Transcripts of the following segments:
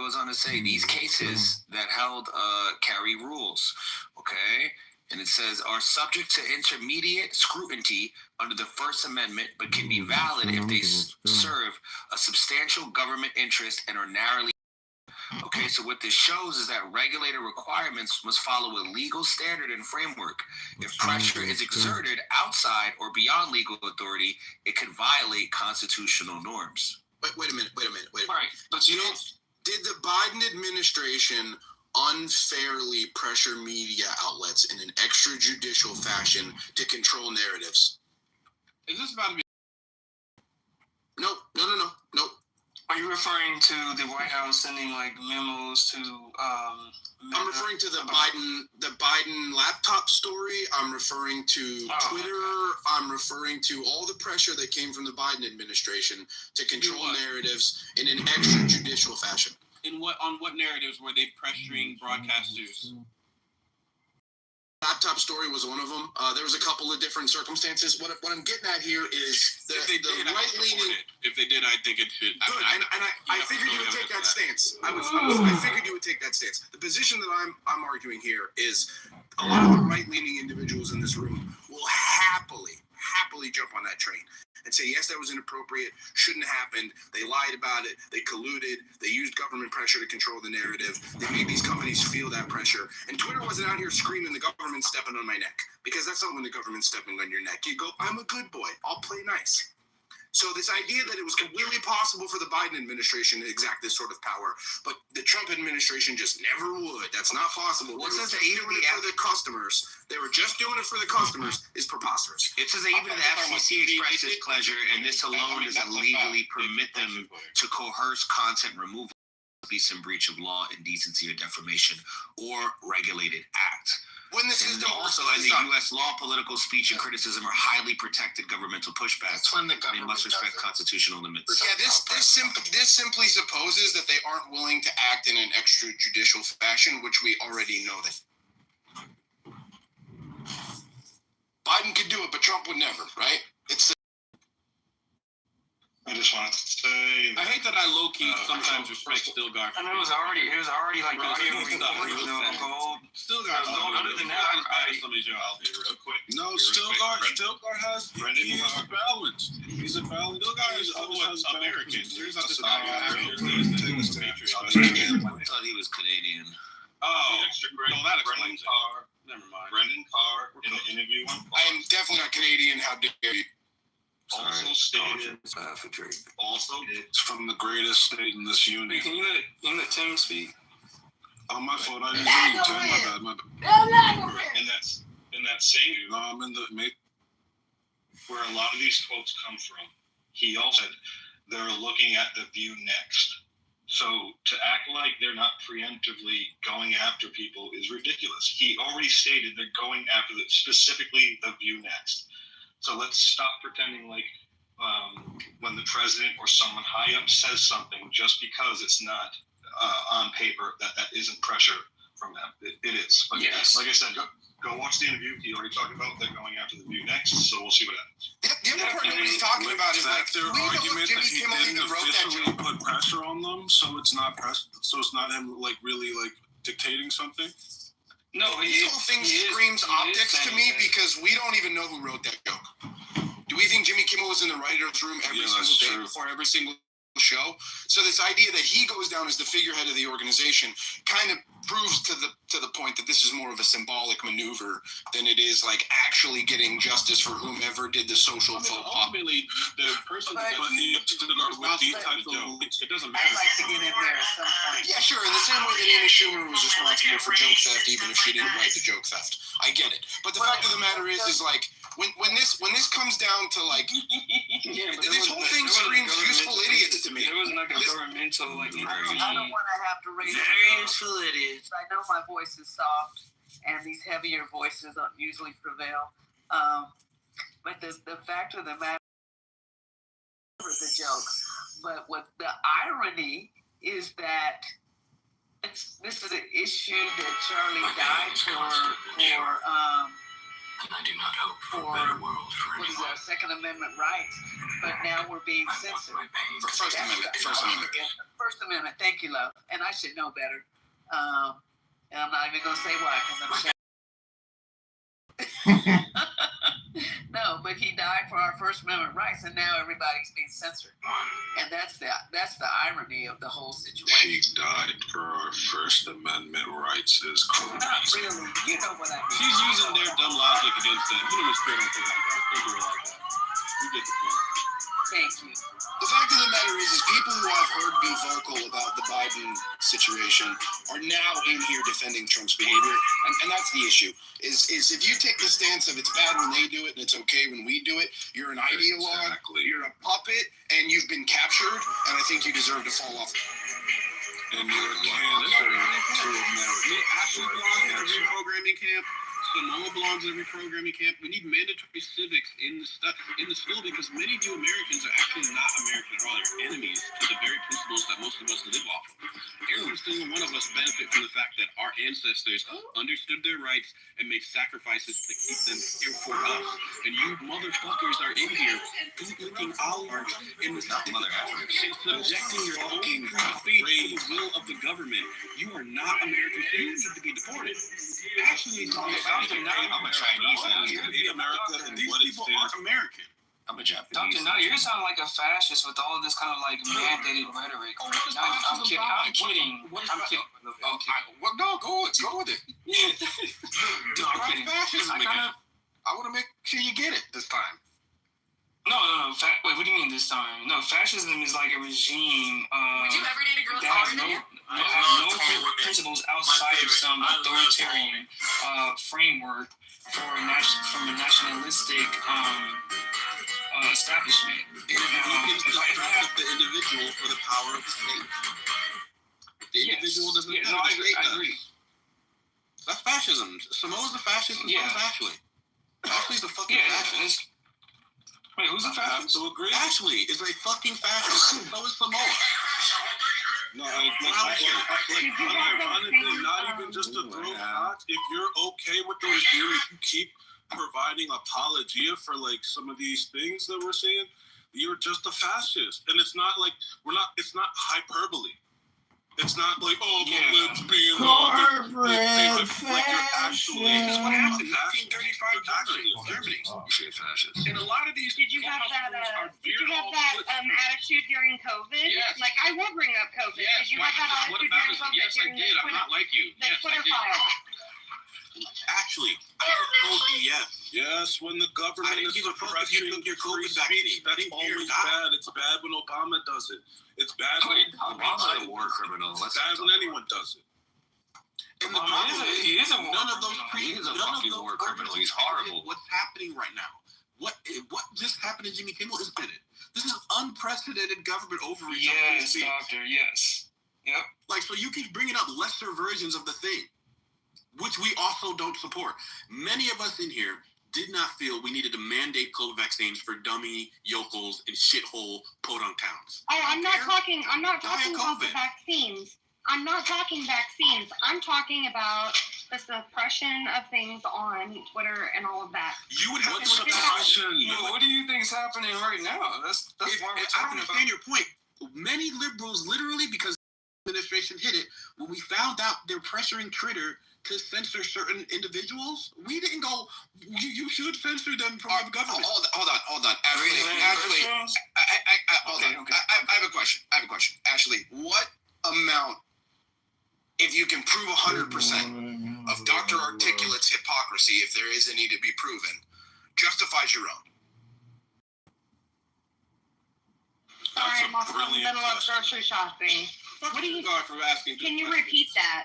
goes on to say these cases that held carry rules, okay? And it says are subject to intermediate scrutiny under the First Amendment, but can be valid if they serve a substantial government interest and are narrowly. Okay, so what this shows is that regulator requirements must follow a legal standard and framework. If pressure is exerted outside or beyond legal authority, it could violate constitutional norms. Wait a minute. All right, but you know, did the Biden administration unfairly pressure media outlets in an extrajudicial fashion to control narratives? Is this about to be? Nope. Are you referring to the White House sending like memos to? I'm referring to the Biden laptop story. I'm referring to Twitter. Okay. I'm referring to all the pressure that came from the Biden administration to control narratives in an extrajudicial fashion. On what narratives were they pressuring broadcasters? Laptop story was one of them. There was a couple of different circumstances. What I'm getting at here is the right-leaning. If they did, I think it should. Good, I figured you would take that stance. I figured you would take that stance. The position that I'm arguing here is a lot of the right-leaning individuals in this room will happily jump on that train and say, yes, that was inappropriate, shouldn't have happened, they lied about it, they colluded, they used government pressure to control the narrative, they made these companies feel that pressure. And Twitter wasn't out here screaming the government stepping on my neck, because that's not when the government's stepping on your neck. You go, I'm a good boy, I'll play nice. So this idea that it was completely possible for the Biden administration to exact this sort of power, but the Trump administration just never would. That's not possible. What says doing it for the customers? They were just doing it for the customers is preposterous. It says that even the FCC expresses pleasure, and this alone doesn't legally permit them to coerce content removal, at least in breach of law, indecency, or defamation, or regulated act. When this is also in the U.S. law, political speech and criticism are highly protected governmental pushbacks. They must respect constitutional limits. Yeah, this simply supposes that they aren't willing to act in an extrajudicial fashion, which we already know that. Biden could do it, but Trump would never, right? I just wanted to say. I hate that I low key sometimes respect Stilgar. I know it was already like Stilgar. Other than that, Somebody's out here real quick. No, Stilgar has. He's balanced. He's a balanced. Stilgar is American. There's not this guy. I thought he was Canadian. No, that explains it. Never mind. Brendan Carr in an interview. I am definitely not Canadian. How dare you? Also stated, it's from the greatest state in this union. Can you let Tim speak? Oh, my fault. I didn't hear you, Tim. My bad. in that same No, I'm in the mate. where a lot of these quotes come from, he also said they're looking at the view next. So to act like they're not preemptively going after people is ridiculous. He already stated they're going after specifically the view next. So let's stop pretending like when the president or someone high up says something just because it's not on paper that isn't pressure from them. It is. But yes. Like I said, go watch the interview. He already talked about they're going after the view next, so we'll see what happens. The other part nobody's talking about is like their argument that he didn't officially put pressure on them, so it's not him like really like dictating something. No, this whole thing screams optics to me because we don't even know who wrote that joke. Do we think Jimmy Kimmel was in the writer's room every single day before every single show? So this idea that he goes down as the figurehead of the organization kind of proves to the point that this is more of a symbolic maneuver than it is like actually getting justice for whomever did the social faux pas. Ultimately, the person But he with these type of jokes. it doesn't matter. I'd like to get in there at some point. Yeah, sure. In the same way that Amy Schumer was responsible for joke theft, even if she didn't write the joke theft. I get it. But the fact of the matter is like when this comes down to like this whole thing screams useful idiots to me. There was like a governmental like. I don't want to have to raise Very useful idiots. I know my voice is soft, and these heavier voices don't usually prevail. But the fact of the matter is the joke. But what the irony is that this is an issue that Charlie died for I do not hope for a better world for anyone. Second Amendment rights, but now we're being censored. First Amendment. First Amendment. Thank you, love. And I should know better. And I'm not even going to say why, because I'm ashamed. No, but he died for our First Amendment rights, and now everybody's being censored. And that's the irony of the whole situation. She died for our First Amendment rights is Not crazy. really. You know what I mean. She's using their dumb logic against them. You know Miss Spirit don't think like that. Don't do it like that. You get the point. Thank you. The fact of the matter is people who I've heard be vocal about the Biden situation are now in here defending Trump's behavior, and that's the issue. Is if you take the stance of it's bad when they do it and it's okay when we do it, you're an ideologue, you're a puppet, and you've been captured, and I think you deserve to fall off. And you're a cancer to America. Ashley belongs in every programming camp. Samoa belongs in every programming camp. We need mandatory civics in the school because many of you Americans are actually not American at all. You're enemies to the very principles that most of us live off of. Every single one of us benefit from the fact that our ancestors understood their rights and made sacrifices to keep them here for us. And you motherfuckers are in here bootlicking hours in the and subjecting your own free speech to the will of the government. You are not American citizens. You need to be deported. Actually, I'm a Chinese. I hate America and these what it people stands aren't American. I'm a Japanese. Dr. Now you're sounding like a fascist with all of this kind of like mandated rhetoric. I'm kidding. I'm kidding. No, go with it. No, I'm kidding. I want to make sure you get it this time. No. Wait, what do you mean this time? No, fascism is like a regime Would you ever date a girl that taller than you? has no principles outside of some authoritarian framework from a nationalistic establishment. It weakens the individual for the power of the state. The individual doesn't have the state does. agree. That's fascism. Samoa's a fascist and so is Ashley. Ashley's a fucking fascist. Wait, who's a I have fascist? to agree. Ashley is a fucking fascist. So is Samoa. No, honestly, not even just to throw shots. If you're okay with those views, you keep providing apologia for like some of these things that we're saying. You're just a fascist, and it's not like it's not hyperbole. It's not like let's be corporate like you're actually. This is what happened. 1935 Germany. Fascist. And a lot of these. Did you have that attitude during COVID? Yes. Like I will bring up COVID. Yes. Did you have that attitude during COVID? Yes, I did. I'm not like you. The Twitter file. Actually, I told you yes. Yes, when the government is suppressing your COVID vaccine, that's always bad. It's bad when Obama does it. It's bad when Obama's a war criminal. It's bad when anyone does it. And the problem he is a war none of those He's a fucking war criminal. He's horrible. What's happening right now? What just happened to Jimmy Kimmel is good. This is unprecedented government overreach. Yes, doctor. Yes. Yep. Like, so you keep bringing up lesser versions of the thing, which we also don't support. Many of us in here did not feel we needed to mandate COVID vaccines for dummy yokels in shithole podunk towns. Oh, I'm not talking about COVID. the vaccines. I'm not talking vaccines. I'm talking about the suppression of things on Twitter and all of that. You would have to suppression? What do you think is happening right now? That's why we're I talking don't about. understand your point. Many liberals, literally, because the administration hit it, when we found out they're pressuring Twitter to censor certain individuals, we didn't go, you should censor them from the government. Hold on. Ashley, I have a question. Ashley, what amount, if you can prove 100% of Dr. Articulate's hypocrisy, if there is any to be proven, justifies your own? Sorry, I'm also in the middle of grocery shopping. What do you for asking? Can you repeat that?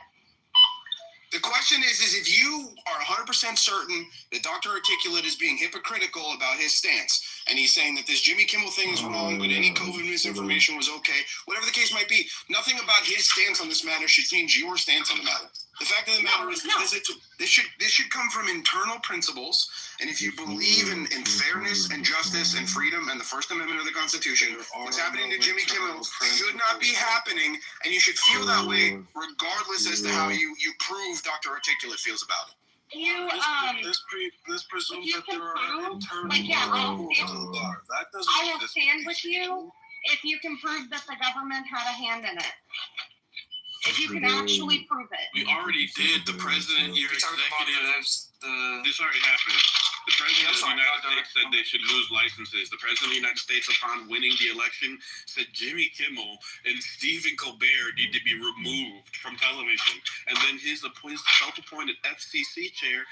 The question is if you are 100% certain that Dr. Articulate is being hypocritical about his stance, and he's saying that this Jimmy Kimmel thing is wrong, but any COVID misinformation was okay, whatever the case might be, nothing about his stance on this matter should change your stance on the matter. The fact of the matter is this should come from internal principles, and if you believe in fairness and justice and freedom and the First Amendment of the Constitution, what's happening to Jimmy Kimmel should not be happening, and you should feel that way regardless as to how you prove Dr. Articulate feels about it. This presumes you that can there are prove, internal like, yeah, rules to the bar. That doesn't I will exist. stand with you if you can prove that the government had a hand in it. If you can actually prove it. We already did. The president, your executive. This already happened. The president of the United States said they should lose licenses. The president of the United States, upon winning the election, said Jimmy Kimmel and Stephen Colbert need to be removed from television. And then his self-appointed FCC chair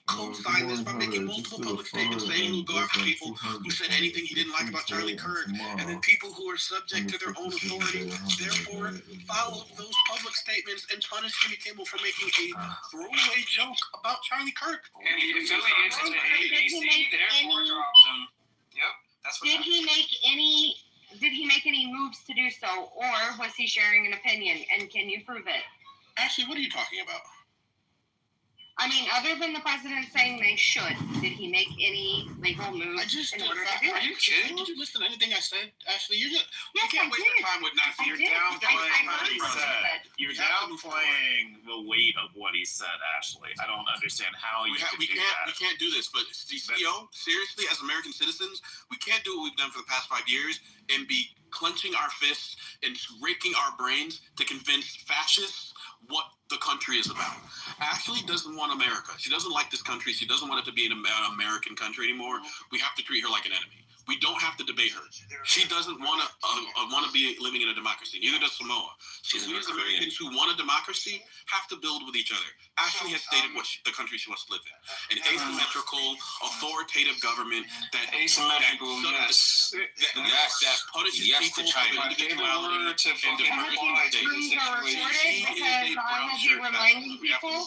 co-signed this by making multiple public statements saying he'll go after people who said anything he didn't like about Charlie Kirk, and then people who are subject to their own authority, therefore followed those public statements and punished Jimmy Kimmel for making a throwaway joke about Charlie Kirk. And he affiliates to ABC, therefore dropped him. Yep, that's what Did he make any moves to do so, or was he sharing an opinion? And can you prove it? Ashley, what are you talking about? I mean, other than the president saying they should, did he make any legal moves in order to do it? Are you kidding? Did you listen to anything I said, Ashley? You Yes, can't waste your time with nothing. I You're did. downplaying I what he heard what said. he said. You're downplaying the weight of what he said, Ashley. I don't understand how you can do that. We can't do this, but CEO, seriously, as American citizens, we can't do what we've done for the past 5 years and be clenching our fists and raking our brains to convince fascists what the country is about. Ashley doesn't want America. She doesn't like this country. She doesn't want it to be an American country anymore. We have to treat her like an enemy. We don't have to debate her. She doesn't want to be living in a democracy. Neither does Samoa. So we as Americans who want a democracy have to build with each other. Ashley has stated the country she wants to live in. An asymmetrical, authoritative government that Asymmetrical, yes. that punishes people for individuality and diversity. Rooms are recorded because I will be reminding people.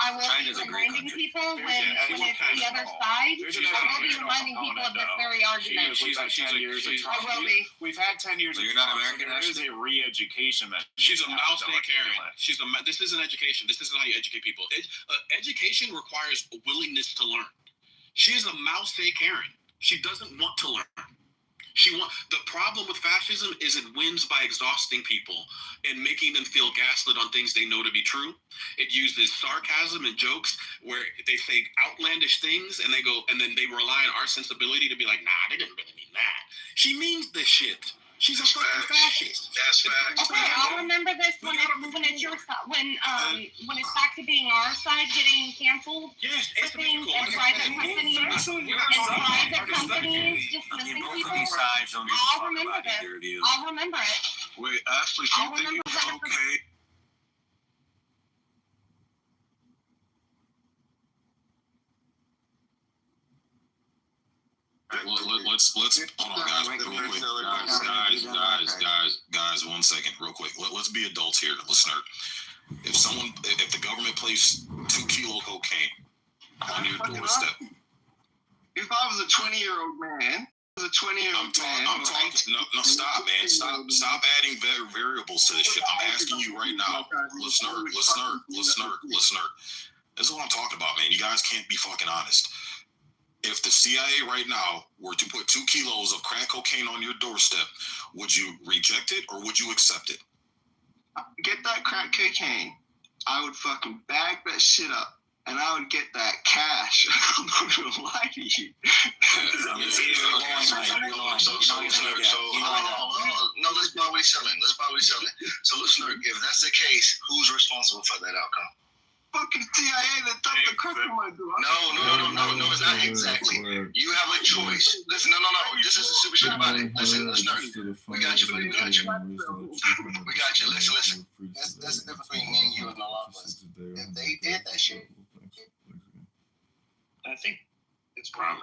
I will be reminding people when it's the other side. I will be reminding people of this very argument. We've had 10 years of I will be. We've had 10 years of You're not talk, American, so there is a re-education that She's a needs to mouse happen, day Karen. articulate. This isn't education. This isn't how you educate people. Education requires a willingness to learn. She is a mouse day Karen. She doesn't want to learn. The problem with fascism is it wins by exhausting people and making them feel gaslit on things they know to be true. It uses sarcasm and jokes where they say outlandish things and then they rely on our sensibility to be like, nah, they didn't really mean that. She means this shit. She's a fucking fascist. That's facts. Okay, I'll remember this when it's your side. When it's back to being our side getting canceled. Yes, For things and private companies dismissing people. I'll remember this. I'll remember it. Wait, Ashley, do you think it's okay? Let's hold on, guys, real quick. Guys, 1 second, real quick. Let's be adults here, listener. If the government placed 2 kilo cocaine on your doorstep, If I was a 20-year-old man, I'm talking. No, stop, man. Stop adding variables to this shit. I'm asking you right now, listener. This is what I'm talking about, man. You guys can't be fucking honest. If the CIA right now were to put 2 kilos of crack cocaine on your doorstep, would you reject it or would you accept it? get that crack cocaine, I would fucking bag that shit up. And I would get that cash. I'm not gonna lie to you. No, let's buy what he's selling. So listener, if that's the case, who's responsible for that outcome? Fucking CIA that dumped the crack on my door. No, it's not exactly. You have a choice. Listen, no. This is the super shit about it. Listen, listener, we got you. Listen. That's the difference between me and you and a lot of us. If they did that shit, I think it's wrong.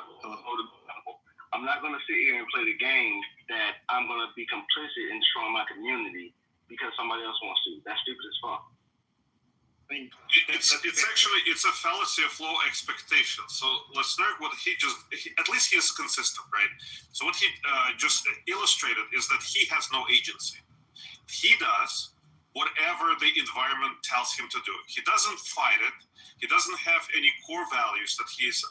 I'm not going to sit here and play the game that I'm going to be complicit in destroying my community because somebody else wants to. That's stupid as fuck. It's a fallacy of low expectation. So listener, at least he is consistent, right? So what he just illustrated is that he has no agency. He does whatever the environment tells him to do. He doesn't fight it. He doesn't have any core values that he's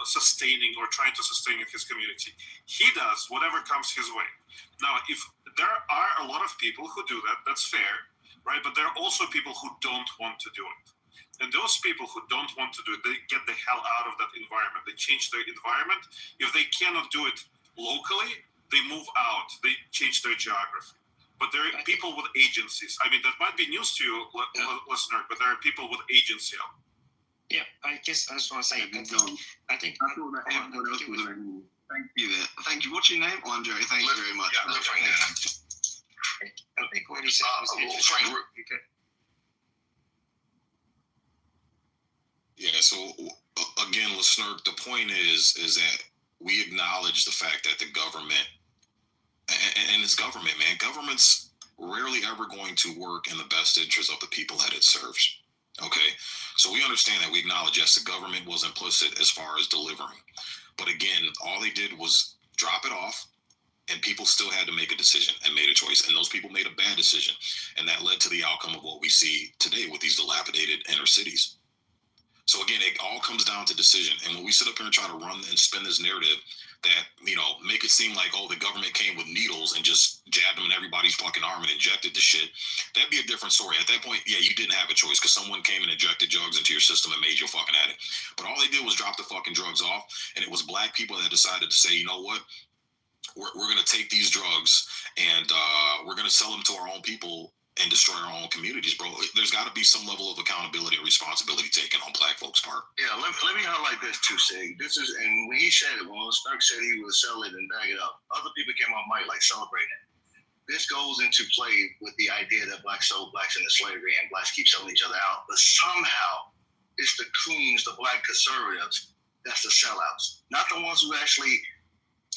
sustaining or trying to sustain in his community. He does whatever comes his way. Now, if there are a lot of people who do that, that's fair, right? But there are also people who don't want to do it. And those people who don't want to do it, they get the hell out of that environment. They change their environment. If they cannot do it locally, they move out, they change their geography. But there are people with agencies. I mean, that might be news to you, listener, but there are people with agency. Yeah, I guess I just want to say, Thank you. What's your name? Andre. Thank you very much. I think what he said was interesting. Yeah, so again, listener, the point is that we acknowledge the fact that the government, and it's government, man, government's rarely ever going to work in the best interest of the people that it serves. Okay, so we understand that. We acknowledge, yes, the government was implicit as far as delivering. But again, all they did was drop it off, and people still had to make a decision and made a choice. And those people made a bad decision. And that led to the outcome of what we see today with these dilapidated inner cities. So again, it all comes down to decision. And when we sit up here and try to run and spin this narrative that, make it seem like, oh, the government came with needles and just jabbed them in everybody's fucking arm and injected the shit, that'd be a different story. At that point, yeah, you didn't have a choice because someone came and injected drugs into your system and made you a fucking addict. But all they did was drop the fucking drugs off, and it was black people that decided to say, you know what, we're going to take these drugs and we're going to sell them to our own people and destroy our own communities, bro. There's got to be some level of accountability and responsibility taken on black folks' part. Yeah, let me highlight this too, Sig. And when he said it, when Stark said he would sell it and bag it up, other people came on mic like celebrating it. This goes into play with the idea that blacks sold blacks into slavery and blacks keep selling each other out. But somehow it's the coons, the black conservatives, that's the sellouts, not the ones who actually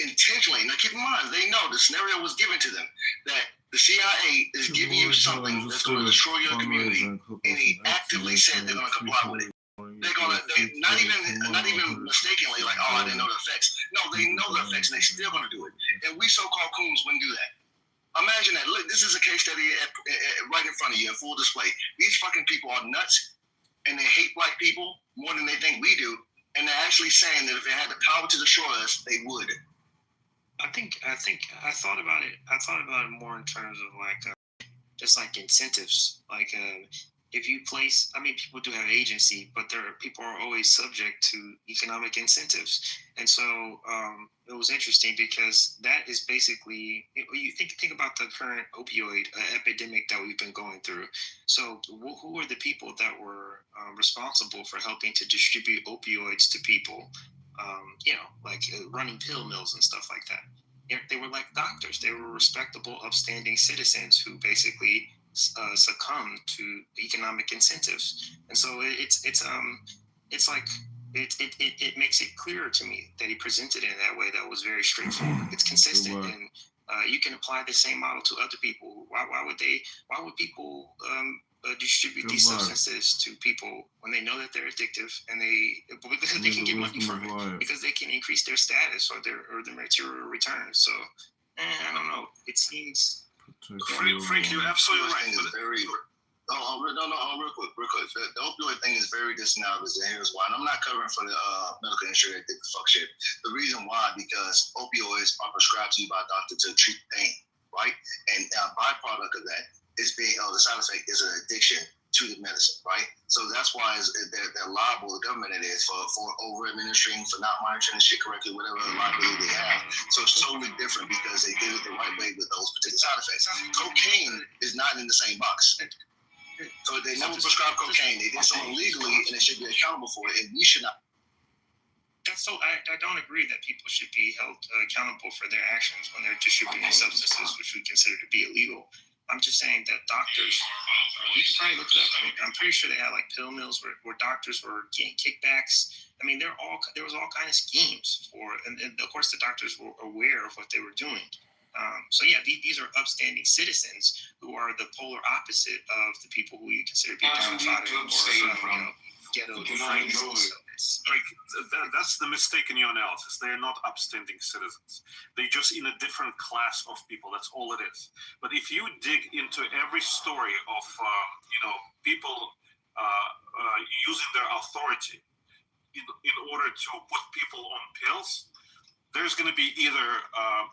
intentionally. Now keep in mind, they know the scenario was given to them that the CIA is giving you something that's going to destroy your community, and he actively said they're going to comply with it. They're not even mistakenly like, oh, I didn't know the effects. No, they know the effects, and they're still going to do it. And we so-called coons wouldn't do that. Imagine that. Look, this is a case study right in front of you in full display. These fucking people are nuts, and they hate black people more than they think we do, and they're actually saying that if they had the power to destroy us, they would. I thought about it. I thought about it more in terms of just like incentives. If you place, people do have agency, but people are always subject to economic incentives. And so it was interesting because that is basically, you think about the current opioid epidemic that we've been going through. So who are the people that were responsible for helping to distribute opioids to people? Running pill mills and stuff like that. They were like doctors. They were respectable, upstanding citizens who basically succumbed to economic incentives. And so it makes it clearer to me that he presented it in that way that was very straightforward. It's consistent, and you can apply the same model to other people. Why would people distribute these substances to people when they know that they're addictive, and because they can get money from it, because they can increase their status or their material return. So I don't know. It seems. Frank, you're absolutely right. Real quick. The opioid thing is very disanalysis, and here's why. And I'm not covering for the medical industry that did the fuck shit. The reason why, because opioids are prescribed to you by a doctor to treat pain, right? And a byproduct of that is the side effect is an addiction to the medicine, right? So that's why they're liable, the government it is, for over-administering, for not monitoring the shit correctly, whatever liability they have. So it's totally different because they did it the right way with those particular side effects. Cocaine is not in the same box. So they never prescribe cocaine. They did so illegally, and they should be accountable for it, and we should not. So I don't agree that people should be held accountable for their actions when they're distributing substances which we consider to be illegal. I'm just saying that doctors, you can probably look it up. I'm pretty sure they had pill mills where doctors were getting kickbacks. There was all kinds of schemes and of course the doctors were aware of what they were doing. These are upstanding citizens who are the polar opposite of the people who you consider to be downtrodden or ghetto. That's the mistake in your analysis. They are not upstanding citizens. They're just in a different class of people. That's all it is. But if you dig into every story of people using their authority in order to put people on pills, there's going to be either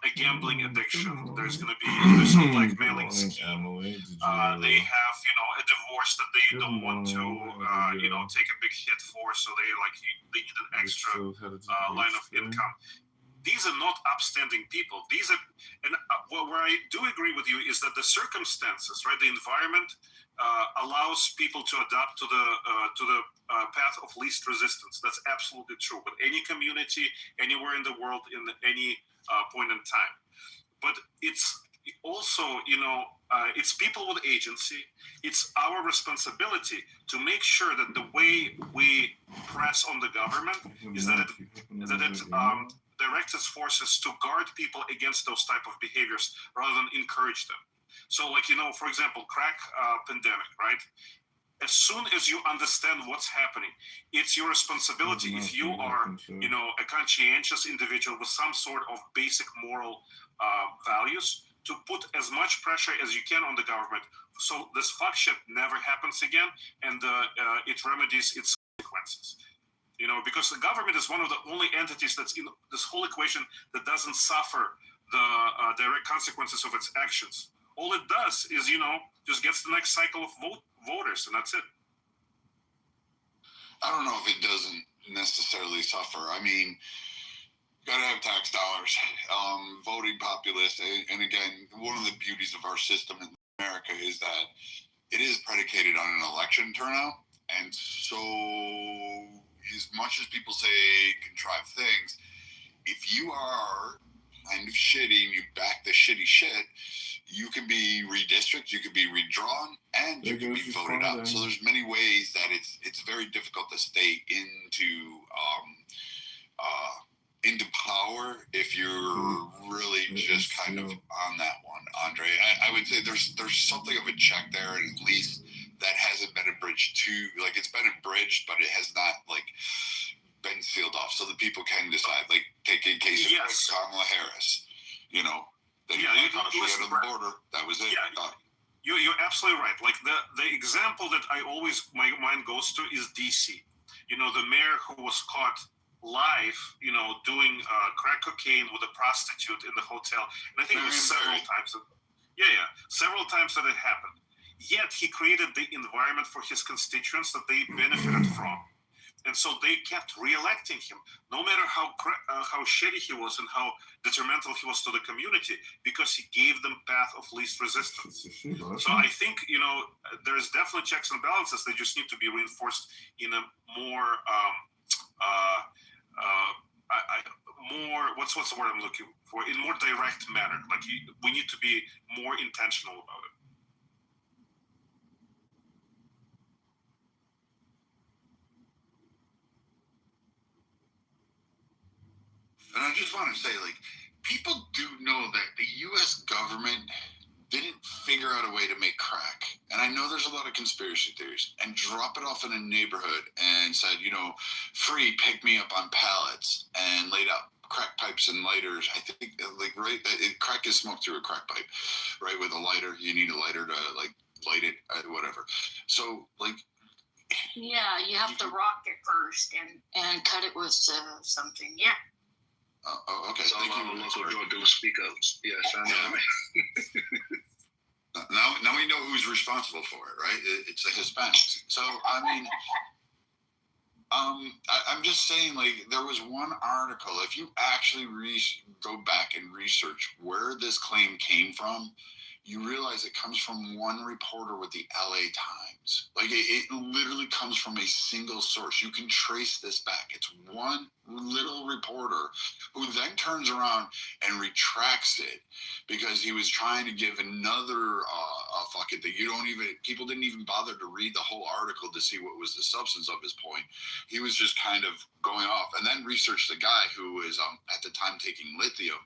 a gambling addiction. There's going to be a blackmailing scheme. They have, a divorce that they don't want to, take a big hit for, so they need an extra line of income. these are not upstanding people. These are, and where I do agree with you is that the circumstances, right, the environment allows people to adapt to the path of least resistance. That's absolutely true with any community, anywhere in the world, in any point in time. But it's also, it's people with agency. It's our responsibility to make sure that the way we press on the government is that it directs its forces to guard people against those type of behaviors rather than encourage them. So, for example, crack pandemic, right? As soon as you understand what's happening, it's your responsibility. If you are, a conscientious individual with some sort of basic moral values, to put as much pressure as you can on the government so this fuck shit never happens again, and it remedies its consequences. Because the government is one of the only entities that's in this whole equation that doesn't suffer the direct consequences of its actions. All it does is, just gets the next cycle of voters, and that's it. I don't know if it doesn't necessarily suffer. I mean, got to have tax dollars, voting populace. And again, one of the beauties of our system in America is that it is predicated on an election turnout. And so as much as people say contrived things, if you are kind of shitty and you back the shitty shit, you can be redistricted, you can be redrawn, and you can be voted out. So there's many ways that it's very difficult to stay into power if you're really just kind of on that one, Andre. I would say there's something of a check there, and at least that hasn't been abridged too. Like, it's been abridged, but it has not been sealed off, so that people can decide. Like, take in case of Kamala Harris, They got the border. That was it. Yeah, you're absolutely right. Like the example that my mind goes to is DC. The mayor who was caught live, doing crack cocaine with a prostitute in the hotel, and I think it was several times. Several times that it happened. Yet he created the environment for his constituents that they benefited from. And so they kept re-electing him, no matter how shitty he was and how detrimental he was to the community, because he gave them path of least resistance. So I think, there's definitely checks and balances. They just need to be reinforced in a more, what's the word I'm looking for? In more direct manner. Like, we need to be more intentional about it. And I just want to say, people do know that the U.S. government didn't figure out a way to make crack. And I know there's a lot of conspiracy theories, and drop it off in a neighborhood and said, free pick me up on pallets, and laid out crack pipes and lighters. I think, crack is smoked through a crack pipe, right? With a lighter, you need a lighter to light it, whatever. So yeah, you have to rock it first and cut it with something. Yeah. Okay. So thank you. local drug dealers speak up. Yes, I know. Now we know who's responsible for it, right? It's the Hispanics. So I mean, I'm just saying, there was one article. If you actually go back and research where this claim came from, you realize it comes from one reporter with the LA Times. It literally comes from a single source. You can trace this back. It's one little reporter who then turns around and retracts it because he was trying to give another fucking thing. People didn't even bother to read the whole article to see what was the substance of his point. He was just kind of going off, and then researched the guy who was at the time taking lithium.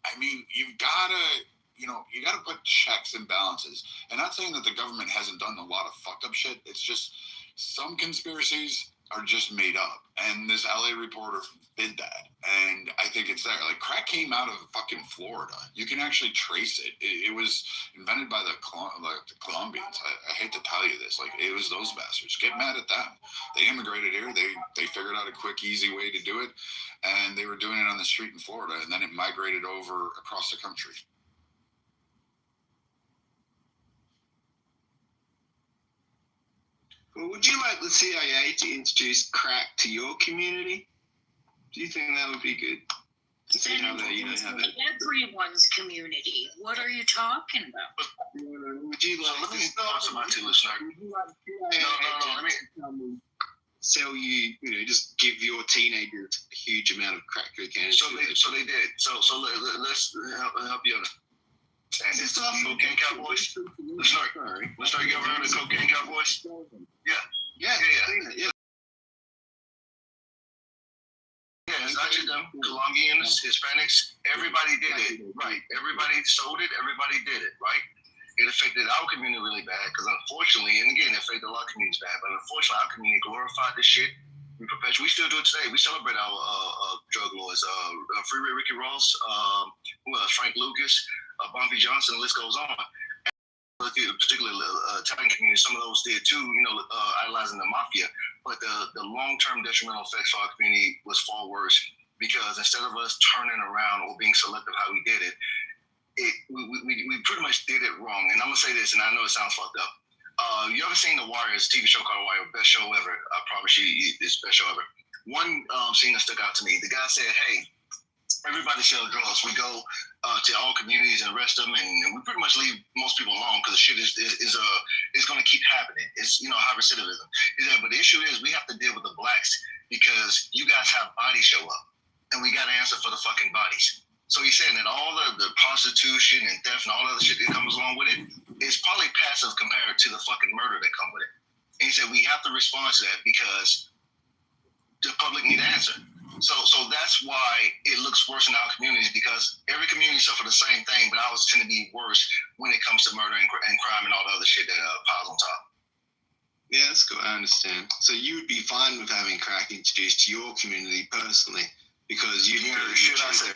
I mean, you've got to... you got to put checks and balances. And not saying that the government hasn't done a lot of fucked up shit. It's just some conspiracies are just made up. And this LA reporter did that. And I think it's there. Crack came out of fucking Florida. You can actually trace it. It was invented by the Colombians. I hate to tell you this. It was those bastards. Get mad at them. They immigrated here. They figured out a quick, easy way to do it. And they were doing it on the street in Florida. And then it migrated over across the country. Well, would you like the CIA to introduce crack to your community? Do you think that would be good? See how that, you know, how that. Everyone's community. What are you talking about? Would you like? Let me talk to my two listener. No. Let me. Sell you know, just give your teenagers a huge amount of crack cocaine. So they did. So let's help you understand this. Cocaine Cowboys. Let's start. You ever heard of Cocaine Cowboys? Yeah. Yeah, it's not just them. Colombians, Hispanics, everybody did it. Right. Everybody sold it. Everybody did it. Right. It affected our community really bad because unfortunately, and again, it affected a lot of communities bad, but unfortunately, our community glorified this shit. We still do it today. We celebrate our drug lords. Freeway Ricky Ross, who else? Frank Lucas, Bumpy Johnson, the list goes on. Particularly Italian community, some of those did too, idolizing the mafia. But the long-term detrimental effects for our community was far worse because instead of us turning around or being selective how we did it, we pretty much did it wrong. And I'm gonna say this, and I know it sounds fucked up. You ever seen The Wire? It's a TV show called The Wire, best show ever. I promise you, it's best show ever. One scene that stuck out to me. The guy said, "Hey, everybody sell drugs. We go to all communities and arrest them, and we pretty much leave most people alone because the shit is going to keep happening. It's high recidivism." He said, "But the issue is we have to deal with the blacks because you guys have bodies show up, and we got to answer for the fucking bodies." So he's saying that all the prostitution and theft and all the other shit that comes along with it is probably passive compared to the fucking murder that come with it. And he said we have to respond to that because the public need to answer. So that's why it looks worse in our communities because every community suffer the same thing, but ours tend to be worse when it comes to murder and crime and all the other shit that piles on top. Yeah, that's good. I understand. So you would be fine with having crack introduced to your community personally because you hear the shit I said.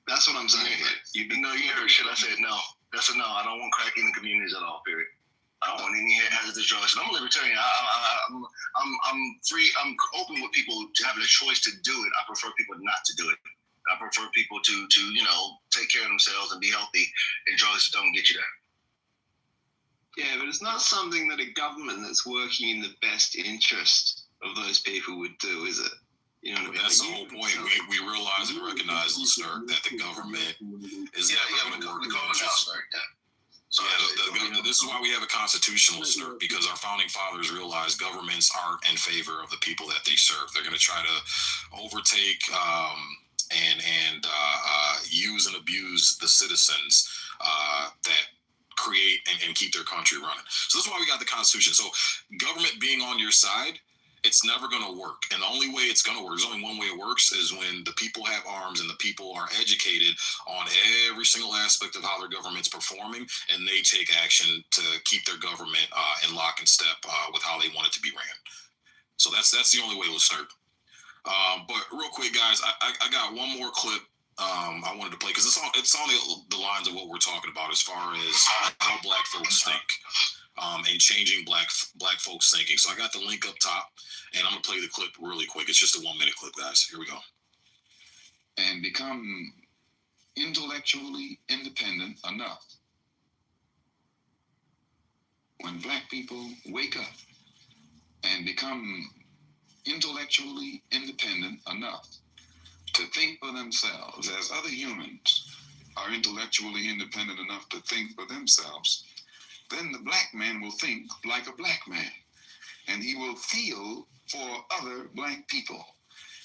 That's what I'm saying. You heard shit I said. No, that's a no. I don't want crack in the communities at all. Period. I don't want any hazardous drugs. And I'm a libertarian. I'm free. I'm open with people to having a choice to do it. I prefer people not to do it. I prefer people to take care of themselves and be healthy. And drugs don't get you there. Yeah, but it's not something that a government that's working in the best interest of those people would do, is it? You know what I mean? That's the whole point. We realize and recognize, listener, that the government is never going to work in the interest. This is why we have a constitution, listener, because our founding fathers realized governments aren't in favor of the people that they serve. They're going to try to overtake and use and abuse the citizens that create and keep their country running. So that's why we got the Constitution. So government being on your side, it's never going to work. And the only way it's going to work, there's only one way it works, is when the people have arms and the people are educated on every single aspect of how their government's performing, and they take action to keep their government in lock and step with how they want it to be ran. So that's the only way, listener. But real quick, guys, I got one more clip I wanted to play because it's on the lines of what we're talking about as far as how black folks think and changing black folks thinking. So I got the link up top, and I'm gonna play the clip really quick. It's just a 1 minute clip, guys. Here we go. And become intellectually independent enough. When black people wake up and become intellectually independent enough to think for themselves, as other humans are intellectually independent enough to think for themselves, then the black man will think like a black man, and he will feel for other black people.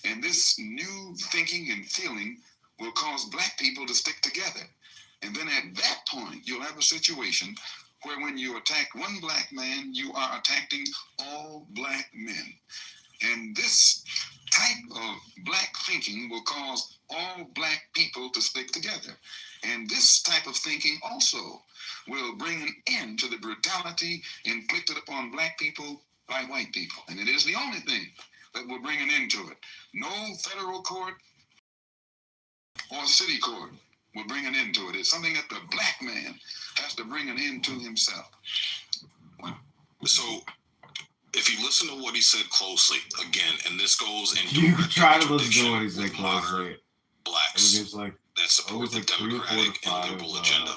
And this new thinking and feeling will cause black people to stick together. And then at that point, you'll have a situation where when you attack one black man, you are attacking all black men. And this type of black thinking will cause all black people to stick together. And this type of thinking also will bring an end to the brutality inflicted upon black people by white people. And it is the only thing that will bring an end to it. No federal court or city court will bring an end to it. It's something that the black man has to bring an end to himself. So if you listen to what he said closely, again, and this goes into you try to listen to what he said closely. Blacks like that support the Democratic and liberal agenda.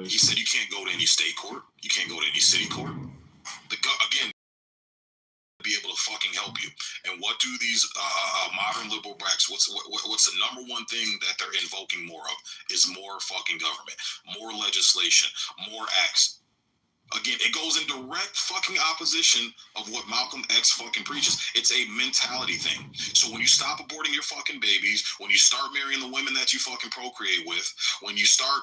He said you can't go to any state court, you can't go to any city court. Again, be able to fucking help you. And what do these modern liberal brats? What's the number one thing that they're invoking more of is more fucking government, more legislation, more acts. Again, it goes in direct fucking opposition of what Malcolm X fucking preaches. It's a mentality thing. So when you stop aborting your fucking babies, when you start marrying the women that you fucking procreate with, when you start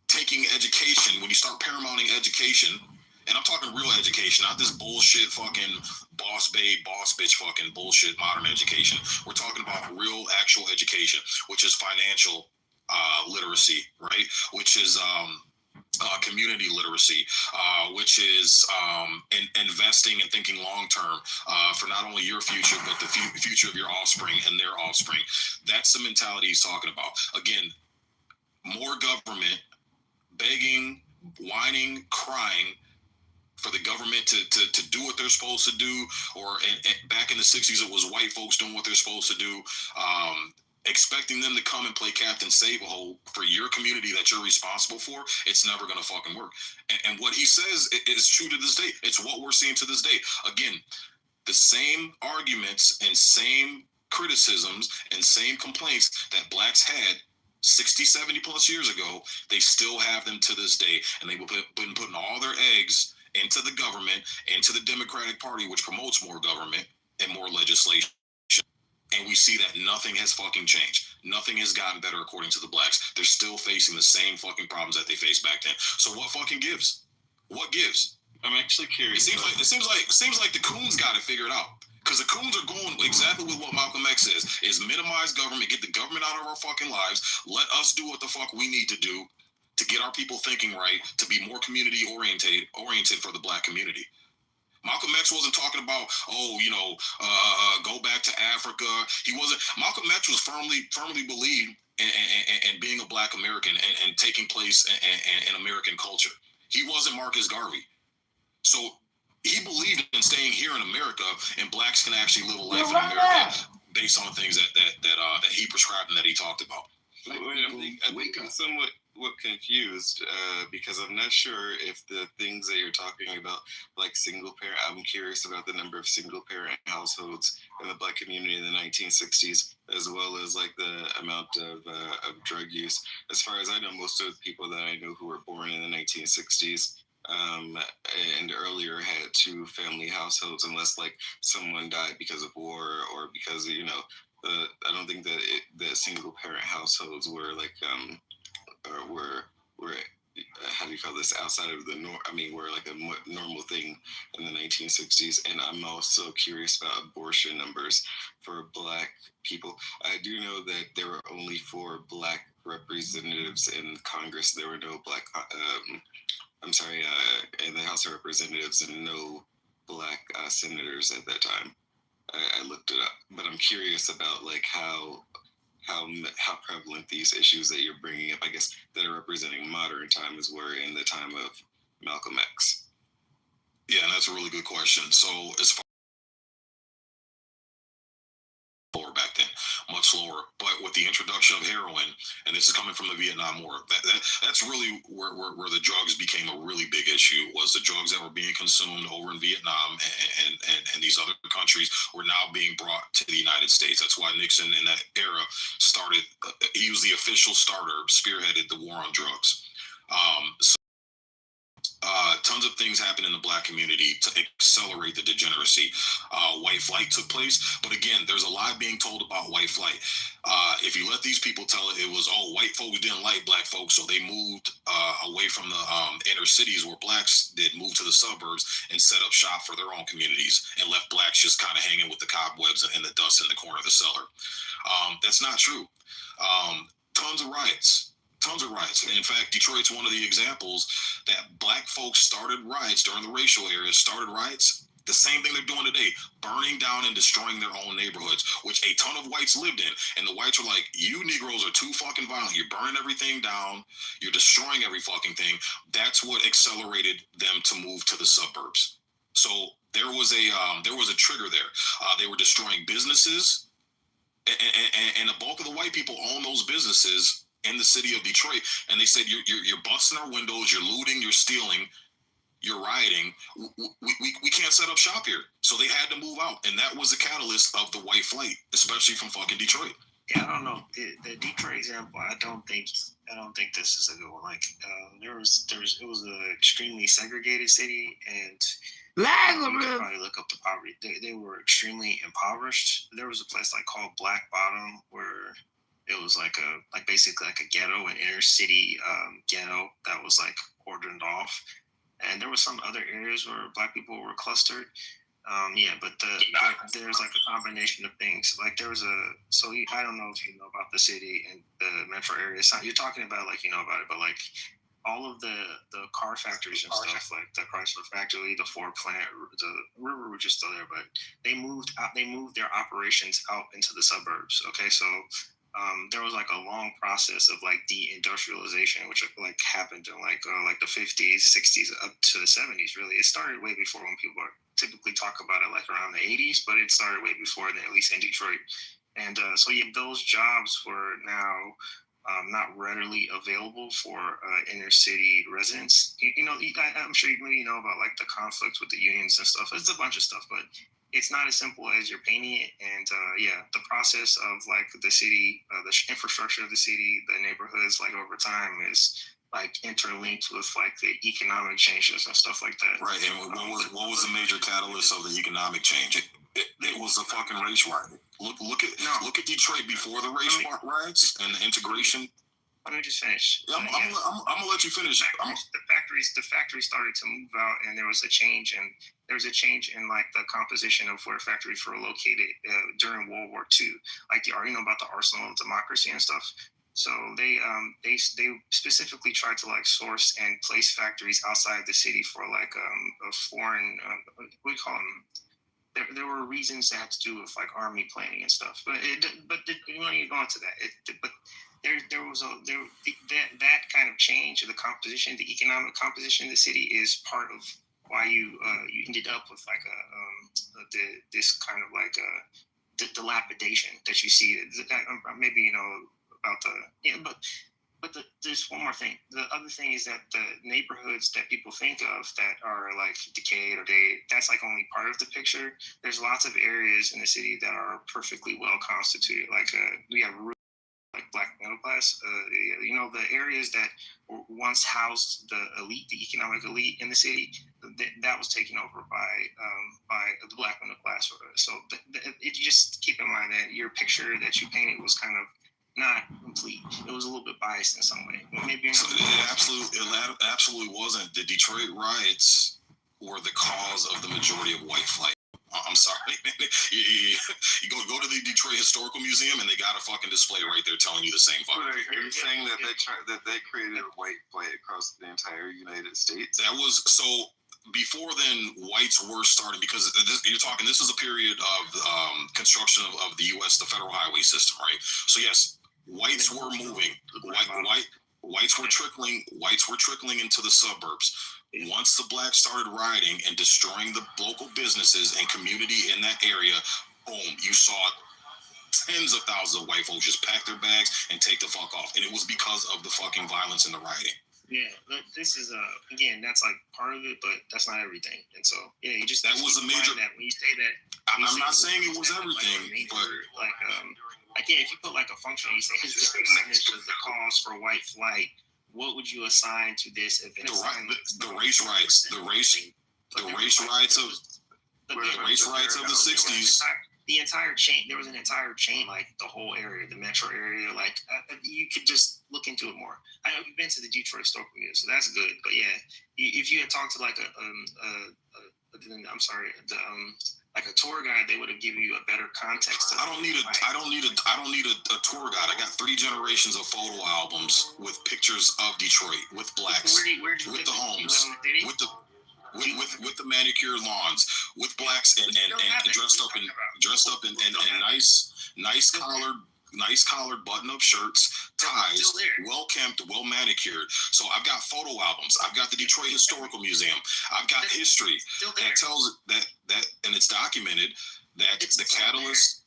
taking education, when you start paramounting education, and I'm talking real education, not this bullshit fucking boss babe, boss bitch fucking bullshit modern education. We're talking about real actual education, which is financial literacy, right? Which is community literacy, which is investing and thinking long term for not only your future, but the future of your offspring and their offspring. That's the mentality he's talking about. Again, more government, begging, whining, crying for the government to do what they're supposed to do, or back in the 60s, it was white folks doing what they're supposed to do, expecting them to come and play Captain Save-A-Hole for your community that you're responsible for. It's never going to fucking work. And what he says is true to this day. It's what we're seeing to this day. Again, the same arguments and same criticisms and same complaints that blacks had 60, 70 plus years ago, they still have them to this day. And they've been putting all their eggs into the government, into the Democratic Party, which promotes more government and more legislation. And we see that nothing has fucking changed. Nothing has gotten better according to the blacks. They're still facing the same fucking problems that they faced back then. So what fucking gives? What gives? I'm actually curious. It seems like the coons got it figured out. Because the coons are going exactly with what Malcolm X says, is minimize government, get the government out of our fucking lives, let us do what the fuck we need to do to get our people thinking right, to be more community oriented for the black community. Malcolm X wasn't talking about, go back to Africa. He wasn't. Malcolm X was firmly believed in being a black American and taking place in American culture. He wasn't Marcus Garvey. So he believed in staying here in America, and blacks can actually live a life in America based on things that he prescribed and that he talked about. I'm somewhat confused because I'm not sure if the things that you're talking about, like single parent, I'm curious about the number of single parent households in the black community in the 1960s, as well as like the amount of drug use. As far as I know, most of the people that I know who were born in the 1960s and earlier had two family households, unless like someone died because of war or because I don't think that the single parent households were like were how do you call this, outside of the norm? I mean, were like a normal thing in the 1960s. And I'm also curious about abortion numbers for black people. I do know that there were only 4 black representatives in Congress. There were no black in the House of Representatives, and no black senators at that time. I looked it up, but I'm curious about like how prevalent these issues that you're bringing up, I guess, that are representing modern times were in the time of Malcolm X. Yeah, that's a really good question. So as far lower back then, much lower. But with the introduction of heroin, and this is coming from the Vietnam War, that's really where the drugs became a really big issue. Was the drugs that were being consumed over in Vietnam and these other countries were now being brought to the United States. That's why Nixon in that era started. He was the official starter, spearheaded the war on drugs. Tons of things happened in the black community to accelerate the degeneracy. White flight took place, but again, there's a lie being told about white flight. If you let these people tell it, it was, white folks didn't like black folks, so they moved away from the inner cities where blacks did, move to the suburbs and set up shop for their own communities and left blacks just kind of hanging with the cobwebs and the dust in the corner of the cellar. That's not true. Tons of riots. In fact, Detroit's one of the examples that black folks started riots during the racial era, started riots. The same thing they're doing today, burning down and destroying their own neighborhoods, which a ton of whites lived in. And the whites were like, you Negroes are too fucking violent. You're burning everything down. You're destroying every fucking thing. That's what accelerated them to move to the suburbs. So there was a trigger there. They were destroying businesses, and the bulk of the white people own those businesses in the city of Detroit, and they said, you're busting our windows, you're looting, you're stealing, you're rioting, we can't set up shop here. So they had to move out. And that was the catalyst of the white flight, especially from fucking Detroit. Yeah, I don't know. The Detroit example, I don't think this is a good one. Like, it was an extremely segregated city, and you could probably look up the poverty. They were extremely impoverished. There was a place called Black Bottom where it was basically like a ghetto, an inner city ghetto that was cordoned off, and there were some other areas where Black people were clustered. But there's a combination of things. I don't know if you know about the city and the metro area. You're talking about you know about it, but all of the car factories and stuff, like the Chrysler factory, the Ford plant, the Railroad just still there, but they moved their operations out into the suburbs. Okay, so there was a long process of deindustrialization, which happened in the 50s, 60s, up to the 70s. Really, it started way before when people typically talk about it around the 80s, but it started way before then, at least in Detroit. And those jobs were now not readily available for inner city residents. I'm sure you know about the conflicts with the unions and stuff. It's a bunch of stuff, but it's not as simple as you're painting it. And the process of the city, the infrastructure of the city, the neighborhoods, over time is interlinked with the economic changes and stuff like that. Right. And what was the major catalyst of the economic change? It was the fucking race riot. Look at Detroit before the race riots and the integration. Let me just finish. Yeah, I'm gonna let you finish. The factories started to move out, and there was a change, and in the composition of where factories were located during World War II. You know about the arsenal of democracy and stuff. So they specifically tried to source and place factories outside the city for a foreign what do you call them? There were reasons that had to do with army planning and stuff. But you want to go into that. But there was that kind of change of the composition, the economic composition of the city is part of why you ended up with this kind of dilapidation that you see. Maybe you know about there's one more thing. The other thing is that the neighborhoods that people think of that are decayed or that's only part of the picture. There's lots of areas in the city that are perfectly well constituted. We have Black middle class. The areas that once housed the elite, the economic elite in the city, that was taken over by the Black middle class. So you just keep in mind that your picture that you painted was kind of not complete. It was a little bit biased in some way. Maybe it absolutely wasn't. The Detroit riots were the cause of the majority of white flight. I'm sorry. You go to the Detroit Historical Museum and they got a fucking display right there telling you the same fucking thing. Are you saying that they created a white flight across the entire United States? That was so. Before then, whites were starting because this is a period of construction of the U.S. the federal highway system, right? So yes, whites were moving. Whites were trickling into the suburbs. Once the blacks started rioting and destroying the local businesses and community in that area, boom, you saw tens of thousands of white folks just pack their bags and take the fuck off. And it was because of the fucking violence and the rioting. Yeah, this is again, that's part of it, but that's not everything. And so yeah, you just that was a major. That when you say that, I'm not saying it was everything, but if you put a function, you say this percentage of the cause for white flight, what would you assign to this event? The race riots of the 60s. The entire chain. There was an entire chain, the whole area, the metro area. You could just look into it more. I know you've been to the Detroit Historical Museum, so that's good. But yeah, if you had talked to a tour guide, they would have given you a better context. I don't need a tour guide. I got 3 generations of photo albums with pictures of Detroit, with blacks, with the homes, with the manicured lawns, with blacks and dressed up in nice collared button-up shirts, ties, well kempt, well manicured. So I've got photo albums. I've got the Detroit Historical Museum. I've got history that tells that and it's documented that the catalyst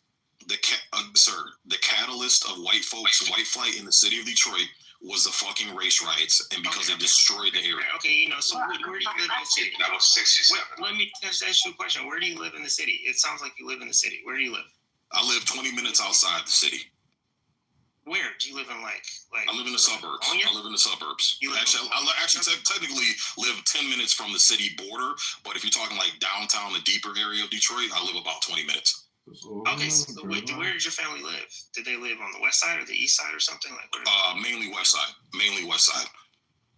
of white flight in the city of Detroit was the fucking race riots, and because they destroyed the area. Okay, so where do you live in the city? That was 67. Let me ask you a question. Where do you live in the city? It sounds like you live in the city. Where do you live? I live 20 minutes outside the city. Where do you live in? Like I live in the suburbs. I live in the suburbs. I technically live 10 minutes from the city border, but if you're talking like downtown, the deeper area of Detroit, I live about 20 minutes. Okay, so where did your family live? Did they live on the west side or the east side or something like? Mainly west side. Mainly west side.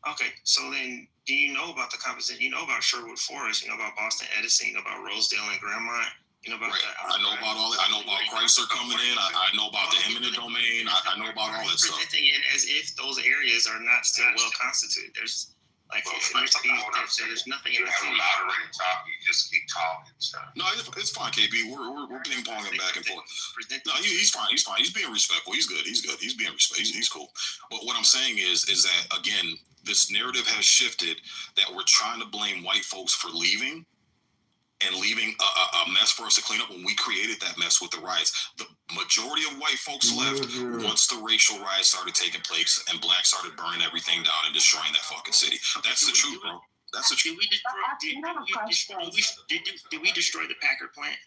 Okay, so then do you know about the composition? You know about Sherwood Forest. You know about Boston Edison. You know about Rosedale and Grandmont. You know about right. I know about all that. I know about Chrysler coming in. I know about the eminent domain. I know about all that stuff. Presenting it as if those areas are not still well constituted. There's like there's nothing in the city. Moderator talk. You just keep talking. So. No, it's fine, KB. We're ping ponging back and forth. No, he's fine. He's fine. He's being respectful. He's good. He's being respectful. He's cool. But what I'm saying is that again, this narrative has shifted that we're trying to blame white folks for leaving. And leaving a mess for us to clean up when we created that mess with the riots. The majority of white folks left once the racial riots started taking place and blacks started burning everything down and destroying that fucking city. That's the truth, bro. That's the truth. Did we destroy the Packard plant?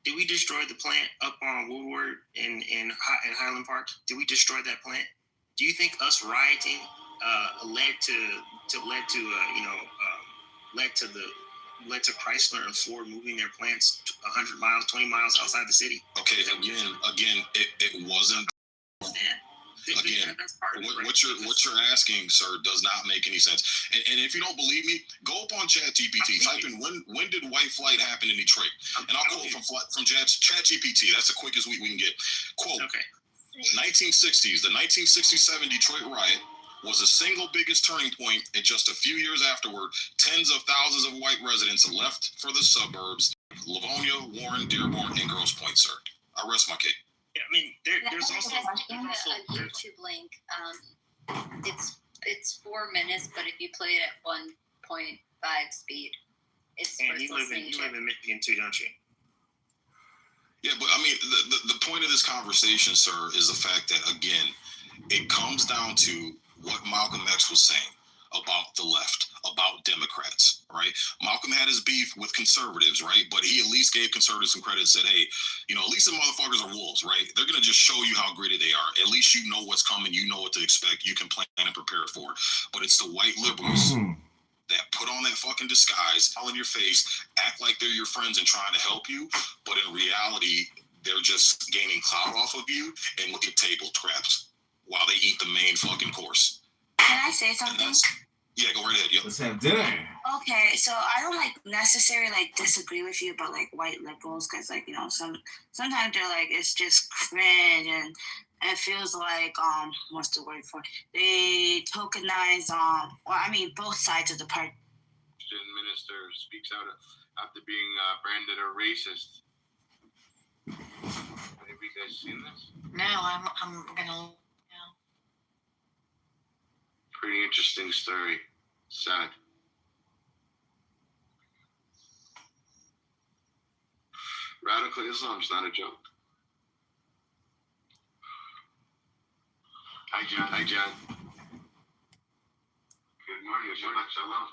Did we destroy the plant up on Woodward in Highland Park? Did we destroy that plant? Do you think us rioting led to Chrysler and Ford moving their plants 100 miles, 20 miles outside the city? Okay, again, it wasn't. Again, what you're asking, sir, does not make any sense. And if you don't believe me, go up on ChatGPT. Type in when did white flight happen in Detroit, and I'll quote from ChatGPT. That's the quickest we can get. Quote: 1960s, the 1967 Detroit riot was the single biggest turning point, and just a few years afterward, tens of thousands of white residents left for the suburbs, Livonia, Warren, Dearborn, and Grosse Pointe, sir. I rest my case. Yeah, I mean, there's also in a YouTube link. It's 4 minutes, but if you play it at 1.5 speed, it's and you live in Michigan too, don't you? Yeah, but I mean, the point of this conversation, sir, is the fact that again, it comes down to what Malcolm X was saying about the left, about Democrats, right? Malcolm had his beef with conservatives, right? But he at least gave conservatives some credit and said, hey, at least the motherfuckers are wolves, right? They're going to just show you how gritty they are. At least you know what's coming. You know what to expect. You can plan and prepare for it. But it's the white liberals that put on that fucking disguise, all in your face, act like they're your friends and trying to help you. But in reality, they're just gaining clout off of you and look at table scraps while they eat the main fucking course. Can I say something? Yeah, go right ahead. Yep. Let's have dinner. Okay, so I don't necessarily disagree with you about white liberals because sometimes they're it's just cringe and it feels like what's the word for it? They tokenize both sides of the party. Minister speaks out after being branded a racist. Have you guys seen this? No, I'm gonna. Pretty interesting story. Sad. Radical Islam's not a joke. Hi, John. Hi, John. Good morning. Shalom.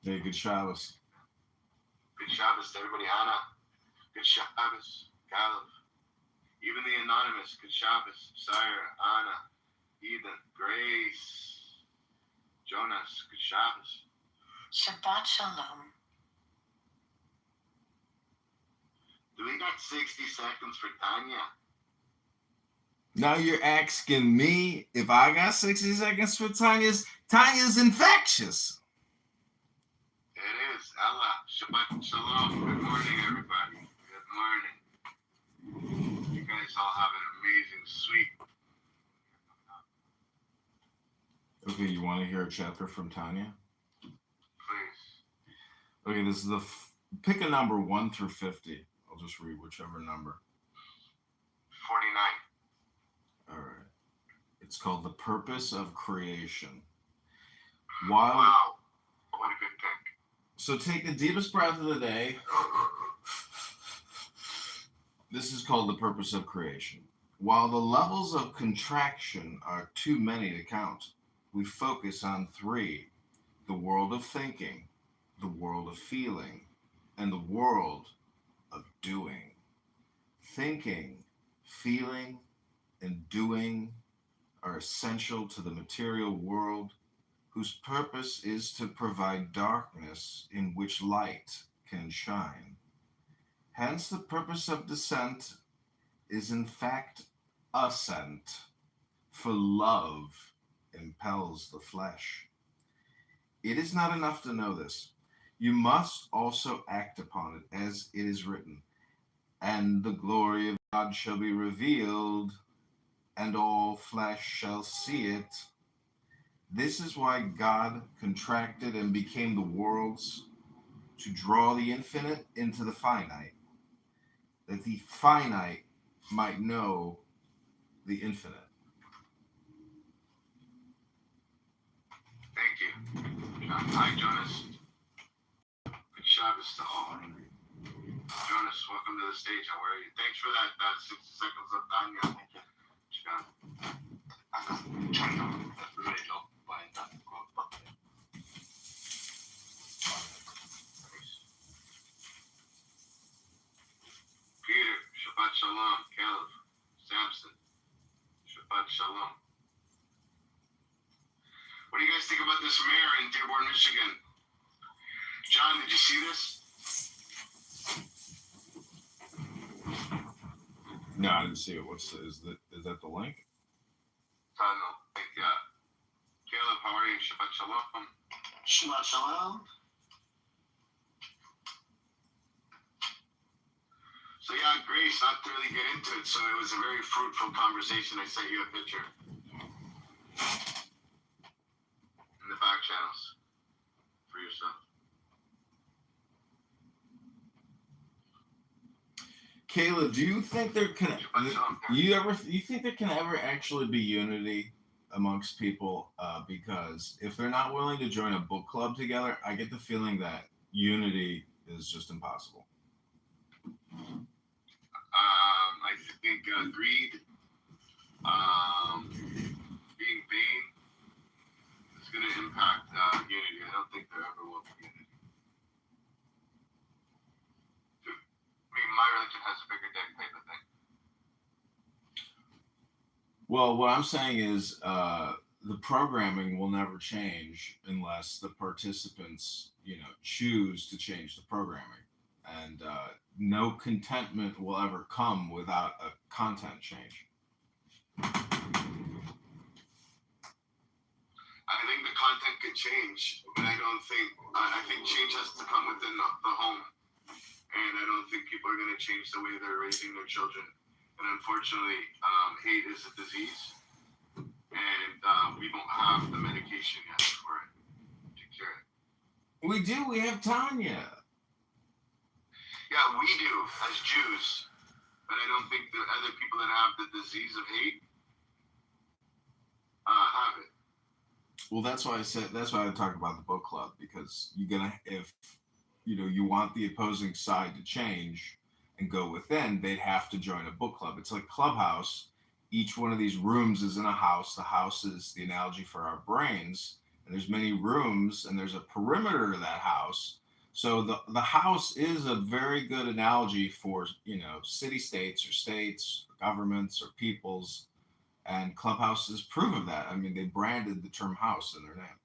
Hey, good Shabbos. Good Shabbos to everybody. Hannah. Good Shabbos. Caleb. Even the anonymous. Good Shabbos. Sire. Anna. Eden, Grace, Jonas, good Shabbos. Shabbat Shalom. Do we got 60 seconds for Tanya? Now you're asking me if I got 60 seconds for Tanya's. Tanya's infectious. It is. Allah. Shabbat Shalom. Good morning, everybody. Good morning. You guys all have an amazing, sweet. Okay, you want to hear a chapter from Tanya? Please. Okay, this is pick a number 1 through 50. I'll just read whichever number. 49. All right. It's called The Purpose of Creation. Wow. What a good pick. So take the deepest breath of the day. This is called The Purpose of Creation. While the levels of contraction are too many to count, we focus on three: the world of thinking, the world of feeling, and the world of doing. Thinking, feeling, and doing are essential to the material world, whose purpose is to provide darkness in which light can shine. Hence, the purpose of descent is in fact ascent, for love impels the flesh. It is not enough to know this. You must also act upon it, as it is written, and the glory of God shall be revealed, and all flesh shall see it. This is why God contracted and became the worlds, to draw the infinite into the finite, that the finite might know the infinite. Thank you. Hi, Jonas. Good Shabbos to all. Jonas, welcome to the stage. How are you? Thanks for that 60 seconds of Tanya. Peter, Shabbat Shalom. Caleb, Samson, Shabbat Shalom. What do you guys think about this mayor in Dearborn, Michigan? John, did you see this? No, I didn't see it. Is that the link? Tunnel. Caleb, how are you? Shabbat Shalom. Shabbat Shalom. So yeah, Grace, not to really get into it, so it was a very fruitful conversation. I sent you a picture in the back channels for yourself. Kayla, do you think there can you think there can ever actually be unity amongst people? Because if they're not willing to join a book club together, I get the feeling that unity is just impossible. I think greed, being vain, is going to impact unity. I don't think there ever will be unity. I mean, my religion has a bigger dick type of thing. Well, what I'm saying is the programming will never change unless the participants, choose to change the programming. And no contentment will ever come without a content change. I think the content can change, but I think change has to come within the home. And I don't think people are going to change the way they're raising their children. And unfortunately, hate is a disease, and we don't have the medication yet for it to cure it. We do. We have Tanya. Yeah, we do as Jews, but I don't think the other people that have the disease of hate have it. Well, that's why I talk about the book club, because if you want the opposing side to change and go within, they'd have to join a book club. It's like Clubhouse. Each one of these rooms is in a house. The house is the analogy for our brains, and there's many rooms, and there's a perimeter to that house. So the house is a very good analogy for city-states or states, or governments, or peoples, and Clubhouses prove of that. I mean, they branded the term house in their name.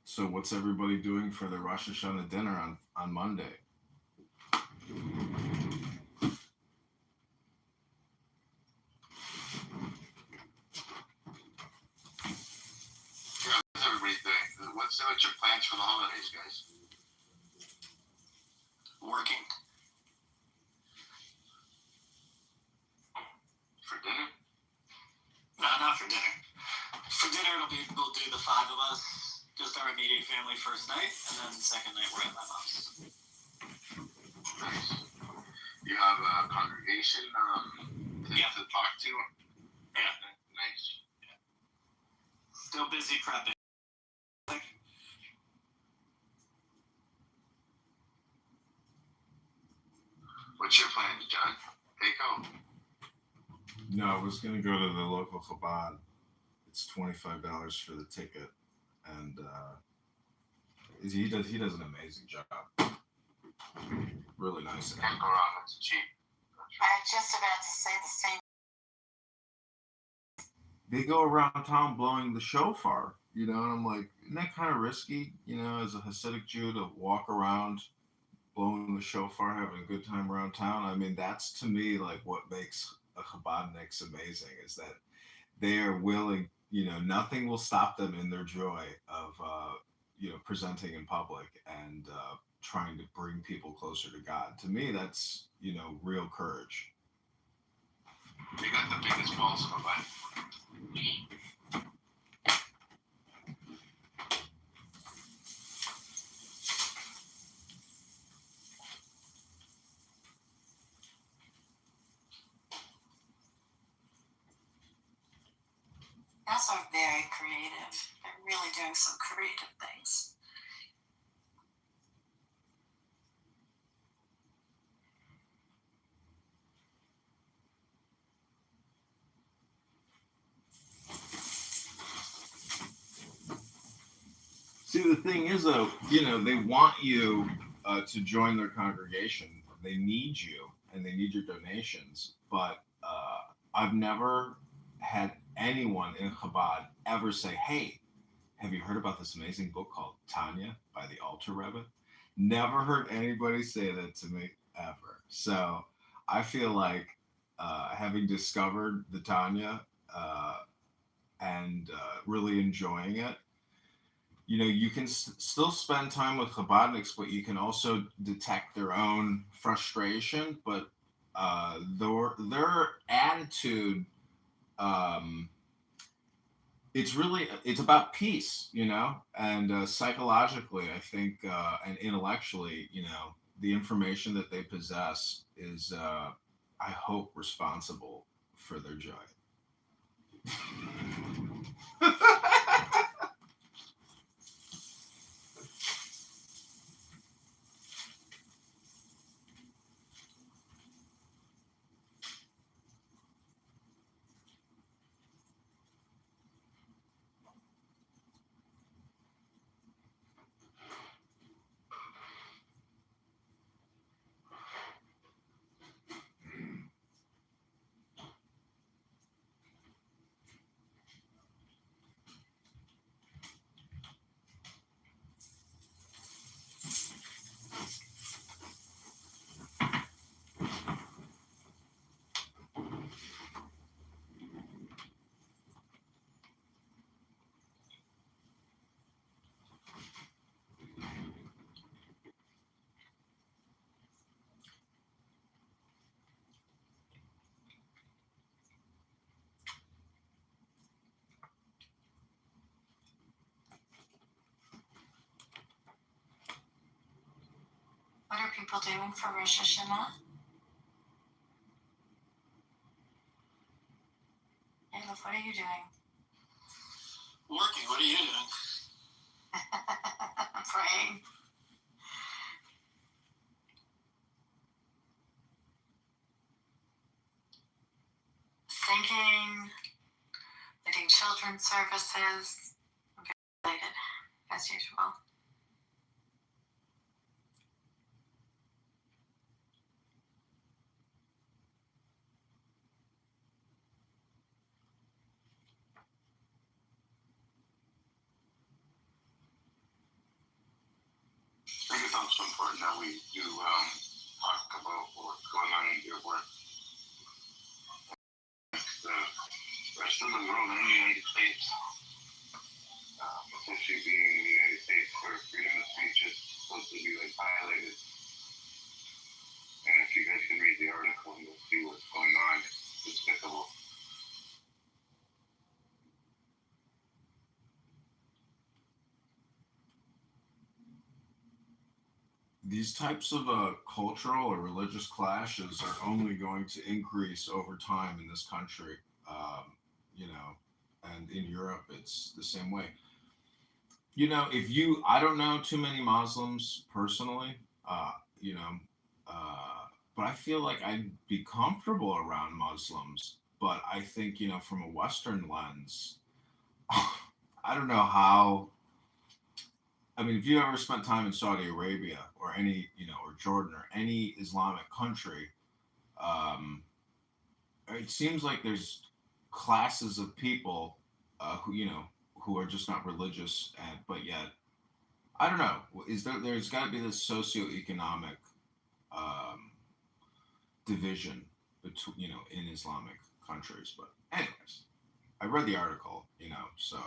So what's everybody doing for the Rosh Hashanah dinner on Monday? Yeah, what's everybody doing? What's your plans for the holidays, guys? Working. For dinner? No, not for dinner. For dinner, we'll do the five of us, just our immediate family first night, and then the second night we're at my mom's. Nice. You have a congregation to talk to? Yeah. Nice. Yeah. Still busy prepping. What's your plans, John? Take home. No, I was gonna go to the local Chabad. It's $25 for the ticket, and he does an amazing job. Really nice. Can't go wrong. It's cheap. I was just about to say the same. They go around town blowing the shofar, and I'm like, isn't that kind of risky, as a Hasidic Jew to walk around blowing the shofar, having a good time around town? I mean, that's to me like what makes a Chabadniks amazing, is that they are willing, nothing will stop them in their joy of, presenting in public and trying to bring people closer to God. To me, that's, real courage. They got the biggest balls in the life. That's are very creative. They're really doing some creative things. See, the thing is, though, they want you to join their congregation. They need you, and they need your donations. But I've never had anyone in Chabad ever say, "Hey, have you heard about this amazing book called Tanya by the Alter Rebbe?" Never heard anybody say that to me ever. So I feel like having discovered the Tanya and really enjoying it, you can still spend time with Chabadniks, but you can also detect their own frustration. But their attitude, it's about peace, and psychologically, I think, and intellectually, the information that they possess is, I hope, responsible for their joy. What are people doing for Rosh Hashanah? Caleb, what are you doing? Working. What are you doing? Praying. Thinking, leading children's services. I'm very excited, as usual. I think it's also important that we do talk about what's going on in your work. The rest of the world and the United States, especially being in the United States, we're where freedom of speech is supposed to be like violated. And if you guys can read the article, you'll see what's going on. It's despicable. These types of cultural or religious clashes are only going to increase over time in this country. You know, and in Europe, it's the same way. You know, I don't know too many Muslims personally, you know, uh, but I feel like I'd be comfortable around Muslims. But I think, you know, from a Western lens, I don't know how. I mean, if you ever spent time in Saudi Arabia or any, you know, or Jordan or any Islamic country, um, it seems like there's classes of people who, you know, who are just not religious, and but yet I don't know. There's got to be this socioeconomic um, division between, you know, in Islamic countries. But anyways, I read the article, you know, so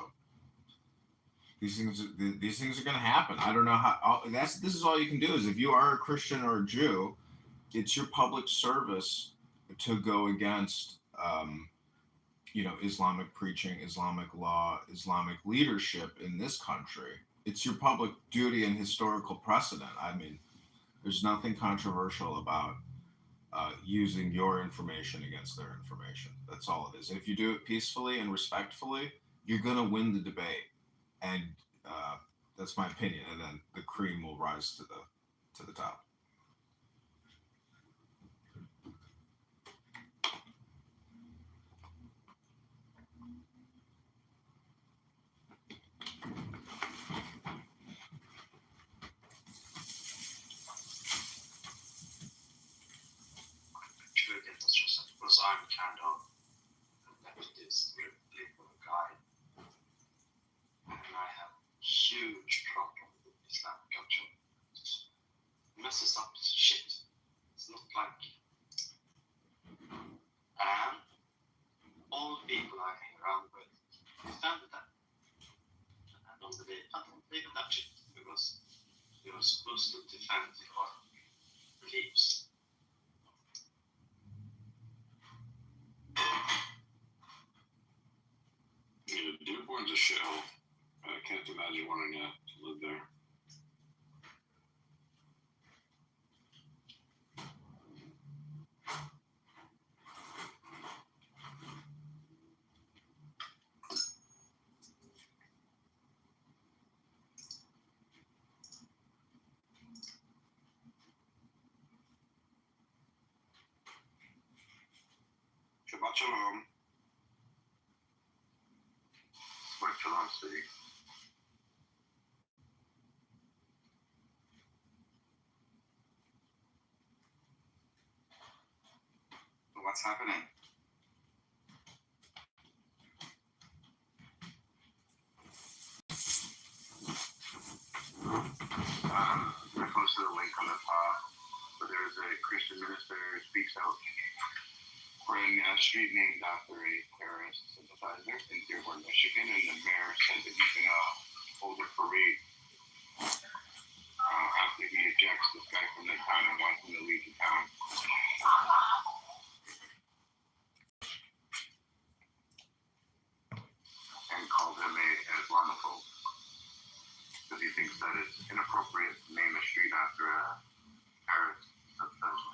these things are going to happen. I don't know how. This is all you can do is if you are a Christian or a Jew, it's your public service to go against. You know, Islamic preaching, Islamic law, Islamic leadership in this country. It's your public duty and historical precedent. I mean, there's nothing controversial about using your information against their information. That's all it is. And if you do it peacefully and respectfully, you're going to win the debate. And uh, that's my opinion. And then the cream will rise to the top. Because I'm kind of a leftist liberal guy, and I have huge problem with Islamic culture. It messes up shit. It's not like all the people I hang around with stand with that. And I don't believe in that shit because you're supposed to defend your beliefs. Yeah, Dearborn's a shithole. I can't imagine wanting to live there. Shabbat shalom. Shabbat shalom, city. What's happening? I posted a link on the top, but there's a Christian minister who speaks out for a street named after a terrorist sympathizer in Dearborn, Michigan, and the mayor said that he's going to hold a parade after he ejects this guy from the town and wants him to leave the town. And called him a Islamophobe because he thinks that it's inappropriate to name a street after a terrorist sympathizer.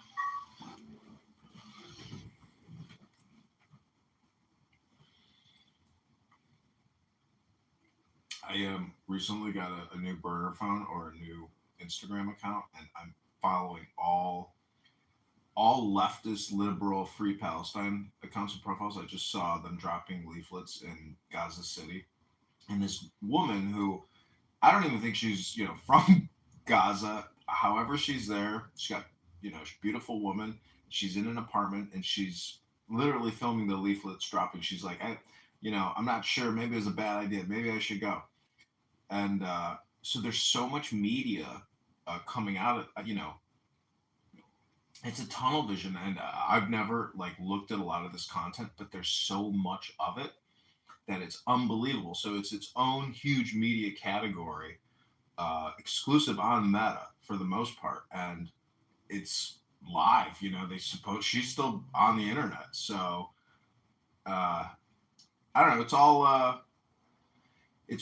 I recently got a new burner phone or a new Instagram account, and I'm following all leftist, liberal, free Palestine accounts and profiles. I just saw them dropping leaflets in Gaza City, and this woman who I don't even think she's, you know, from Gaza. However, she's there. She's got, you know, she's a beautiful woman. She's in an apartment, and she's literally filming the leaflets dropping. She's like, you know, I'm not sure. Maybe it was a bad idea. Maybe I should go. And so there's so much media coming out of, you know, it's a tunnel vision, and I've never like looked at a lot of this content, but there's so much of it that it's unbelievable. So it's its own huge media category exclusive on Meta for the most part, and it's live. You know, they suppose she's still on the internet, so I don't know. It's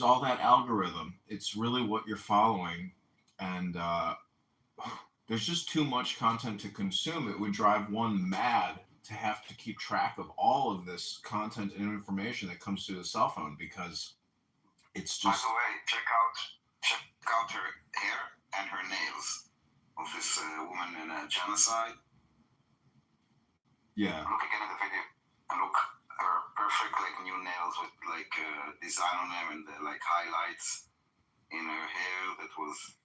all that algorithm. It's really what you're following, and there's just too much content to consume. It would drive one mad to have to keep track of all of this content and information that comes through the cell phone because it's just. By the way, check out her hair and her nails of this woman in a genocide. Yeah. Look again at the video and look her perfect like new nails with like design on them and the like highlights in her hair that was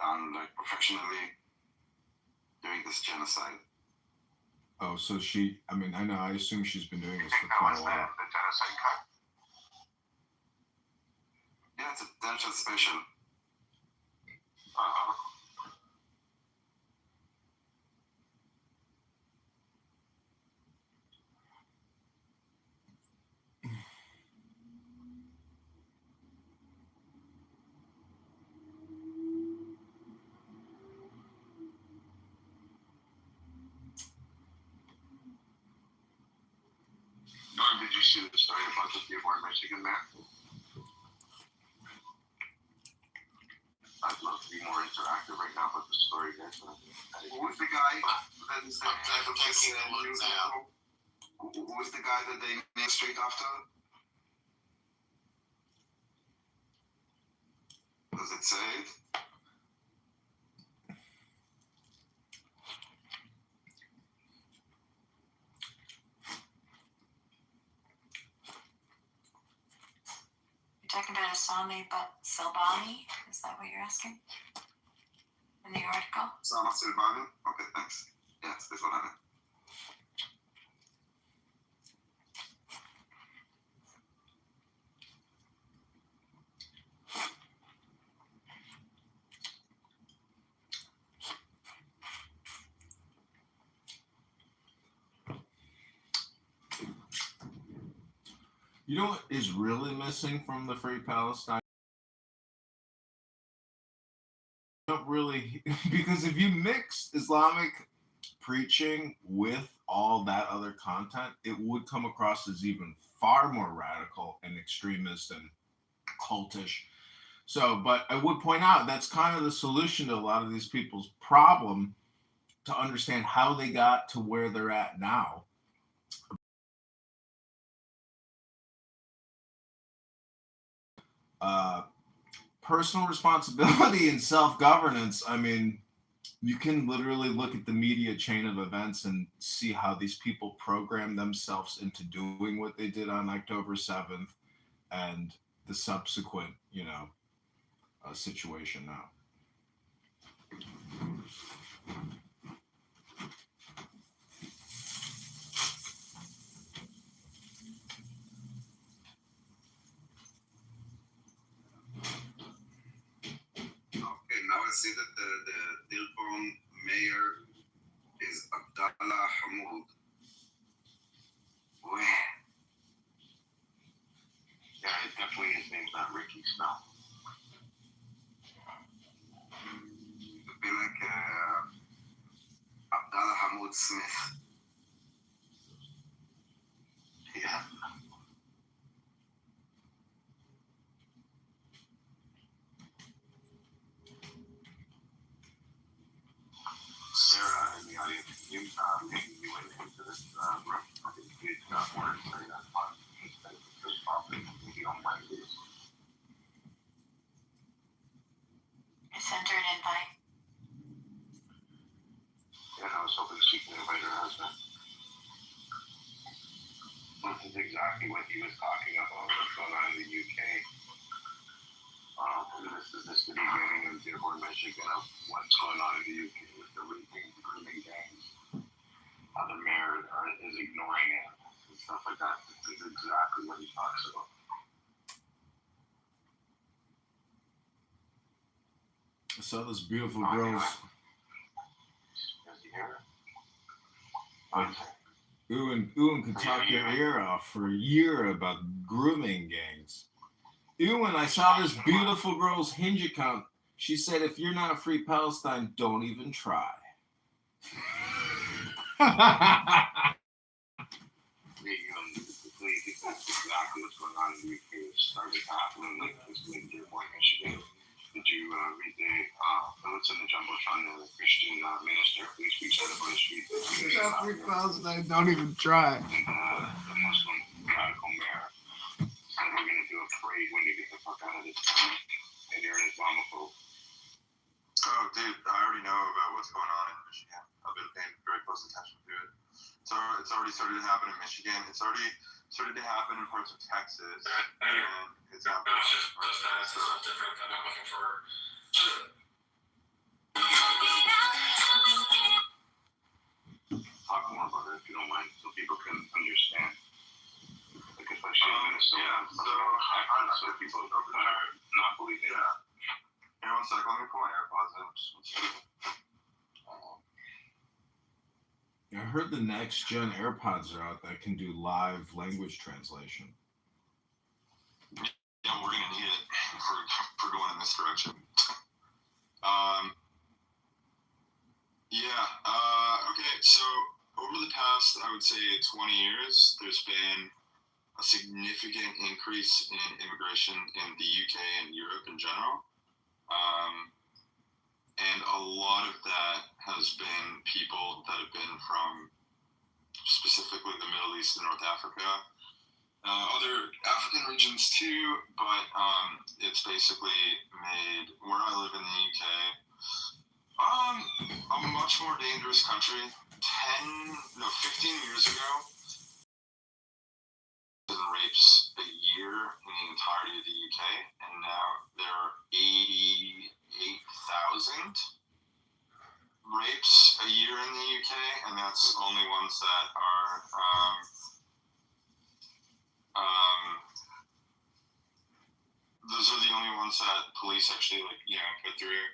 done like professionally during this genocide. Oh, so she. I mean, I assume she's been doing this for quite a while. The genocide cut. Yeah, it's a dental special. Norm, did you see the story about the people in Michigan there? I'd love to be more interactive right now about the story, guys. Who's the guy that is the Who's the guy that they named straight after? Does it say it? You're talking about Asami Selbani? Is that what you're asking? In the article? Osama Selbani? Okay, thanks. Yes, that's what I meant. You know what is really missing from the Free Palestine? Don't really, because if you mix Islamic preaching with all that other content, it would come across as even far more radical and extremist and cultish. So, but I would point out that's kind of the solution to a lot of these people's problem to understand how they got to where they're at now. Personal responsibility and self-governance. I mean, you can literally look at the media chain of events and see how these people program themselves into doing what they did on October 7th and the subsequent, situation now. Okay, now I see that the Dearborn mayor is Abdallah Hamoud. Where? Yeah, it definitely his name's not Ricky Snow. It would be like Abdallah Hamoud Smith. Yeah. Sarah in the audience, you maybe you went into this room. I think you got word saying that this property maybe on Wednesdays. I sent her an invite. Yeah, I was hoping she can invite her husband. This is exactly what he was talking about, what's going on in the UK. This is the beginning of Dearborn, Michigan, of what's going on in the UK with the grooming gangs. How the mayor is ignoring it and stuff like that. This is exactly what he talks about. I saw this beautiful girl's. Ewan could talk your ear off for a year about grooming gangs. Ewan, I saw this beautiful girl's Hinge account. She said, if you're not free Palestine, don't even try. Exactly what's going on in the UK. It started happening like this in Dearborn, Michigan. Did you read the Phillips and the Jumbotron, the Christian minister, who speaks out about the street? Free Palestine, don't even try. And the Muslim radical mayor said, we're going to do a parade when you get the fuck out of this town. And you're an Islamophobe. Oh, dude, I already know about what's going on in Michigan. I've been paying very close attention to it. So it's already started to happen in Michigan. It's already started to happen in parts of Texas. And it's happening in parts of Minnesota. Different. I'm not looking for. Talk more about it if you don't mind, so people can understand. Like especially in Minnesota. Yeah, so people are not believing. Yeah. Here, one sec. Let me pull my AirPods in. I heard the next gen AirPods are out that can do live language translation. Yeah, we're gonna need it for going in this direction. Okay, so over the past, I would say 20 years, there's been a significant increase in immigration in the UK and Europe in general. And a lot of that has been people that have been from specifically the Middle East and North Africa, other African regions too, but it's basically made where I live in the UK a much more dangerous country. 15 years ago, rapes a year in the entirety of the UK, and now there are 88,000 rapes a year in the UK, and that's only ones that are those are the only ones that police actually put through.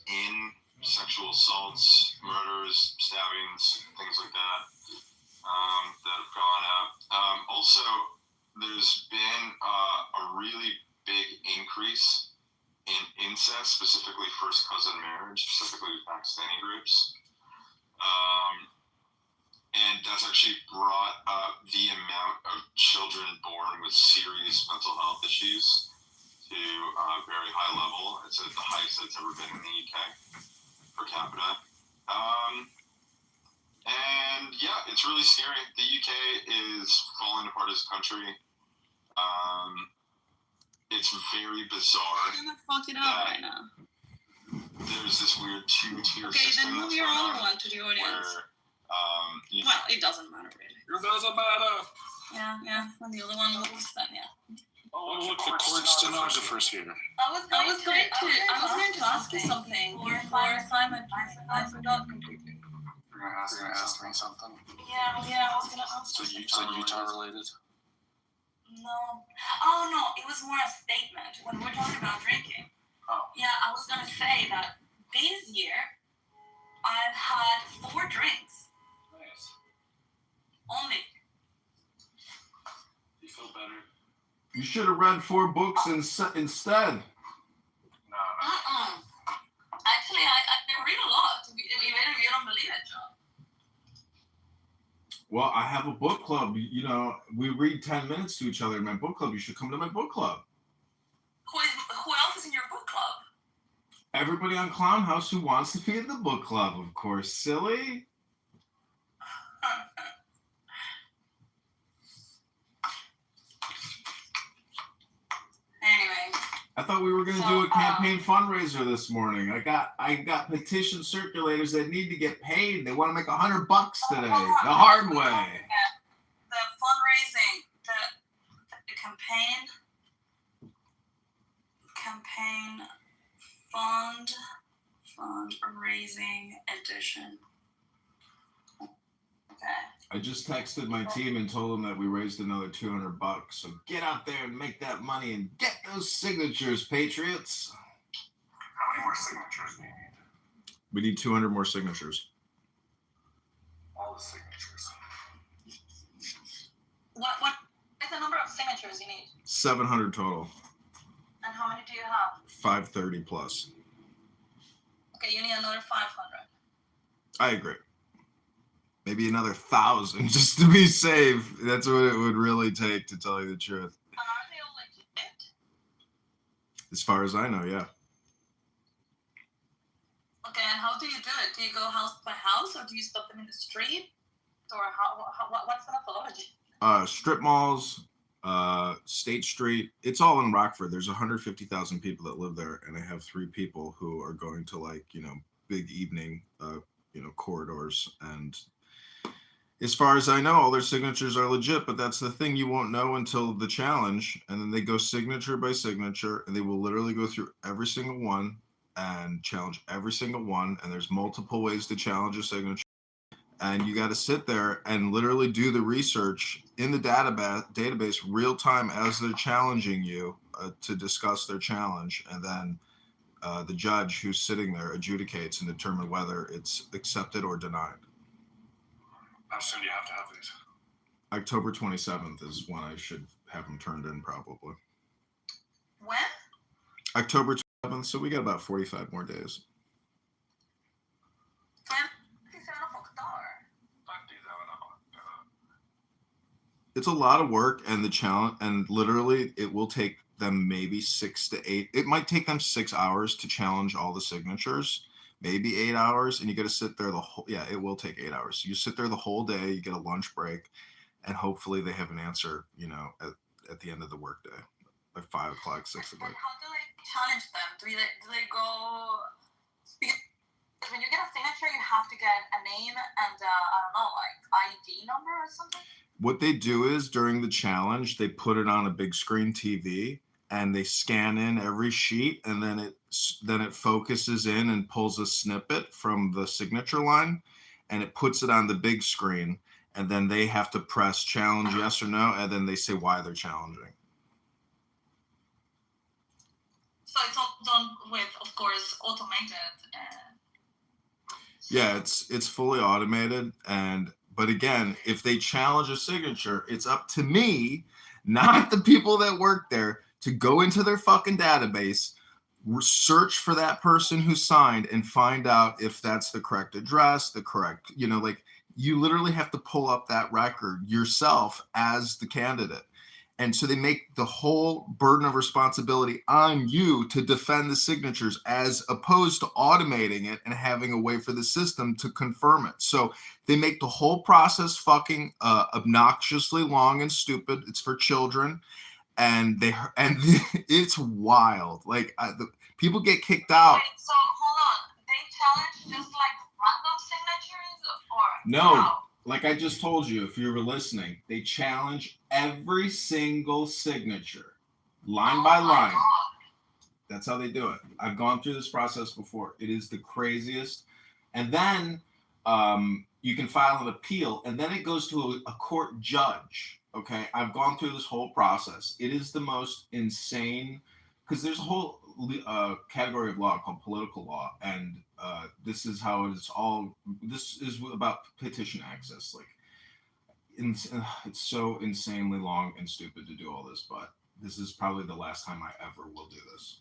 In sexual assaults, murders, stabbings, things like that that have gone up. Also, there's been a really big increase in incest, specifically first cousin marriage, specifically with Pakistani groups. And that's actually brought up the amount of children born with serious mental health issues to a very high level. It's at the highest it's ever been in the UK per capita. And yeah, it's really scary. The UK is falling apart as a country. It's very bizarre. I'm gonna fuck it up right now. There's this weird two-tier Okay, system. then move your other one to the audience. Well, it doesn't matter really. It doesn't matter. Yeah. When the other one moves, then yeah. Oh, look, the court stenographers here. I was going to ask you something before Simon. I forgot completely. You're gonna ask me something. Yeah. I was gonna ask. So Utah related? No. Oh no, it was more a statement when we're talking about drinking. Oh. Yeah, I was gonna say that this year I've had 4 drinks. Nice. Only. You feel better? You should have read 4 books instead. No. Actually, I read a lot. You don't believe it, John. Well, I have a book club. We read 10 minutes to each other in my book club. You should come to my book club. Who else is in your book club? Everybody on Clown House who wants to be in the book club, of course. Silly. Anyway. I thought we were going to do a campaign fundraiser this morning. I got petition circulators that need to get paid. They want to make $100 today, the hard way. The fundraising, the campaign fundraising edition. Okay. I just texted my team and told them that we raised another $200. So get out there and make that money and get those signatures, Patriots. How many more signatures do you need? We need 200 more signatures. All the signatures. What is the number of signatures you need? 700 total. do you have? 530 plus. Okay, you need another 500. I agree. Maybe another 1,000 just to be safe. That's what it would really take, to tell you the truth. And are they all legit? As far as I know, yeah. Okay, and how do you do it? Do you go house by house, or do you stop them in the street? Or what's the methodology? Strip malls, State Street. It's all in Rockford. There's 150,000 people that live there, and I have 3 people who are going to, like, big evening, corridors. And as far as I know, all their signatures are legit, but that's the thing, you won't know until the challenge. And then they go signature by signature, and they will literally go through every single one and challenge every single one. And there's multiple ways to challenge a signature. And you got to sit there and literally do the research in the database real time as they're challenging you to discuss their challenge. And then the judge who's sitting there adjudicates and determine whether it's accepted or denied. How soon do you have to have these? October 27th is when I should have them turned in, probably. When? October 27th, so we got about 45 more days. It's a lot of work, and the challenge, and literally it will take them maybe 6 to 8. It might take them 6 hours to challenge all the signatures, maybe 8 hours, and you got to sit there it will take 8 hours. So you sit there the whole day, you get a lunch break, and hopefully they have an answer, at the end of the workday, by 5 o'clock, 6 o'clock. And how do they challenge them? Do they go? Because when you get a signature, you have to get a name and I don't know, like ID number or something. What they do is during the challenge, they put it on a big screen TV and they scan in every sheet, and then it focuses in and pulls a snippet from the signature line, and it puts it on the big screen, and then they have to press challenge yes or no, and then they say why they're challenging. So it's all done with, of course, automated. Yeah, it's fully automated, but again, if they challenge a signature, it's up to me, not the people that work there, to go into their fucking database, search for that person who signed, and find out if that's the correct address, the correct, you literally have to pull up that record yourself as the candidate. And so they make the whole burden of responsibility on you to defend the signatures, as opposed to automating it and having a way for the system to confirm it. So they make the whole process fucking obnoxiously long and stupid. It's for children, and it's wild. Like people get kicked out. Wait, so hold on, they challenge just like random signatures, or no? how? Like I just told you, if you were listening, they challenge every single signature, line by line. God. That's how they do it. I've gone through this process before. It is the craziest. And then you can file an appeal, and then it goes to a court judge. Okay, I've gone through this whole process. It is the most insane, because there's a whole category of law called political law, and this is how it's all. This is about petition access. Like, it's so insanely long and stupid to do all this, but this is probably the last time I ever will do this.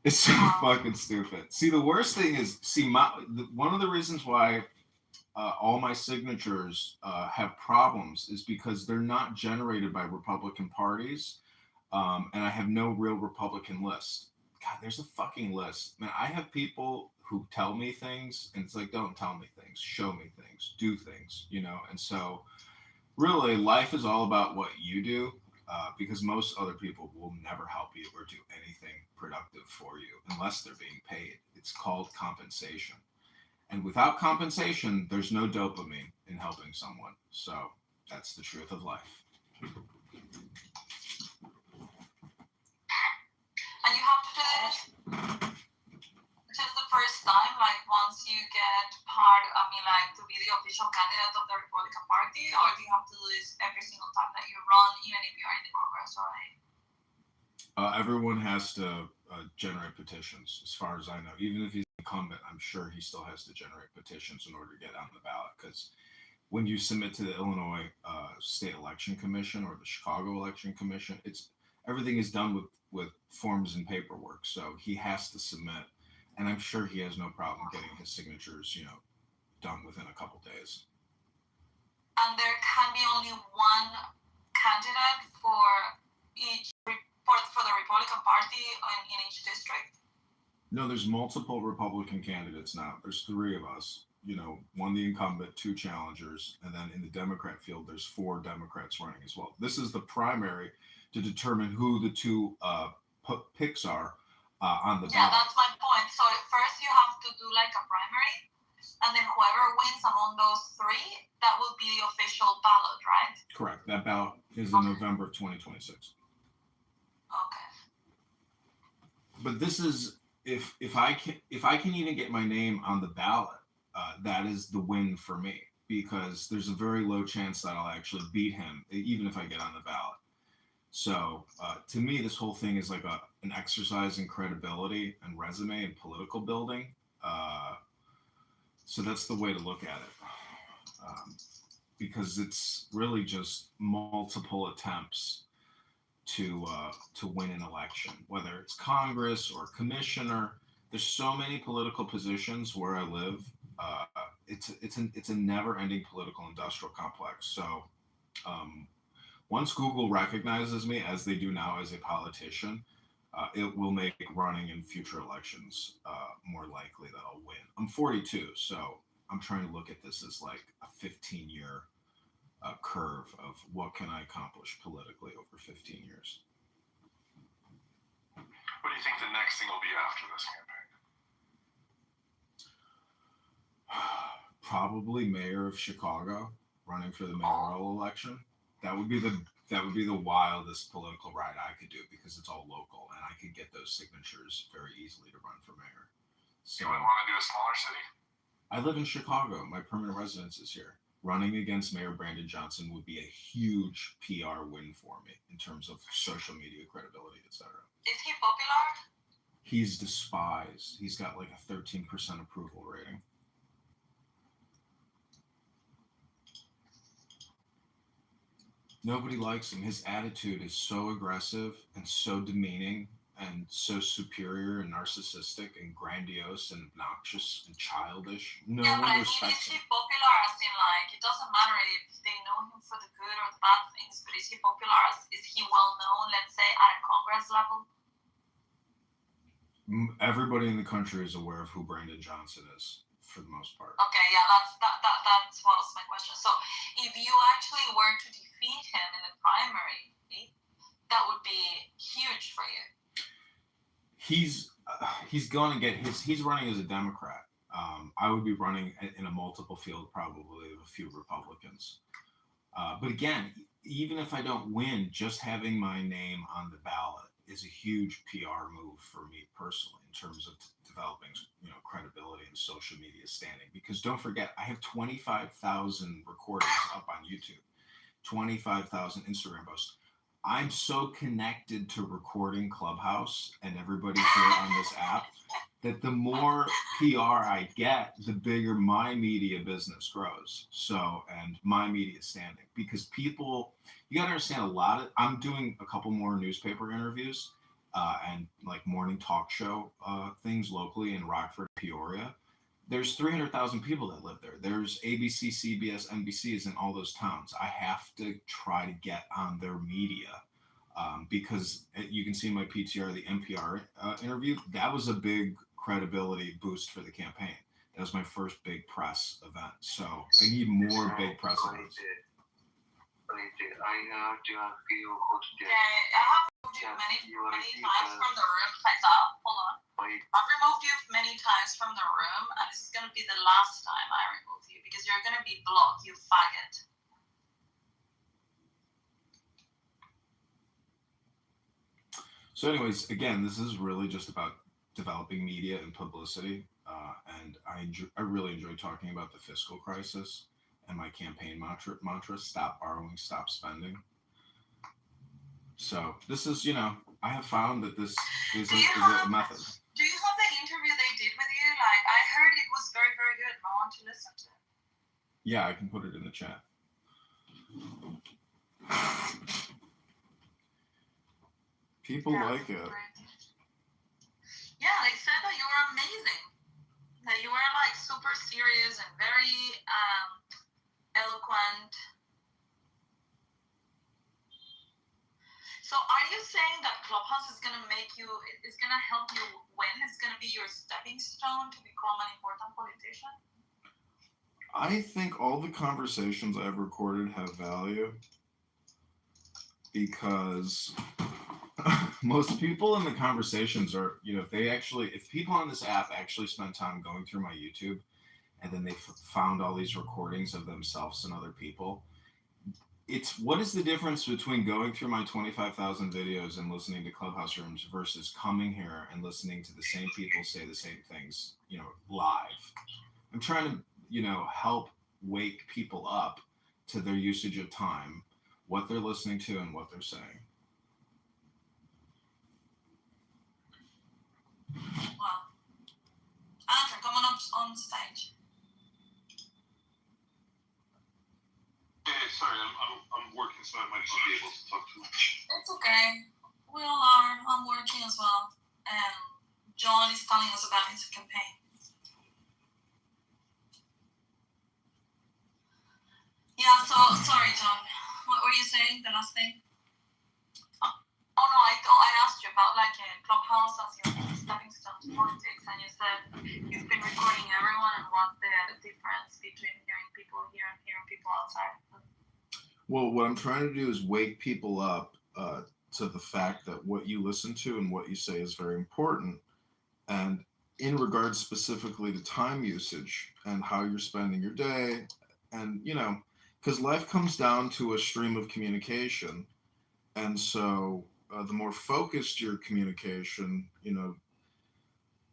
It's so fucking stupid. See, the worst thing is, one of the reasons why all my signatures have problems is because they're not generated by Republican parties, and I have no real Republican list. God, there's a fucking list. Man, I have people who tell me things, and it's like, don't tell me things, show me things, do things, and so really life is all about what you do, because most other people will never help you or do anything productive for you unless they're being paid. It's called compensation. And without compensation, there's no dopamine in helping someone. So that's the truth of life. And you have to do this just the first time, like once you get to be the official candidate of the Republican Party, or do you have to do this every single time that you run, even if you're in the Congress, right? Everyone has to generate petitions, as far as I know. Even if he's incumbent, I'm sure he still has to generate petitions in order to get on the ballot, because when you submit to the Illinois State Election Commission or the Chicago Election Commission, everything is done with forms and paperwork. So he has to submit, and I'm sure he has no problem getting his signatures, done within a couple days. And there can be only one candidate for each for the Republican Party in each district. No, there's multiple Republican candidates now. There's 3 of us. One the incumbent, 2 challengers, and then in the Democrat field, there's 4 Democrats running as well. This is the primary to determine who the 2 picks are on the ballot. Yeah, that's my point. So first you have to do like a primary, and then whoever wins among those 3, that will be the official ballot, right? Correct. That ballot is in November of 2026. Okay. But this is if I can even get my name on the ballot, that is the win for me, because there's a very low chance that I'll actually beat him, even if I get on the ballot. So to me, this whole thing is like an exercise in credibility and resume and political building. So that's the way to look at it, because it's really just multiple attempts to win an election, whether it's Congress or commissioner. There's so many political positions where I live. It's a never-ending political industrial complex. So once Google recognizes me, as they do now as a politician, it will make running in future elections more likely that I'll win. I'm 42, so I'm trying to look at this as like a 15-year curve of what can I accomplish politically over 15 years. What do you think the next thing will be after this campaign? Probably mayor of Chicago, running for the mayoral election. That would be the wildest political ride I could do, because it's all local and I could get those signatures very easily to run for mayor. So, you wouldn't want to do a smaller city? I live in Chicago. My permanent residence is here. Running against Mayor Brandon Johnson would be a huge PR win for me in terms of social media credibility, etc. Is he popular? He's despised. He's got like a 13% approval rating. Nobody likes him. His attitude is so aggressive and so demeaning and so superior and narcissistic and grandiose and obnoxious and childish. No one respects him. Is he popular as in like, it doesn't matter if they know him for the good or the bad things, but is he popular is he well known, let's say, at a Congress level? Everybody in the country is aware of who Brandon Johnson is, for the most part. Okay, yeah, that was my question. So if you actually were to defeat him in the primary, that would be huge for you. He's going to get he's running as a Democrat. I would be running in a multiple field, probably of a few Republicans. But again, even if I don't win, just having my name on the ballot is a huge PR move for me personally in terms of developing, credibility and social media standing. Because don't forget, I have 25,000 recordings up on YouTube, 25,000 Instagram posts. I'm so connected to Recording Clubhouse and everybody here on this app that the more PR I get, the bigger my media business grows. So, and my media standing, because people, you got to understand I'm doing a couple more newspaper interviews and like morning talk show things locally in Rockford, Peoria. There's 300,000 people that live there. There's ABC, CBS, NBCs in all those towns. I have to try to get on their media because you can see in my PTR, the NPR interview, that was a big credibility boost for the campaign. That was my first big press event. So I need more big press events. I have removed you many times from the room. Hold on. I've removed you many times from the room, and this is going to be the last time I remove you because you're going to be blocked, you faggot. So anyways, again, this is really just about developing media and publicity. And I really enjoy talking about the fiscal crisis and my campaign mantra, stop borrowing, stop spending. So this is, I have found that this is a method. Do you have the interview they did with you? Like, I heard it was very, very good. I want to listen to it. Yeah, I can put it in the chat. People like it. Yeah, they said that you were amazing. That you were like super serious and very eloquent. So are you saying that Clubhouse is gonna help you win? It's gonna be your stepping stone to become an important politician? I think all the conversations I've recorded have value because most people in the conversations are, if people on this app actually spend time going through my YouTube and then they found all these recordings of themselves and other people, it's what is the difference between going through my 25,000 videos and listening to Clubhouse rooms versus coming here and listening to the same people say the same things, live. I'm trying to, help wake people up to their usage of time, what they're listening to and what they're saying. Wow. Andrew, come on stage. Sorry, I'm working, so I might not be able to talk too much. It's okay. We all are. I'm working as well. And John is telling us about his campaign. Yeah, so sorry, John. What were you saying? The last thing? Oh no, I asked you about like Clubhouse as your stepping stone to politics, and you said you've been recording everyone, and what's the difference between hearing people here and hearing people outside? Well, what I'm trying to do is wake people up to the fact that what you listen to and what you say is very important. And in regards specifically to time usage and how you're spending your day, and, because life comes down to a stream of communication. And so the more focused your communication,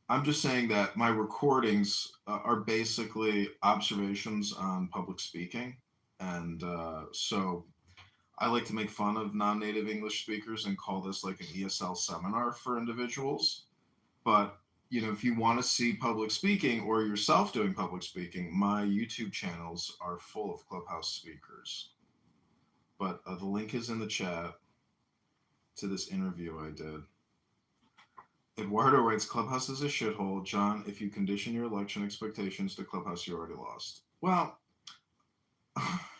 I'm just saying that my recordings are basically observations on public speaking. And so I like to make fun of non-native English speakers and call this like an ESL seminar for individuals. But, if you want to see public speaking or yourself doing public speaking, my YouTube channels are full of Clubhouse speakers. But the link is in the chat to this interview I did. Eduardo writes, Clubhouse is a shithole. John, if you condition your election expectations to Clubhouse, you already lost. Well,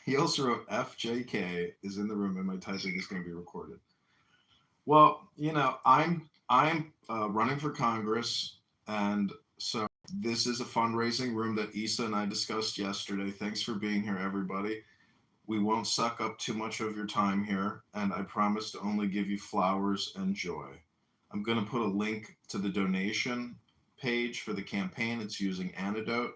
he also wrote FJK is in the room and my typing is going to be recorded. Well, I'm running for Congress, and so this is a fundraising room that Issa and I discussed yesterday. Thanks for being here, everybody. We won't suck up too much of your time here, and I promise to only give you flowers and joy. I'm going to put a link to the donation page for the campaign. It's using Antidote.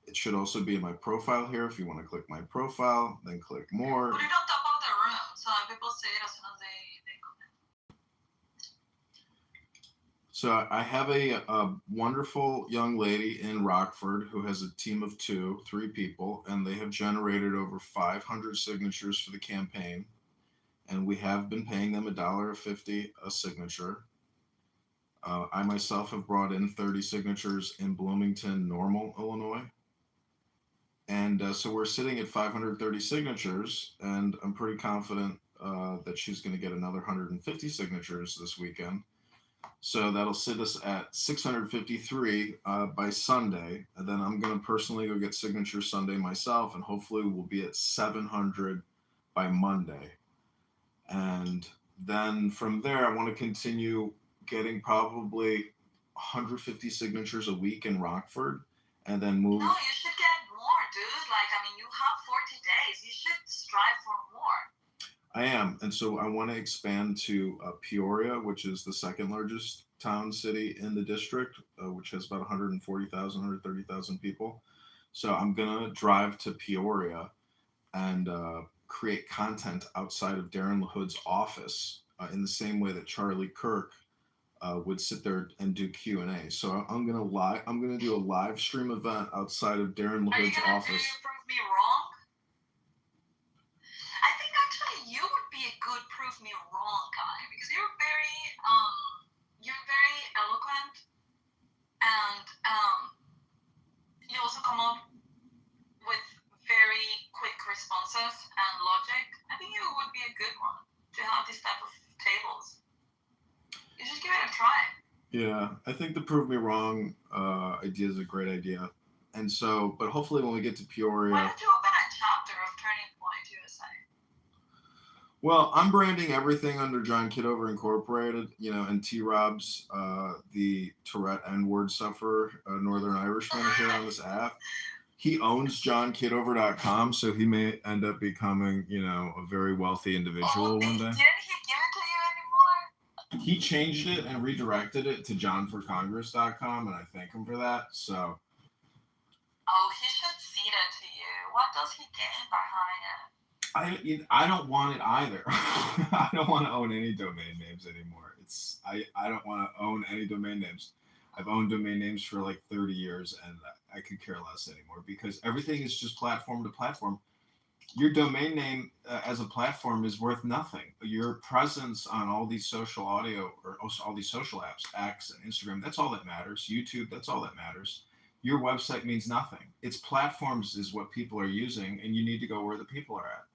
It should also be in my profile here. If you want to click my profile, then click more. Put it on top of the room so people see it as soon as they comment. So I have a wonderful young lady in Rockford who has a team of 3 people, and they have generated over 500 signatures for the campaign. And we have been paying them $1.50 a signature. I myself have brought in 30 signatures in Bloomington, Normal, Illinois. And so we're sitting at 530 signatures, and I'm pretty confident that she's going to get another 150 signatures this weekend. So that'll sit us at 653 by Sunday. And then I'm going to personally go get signatures Sunday myself, and hopefully we'll be at 700 by Monday. And then from there, I want to continue getting probably 150 signatures a week in Rockford, and then move. No, you should get more, dude. You have 40 days. You should strive for more. I am. And so I want to expand to Peoria, which is the second largest city in the district, which has about 140,000, 130,000 people. So I'm going to drive to Peoria and create content outside of Darren LaHood's office in the same way that Charlie Kirk would sit there and do Q&A. So I'm going to do a live stream event outside of Darren LaHood's office. Are you going to prove me wrong? I think actually you would be a good prove me wrong guy, because you're very eloquent, and you also come up with very Yeah, I think the prove me wrong idea is a great idea. And so, but hopefully when we get to Why Peoria, don't you open a chapter of Turning Point USA? well, I'm branding everything under John Kitover Incorporated, and T. Rob's the Tourette N-word sufferer, Northern Irishman here on this app. He owns johnkitover.com, so he may end up becoming, a very wealthy individual one day. Didn't he give it to you anymore? He changed it and redirected it to johnforcongress.com, and I thank him for that. So, Oh, he should cede it to you. What does he gain behind it? I don't want it either. I don't want to own any domain names anymore. I don't want to own any domain names. I've owned domain names for like 30 years, and I could care less anymore because everything is just platform to platform. Your domain name as a platform is worth nothing. Your presence on all these social audio or all these social apps, X and Instagram, that's all that matters. YouTube, that's all that matters. Your website means nothing. Its platforms is what people are using, and you need to go where the people are at.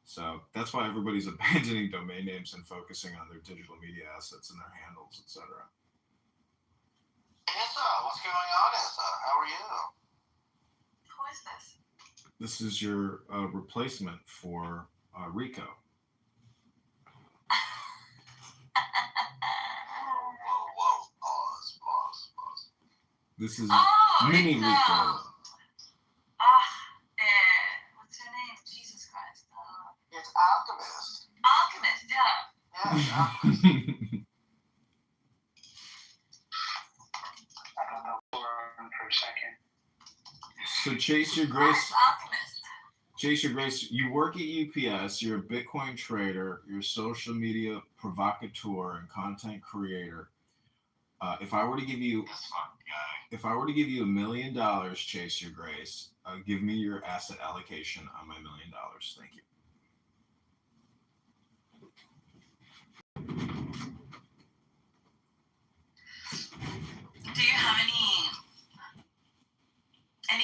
So that's why everybody's abandoning domain names and focusing on their digital media assets and their handles, etc. Issa, what's going on, Issa? How are you? Who is this? This is your replacement for Rico. Whoa, pause. This is Oh, mini it's, Rico. what's her name? Jesus Christ. It's Alchemist. Alchemist, yeah. Yes, Alchemist. I don't know for a second. So Chase Your Grace. Alchemist. Chase Your Grace, you work at UPS, you're a Bitcoin trader, you're a social media provocateur and content creator. If I were to give you $1 million, Chase Your Grace, give me your asset allocation on my $1 million. Thank you. Do you have any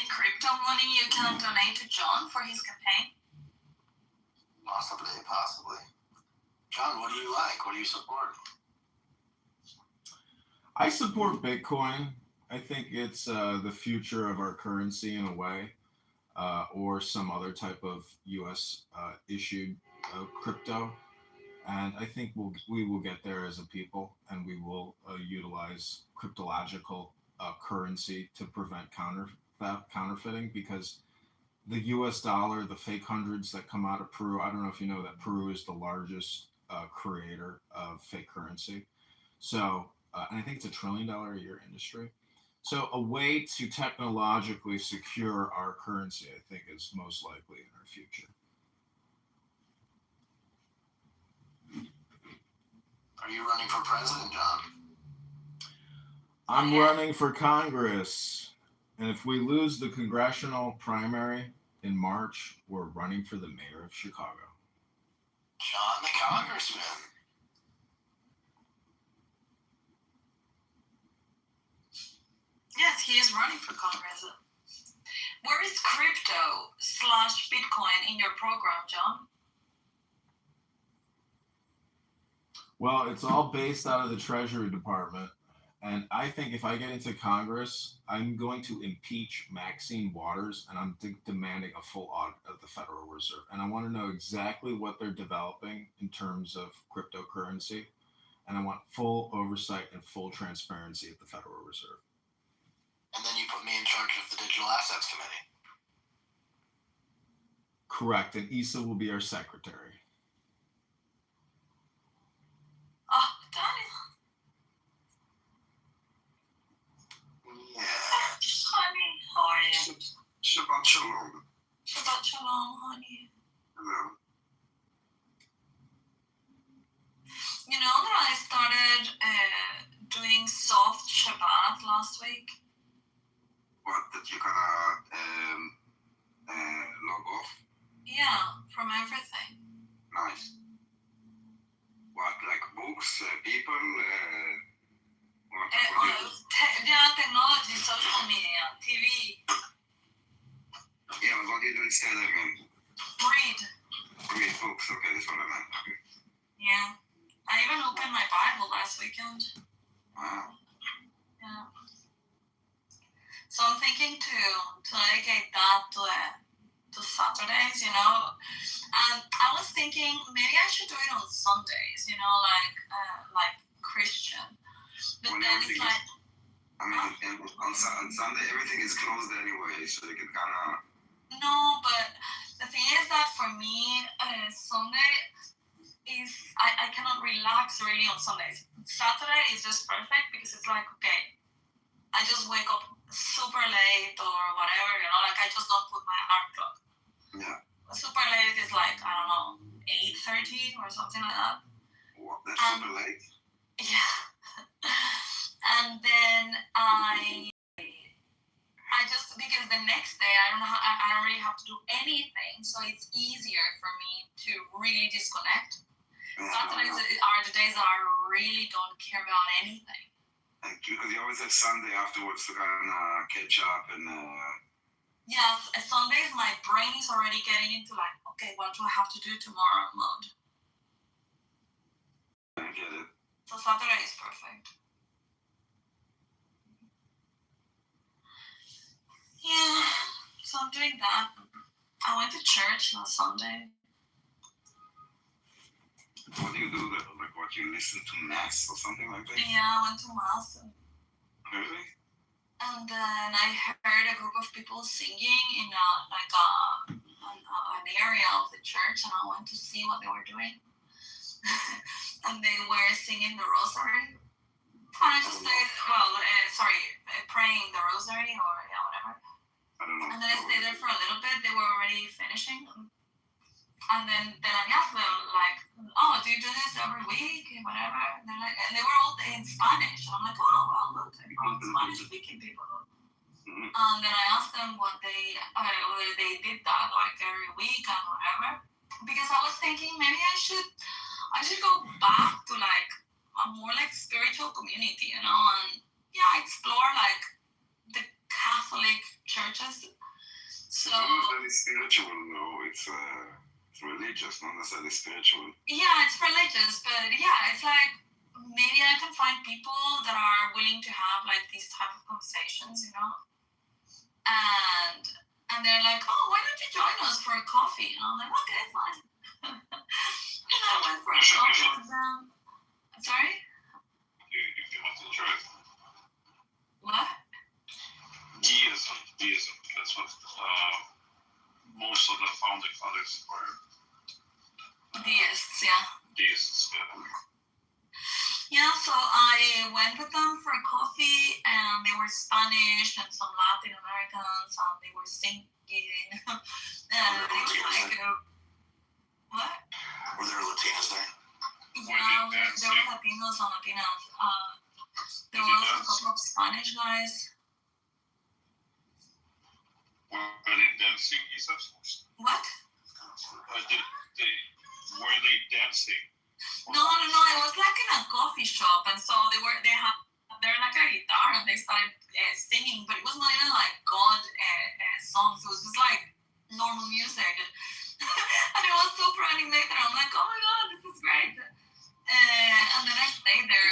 crypto money you can donate to John for his campaign? Possibly. John, what do you like? What do you support? I support Bitcoin. I think it's the future of our currency in a way, or some other type of U.S. Issued crypto. And I think we will get there as a people, and we will utilize cryptological currency to prevent counterfeiting, because the U.S. dollar, the fake hundreds that come out of Peru, I don't know if you know that Peru is the largest creator of fake currency. So, and I think it's $1 trillion a year industry. So a way to technologically secure our currency, I think, is most likely in our future. Are you running for president, John? I'm running for Congress. And if we lose the congressional primary in March, we're running for the mayor of Chicago. John the Congressman. Yes, he is running for Congress. Where is crypto/Bitcoin in your program, John? Well, it's all based out of the Treasury Department. And I think if I get into Congress, I'm going to impeach Maxine Waters, and I'm demanding a full audit of the Federal Reserve. And I want to know exactly what they're developing in terms of cryptocurrency. And I want full oversight and full transparency at the Federal Reserve. And then you put me in charge of the Digital Assets Committee. Correct. And Issa will be our secretary. Oh, Daniel. Yeah. Honey, how are you? Shabbat shalom. Shabbat shalom, honey. Hello. You know that I started doing soft Shabbat last week? What, that you're gonna log off? Yeah, from everything. Nice. What, like books, people? What technology, social media, TV. Yeah, but what do you do instead again? Read books, okay, that's what I meant. Okay. Yeah. I even opened my Bible last weekend. Wow. Yeah. So I'm thinking to dedicate that to Saturdays, you know. And I was thinking maybe I should do it on Sundays, you know, like Christian. But When then it's everything like, on Sunday, everything is closed anyway, so you can kind of. no, but the thing is that for me, Sunday is I cannot relax really on Sundays. Saturday is just perfect because it's like, okay, I just wake up super late or whatever, you know, like I just don't put my alarm clock. Yeah. Super late is like, I don't know, 8:30 or something like that. What? That's super late. Yeah. And then I just, because the next day I don't really have to do anything, so it's easier for me to really disconnect. Saturdays are the days that I really don't care about anything. Like, because you always have Sunday afterwards to kind of catch up and. Yeah, Sundays my brain is already getting into like, okay, what do I have to do tomorrow mode. I get it. So Saturday is perfect. Yeah, so I'm doing that. I went to church on Sunday. What do you do? Like, what, you listen to mass or something like that? Yeah, I went to mass. Really? And then I heard a group of people singing in an area of the church, and I went to see what they were doing. And they were singing the rosary. And I just stayed, praying the rosary or whatever. I don't know. And then I stayed there for a little bit. They were already finishing. And then I asked them, like, oh, do you do this every week? And whatever. And they're like, and they were all in Spanish. And I'm like, oh, well, look, I found Spanish-speaking people. And then I asked them what whether they did that like every week and whatever. Because I was thinking maybe I should go back to like a more like spiritual community, you know, and explore like the Catholic churches. So it's not really spiritual, though. It's religious, not necessarily spiritual. Yeah, it's religious, but yeah, it's like maybe I can find people that are willing to have like these type of conversations, you know. And they're like, oh, why don't you join us for a coffee? And I'm like, okay, fine. And I went for a coffee with them. Sorry? You went to church. What? Deism. That's what most of the founding fathers were. Deists, yeah. Deists, yeah. Yeah, so I went with them for a coffee, and they were Spanish and some Latin Americans, and they were singing. And it was like, what? Were there Latinos there? Yeah, there were Latinos and Latinas. There were also a couple of Spanish guys. Were they dancing, he says? What? Were they dancing? No, it was like in a coffee shop, and so they're like a guitar, and they started singing, but it was not even like God songs. It was just like normal music, and it was super animated. I'm like, oh my god, this is great. And then I stayed there.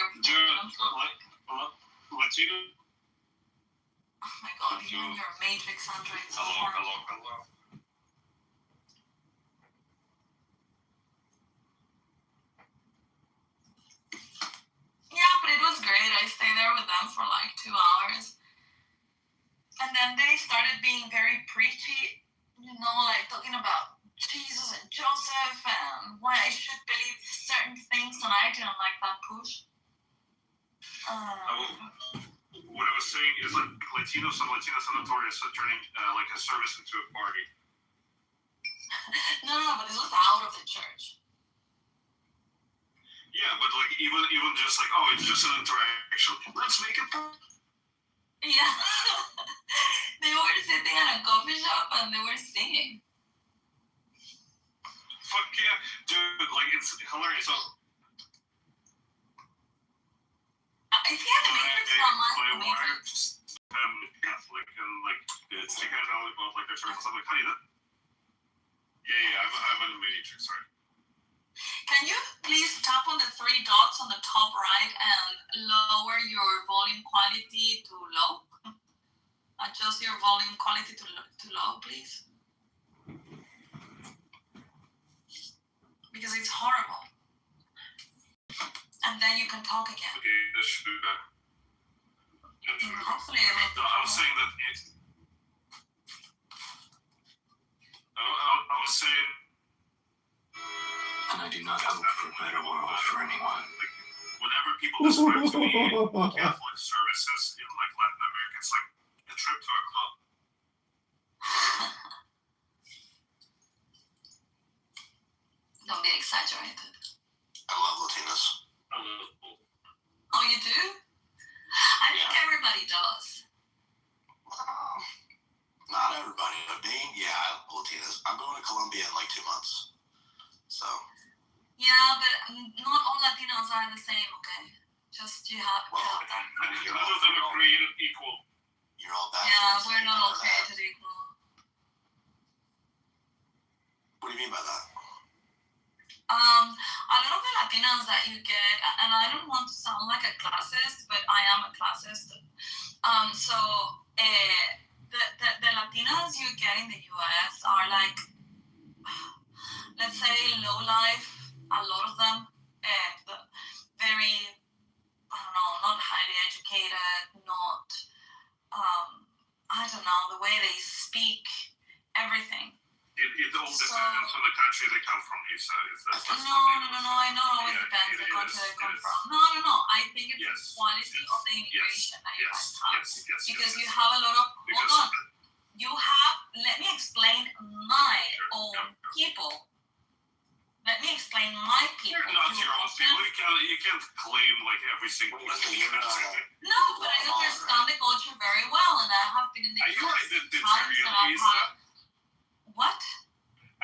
What's you do? Oh my god, you're in your Matrix, Andre. It's so horrible. Hello. Yeah, but it was great. I stayed there with them for like 2 hours. And then they started being very preachy, you know, like talking about Jesus and Joseph and why I should believe certain things, and I didn't like that push. What I was saying is like Latinos and Latina Sanatorias are turning like a service into a party. No, but this was out of the church. Yeah, but like even just like, oh, it's just an interaction. Let's make it. Yeah. They were sitting at a coffee shop and they were singing. Fuck yeah, dude! Like it's hilarious. So, is he at the Matrix or my wife's family Catholic, and like she kind of tell me about like their church. I'm like, honey, that. Yeah, I'm in the Matrix, sorry. Can you please tap on the three dots on the top right and lower your volume quality to low? Adjust your volume quality to low, please. Because it's horrible. And then you can talk again. Okay, this should be better. Hopefully it will be No, I was saying that I was saying, and I do not hope for a better world for anyone. Whenever people describe to me Catholic services in like Latin America, it's like a trip to a club. Don't be exaggerated. I love Latinos. Oh, you do? I think everybody does. Not everybody, but me, yeah, I love Latinos. I'm going to Colombia in like 2 months. So. Yeah, but not all Latinos are the same, okay? Just you have to have that. None of them are created equal. You're all bad. Yeah, we're not all created equal. What do you mean by that? A lot of the Latinos that you get, and I don't want to sound like a classist, but I am a classist. The Latinos you get in the US are like, let's say, low life, a lot of them, and very, I don't know, not highly educated, not, I don't know, the way they speak, everything. It all depends on the country they come from, Lisa. No, I know it always depends on the country they come from. No, I think it's the quality of the immigration that you guys have. Because you have a lot of, hold on, you have, let me explain my own people. Let me explain my people. You're not your own people. You can't claim like every single country. No, but I understand the culture very well, and I have been in the Are you identitarian, Lisa? What?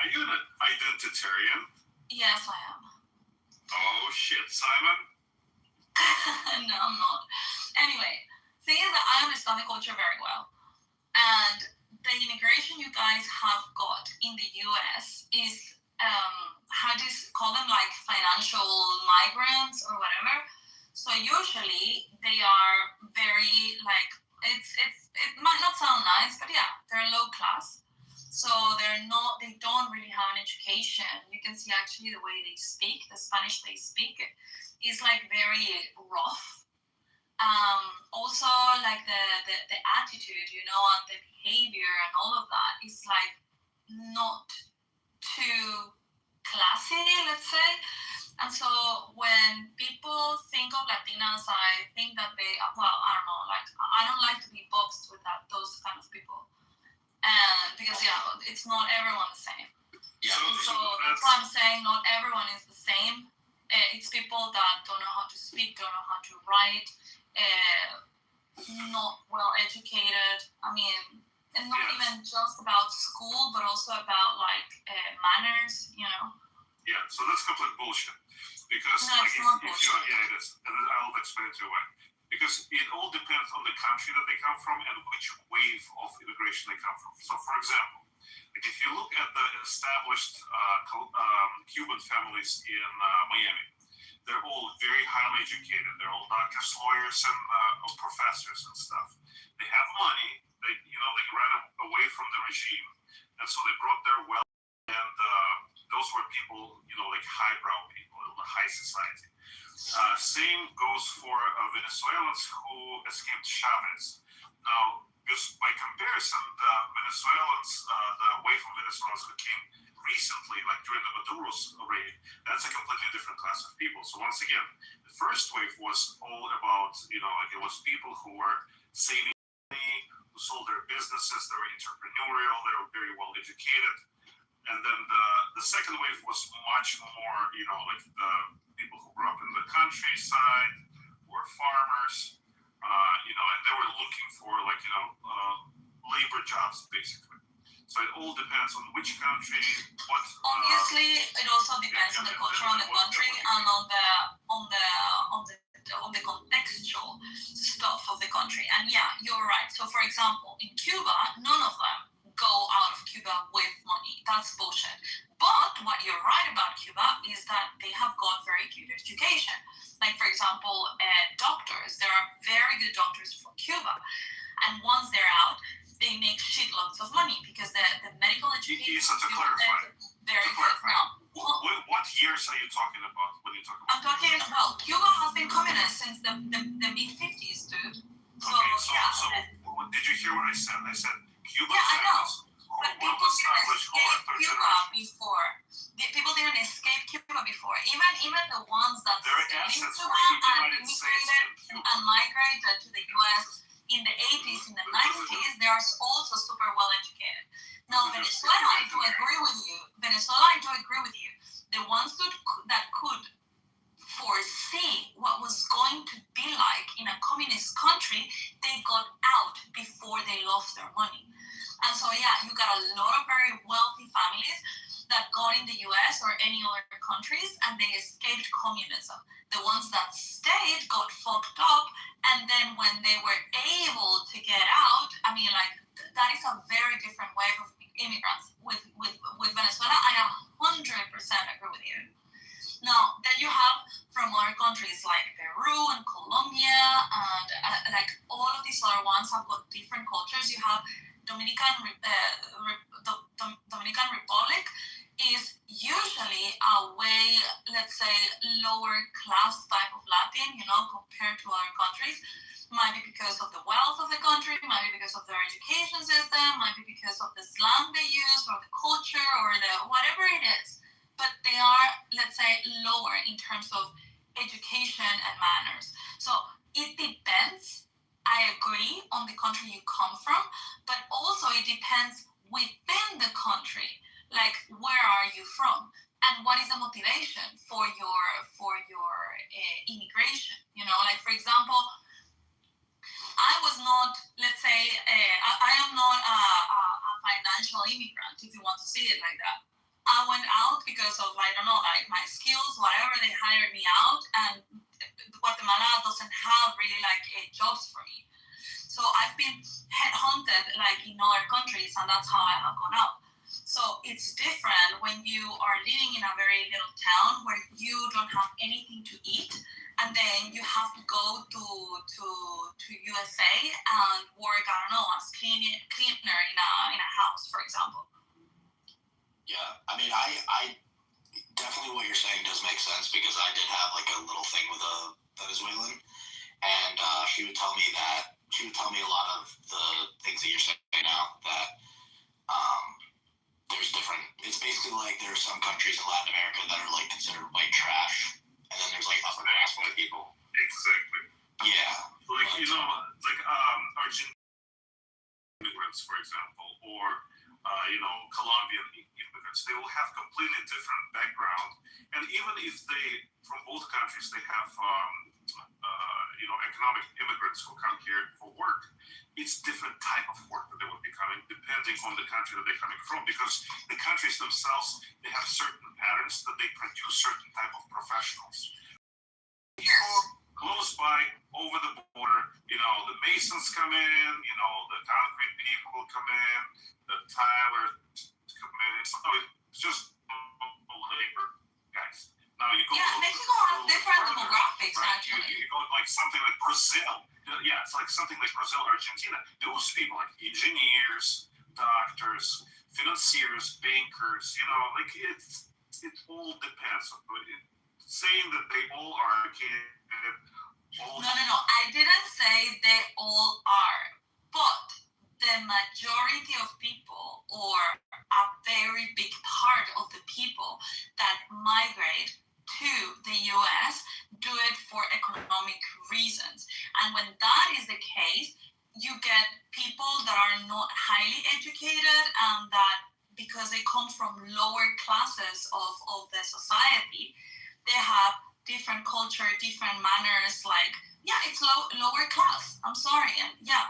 Are you an identitarian? Yes, I am. Oh shit, Simon? No, I'm not. Anyway, thing is that I understand the culture very well. And the immigration you guys have got in the US is, how do you call them, like financial migrants or whatever. So usually they are very like, it might not sound nice, but yeah, they're low class. So they don't really have an education. You can see actually the way they speak, the Spanish they speak, is like very rough. Also like the attitude, you know, and the behavior and all of that is like not too classy, let's say. And so when people think of Latinas, I think that they, well, I don't know, like I don't like to be boxed with those kind of people. And because it's not everyone the same. Yeah. So that's why I'm saying not everyone is the same. It's people that don't know how to speak, don't know how to write, not well educated. I mean, and not even just about school, but also about like manners, you know. Yeah, so that's complete bullshit. Because no, like it's not bullshit. It is, and I'll explain it to you why. Because it all depends on the country that they come from and which wave of immigration they come from. So, for example, like if you look at the established Cuban families in Miami, they're all very highly educated. They're all doctors, lawyers, and professors and stuff. They have money. They ran away from the regime, and so they brought their wealth. And those were people, like highbrow people in the high society. Same goes for Venezuelans who escaped Chavez. Now, just by comparison, the Venezuelans, the wave of Venezuelans who came recently, like during the Maduro's reign, that's a completely different class of people. So once again, the first wave was all about, like it was people who were saving money, who sold their businesses, they were entrepreneurial, they were very well educated. And then the second wave was much more, like the people who grew up in the countryside, were farmers, and they were looking for labor jobs basically. So it all depends on which country, what. Obviously, it also depends on the culture of the country and on the contextual stuff of the country. And yeah, you're right. So for example, in Cuba, none of them go out of Cuba with money. That's bullshit. But what you're right about Cuba is that they like for example, doctors. There are very good doctors from Cuba, and once they're out, they make shitloads of money because the medical education. Isa, to clarify. Very good. Now, what years are you talking about when you talk about? I'm talking. Well, Cuba has been communist since the mid 50s, dude. So, So did you hear what I said? I said Cuba. Yeah, I know. But people didn't established escape Cuba before. People didn't escape Cuba before. Even the ones that stayed in Cuba and immigrated and migrated to the U.S. in the 80s, in the 90s, they are also super well educated. Now, Venezuela, I do agree with you. The ones that could foresee what was going to be like in a communist country, they got out before they lost their money. And so, yeah, you got a lot of very wealthy families that got in the US or any other countries and they escaped communism. The ones that stayed got fucked up, and then when they were able to get out, I mean, like, that is a very different wave of immigrants. With Venezuela, I 100% agree with you. Now, then you have from other countries like Peru and Colombia, and like all of these other ones have got different cultures. You have Dominican Republic is usually a way, let's say, lower class type of Latin, compared to other countries. Might be because of the wealth of the country, might be because of their education system, might be because of the slang they use, or the culture, or the whatever it is. But they are, let's say, lower in terms of education and manners. So it depends. I agree on the country you come from, but also it depends within the country. Like, where are you from, and what is the motivation for your immigration? Like for example, I was not, let's say, I am not a financial immigrant, if you want to see it like that. I went out because of, I don't know, like my skills, whatever, they hired me out, and Guatemala doesn't have really like jobs for me. So I've been headhunted like in other countries, and that's how I have gone out. So it's different when you are living in a very little town where you don't have anything to eat, and then you have to go to USA and work, I don't know, as cleaner in a house, for example. Yeah, I mean, I definitely what you're saying does make sense, because I did have like a little thing with a Venezuelan, and she would tell me a lot of the things that you're saying now, that there's different, it's basically like there's some countries in Latin America that are like considered white trash, and then there's like upper class white people. Exactly. Yeah. Like, Argentine immigrants, for example, or Colombian immigrants, they will have completely different background, and even if they, from both countries, they have economic immigrants who come here for work, it's different type of work that they will be coming, depending on the country that they're coming from, because the countries themselves, they have certain patterns that they produce certain type of professionals. People close by, over the border, the masons come in, the concrete people come in, the tilers come in. It's just labor, guys. Now you go. Yeah, Mexico has different demographics, right? actually. You go like something like Brazil. Yeah, it's like something like Brazil, Argentina. Those people, like engineers, doctors, financiers, bankers. It all depends. Saying that they all are educated. No. I didn't say they all are, but the majority of people, or a very big part of the people that migrate to the US, do it for economic reasons. And when that is the case, you get people that are not highly educated, and that because they come from lower classes of the society, they have different culture, different manners, like, yeah, it's lower class. I'm sorry. And yeah,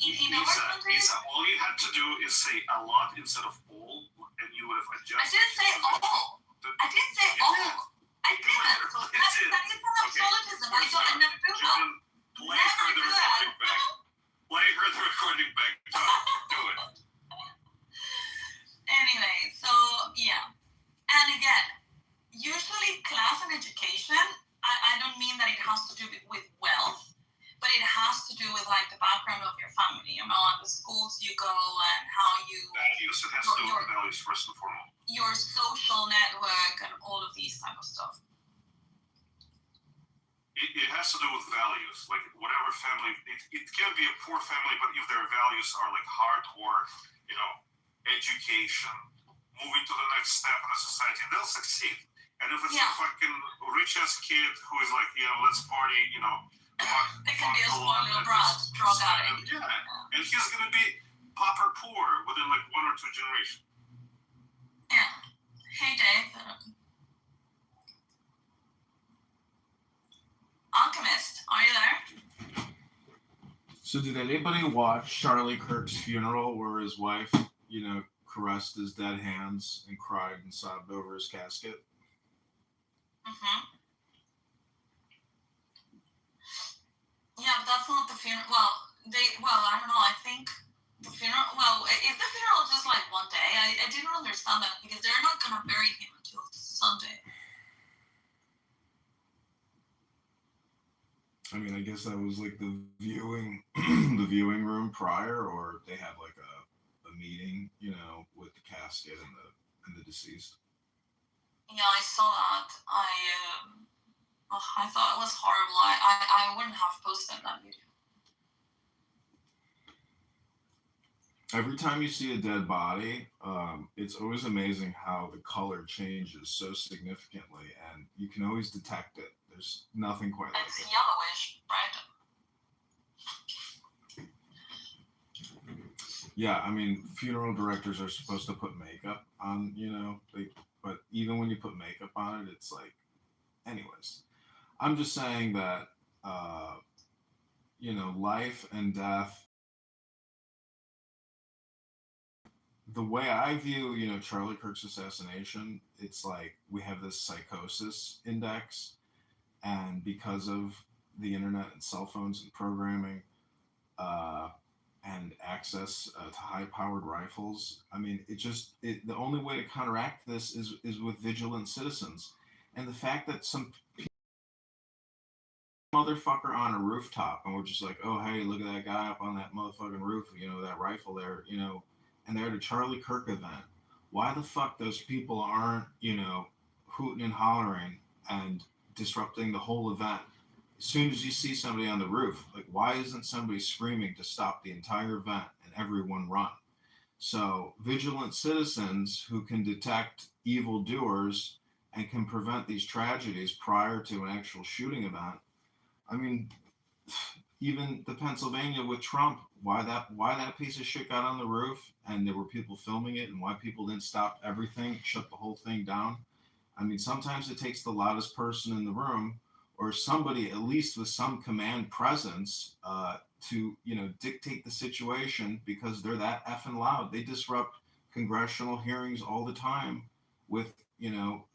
in our country, all you had to do is say a lot instead of all, and you would have adjusted. I didn't say all. I didn't say all. I didn't. That is an absolutism. I never do that. Play her the recording back. Play her the recording back. Do it. Anyway, so yeah. And again, usually class and education, I don't mean that it has to do with wealth, but it has to do with like the background of your family, you know, like the schools you go and how you Values. It has to do with values first and foremost. your social network and all of these type of stuff. It has to do with values, like whatever family. It can be a poor family, but if their values are like hard work, you know, education, moving to the next step in a society, they'll succeed. And if it's a fucking rich ass kid who is like, you know, let's party, you know, they can be a spoiled little brat, drug addict. Yeah, and he's gonna be pauper poor within like 1 or 2 generations. Yeah. Hey, Dave. Alchemist, are you there? So did anybody watch Charlie Kirk's funeral where his wife, you know, caressed his dead hands and cried and sobbed over his casket? Mm-hmm. Yeah, but that's not the funeral. Well, I don't know. I think the funeral. Well, is the funeral just like one day? I didn't understand that because they're not gonna bury him until Sunday. I mean, I guess that was like the viewing room prior, or they have like a meeting, you know, with the casket and the deceased. Yeah, I saw that. I thought it was horrible. I wouldn't have posted that video. Every time you see a dead body, it's always amazing how the color changes so significantly, and you can always detect it. There's nothing quite like It's it. yellowish, right? Yeah, I mean, funeral directors are supposed to put makeup on, you know, but even when you put makeup on it, it's like, anyways. I'm just saying that, you know, life and death. The way I view, you know, Charlie Kirk's assassination, it's like we have this psychosis index, and because of the internet and cell phones and programming, and access to high-powered rifles, I mean, the only way to counteract this is with vigilant citizens, and the fact that some motherfucker on a rooftop, and we're just like, oh hey, look at that guy up on that motherfucking roof, you know, that rifle there, you know. And they're at a Charlie Kirk event. Why the fuck those people aren't, you know, hooting and hollering and disrupting the whole event? As soon as you see somebody on the roof, like, why isn't somebody screaming to stop the entire event and everyone run? So vigilant citizens who can detect evildoers and can prevent these tragedies prior to an actual shooting event. I mean, even the Pennsylvania with Trump, why that piece of shit got on the roof and there were people filming it, and why people didn't stop everything, shut the whole thing down. I mean, sometimes it takes the loudest person in the room or somebody at least with some command presence to, you know, dictate the situation, because they're that effing loud. They disrupt congressional hearings all the time with, you know,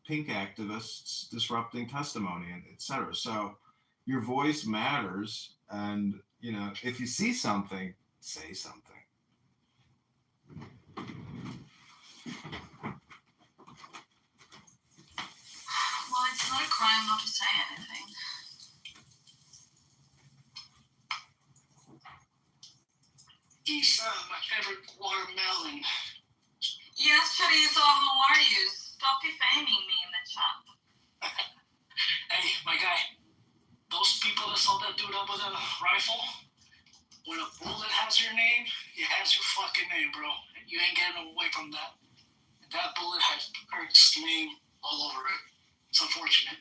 pink activists disrupting testimony and et cetera. So your voice matters, and, you know, if you see something, say something. Well, it's not a crime not to say anything. Isa, my favorite watermelon. Yes, Chorizo, how are you? Stop defaming me in the chat. Hey, my guy. Those people that saw that dude up with a rifle, when a bullet has your name, it has your fucking name, bro. You ain't getting away from that. That bullet has Eric's name all over it. It's unfortunate.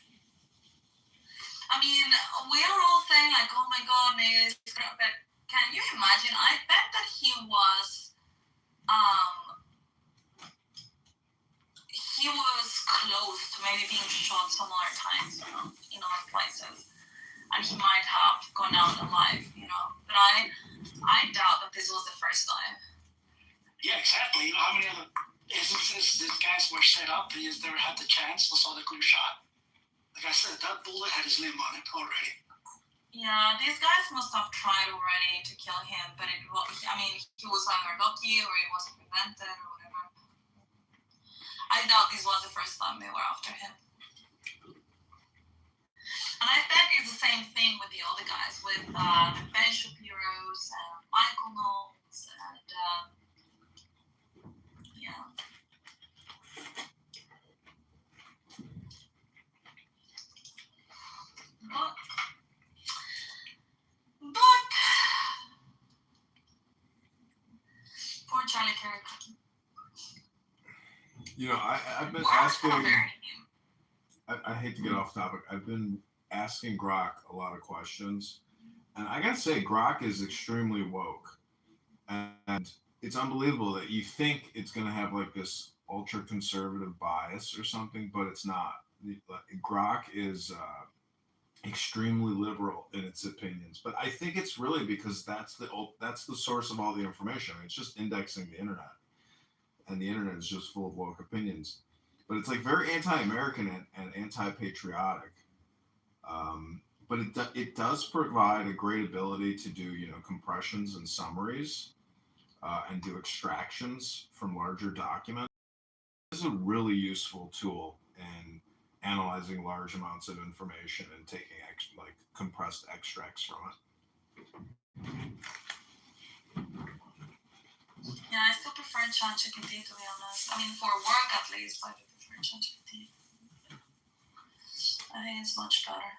I mean, we are all saying like, oh my god, maybe it's gonna, but can you imagine? I bet that he was close to maybe being shot some other times, you know, in other places. And he might have gone out alive, you know. But I doubt that this was the first time. Yeah, exactly. You know how many other instances these guys were set up? They just never had the chance. They saw the clear shot. Like I said, that bullet had his name on it already. Yeah, these guys must have tried already to kill him, but he was either lucky or it wasn't prevented or whatever. I doubt this was the first time they were after him. And I bet guys, with Ben Shapiro's and Michael Knowles and yeah. But poor Charlie Kirk. You know, I've been asking. I hate to get off topic. I've been asking Grok a lot of questions, and I gotta say, Grok is extremely woke, and it's unbelievable that you think it's gonna have like this ultra conservative bias or something, but it's not. Grok is extremely liberal in its opinions, but I think it's really because that's the source of all the information. It's just indexing the internet, and the internet is just full of woke opinions. But it's like very anti-American and anti-patriotic. But it does provide a great ability to do compressions and summaries and do extractions from larger documents. This is a really useful tool in analyzing large amounts of information and taking compressed extracts from it. Yeah, I still prefer ChatGPT, to be honest. I mean, for work at least, I do prefer ChatGPT. I think it's much better.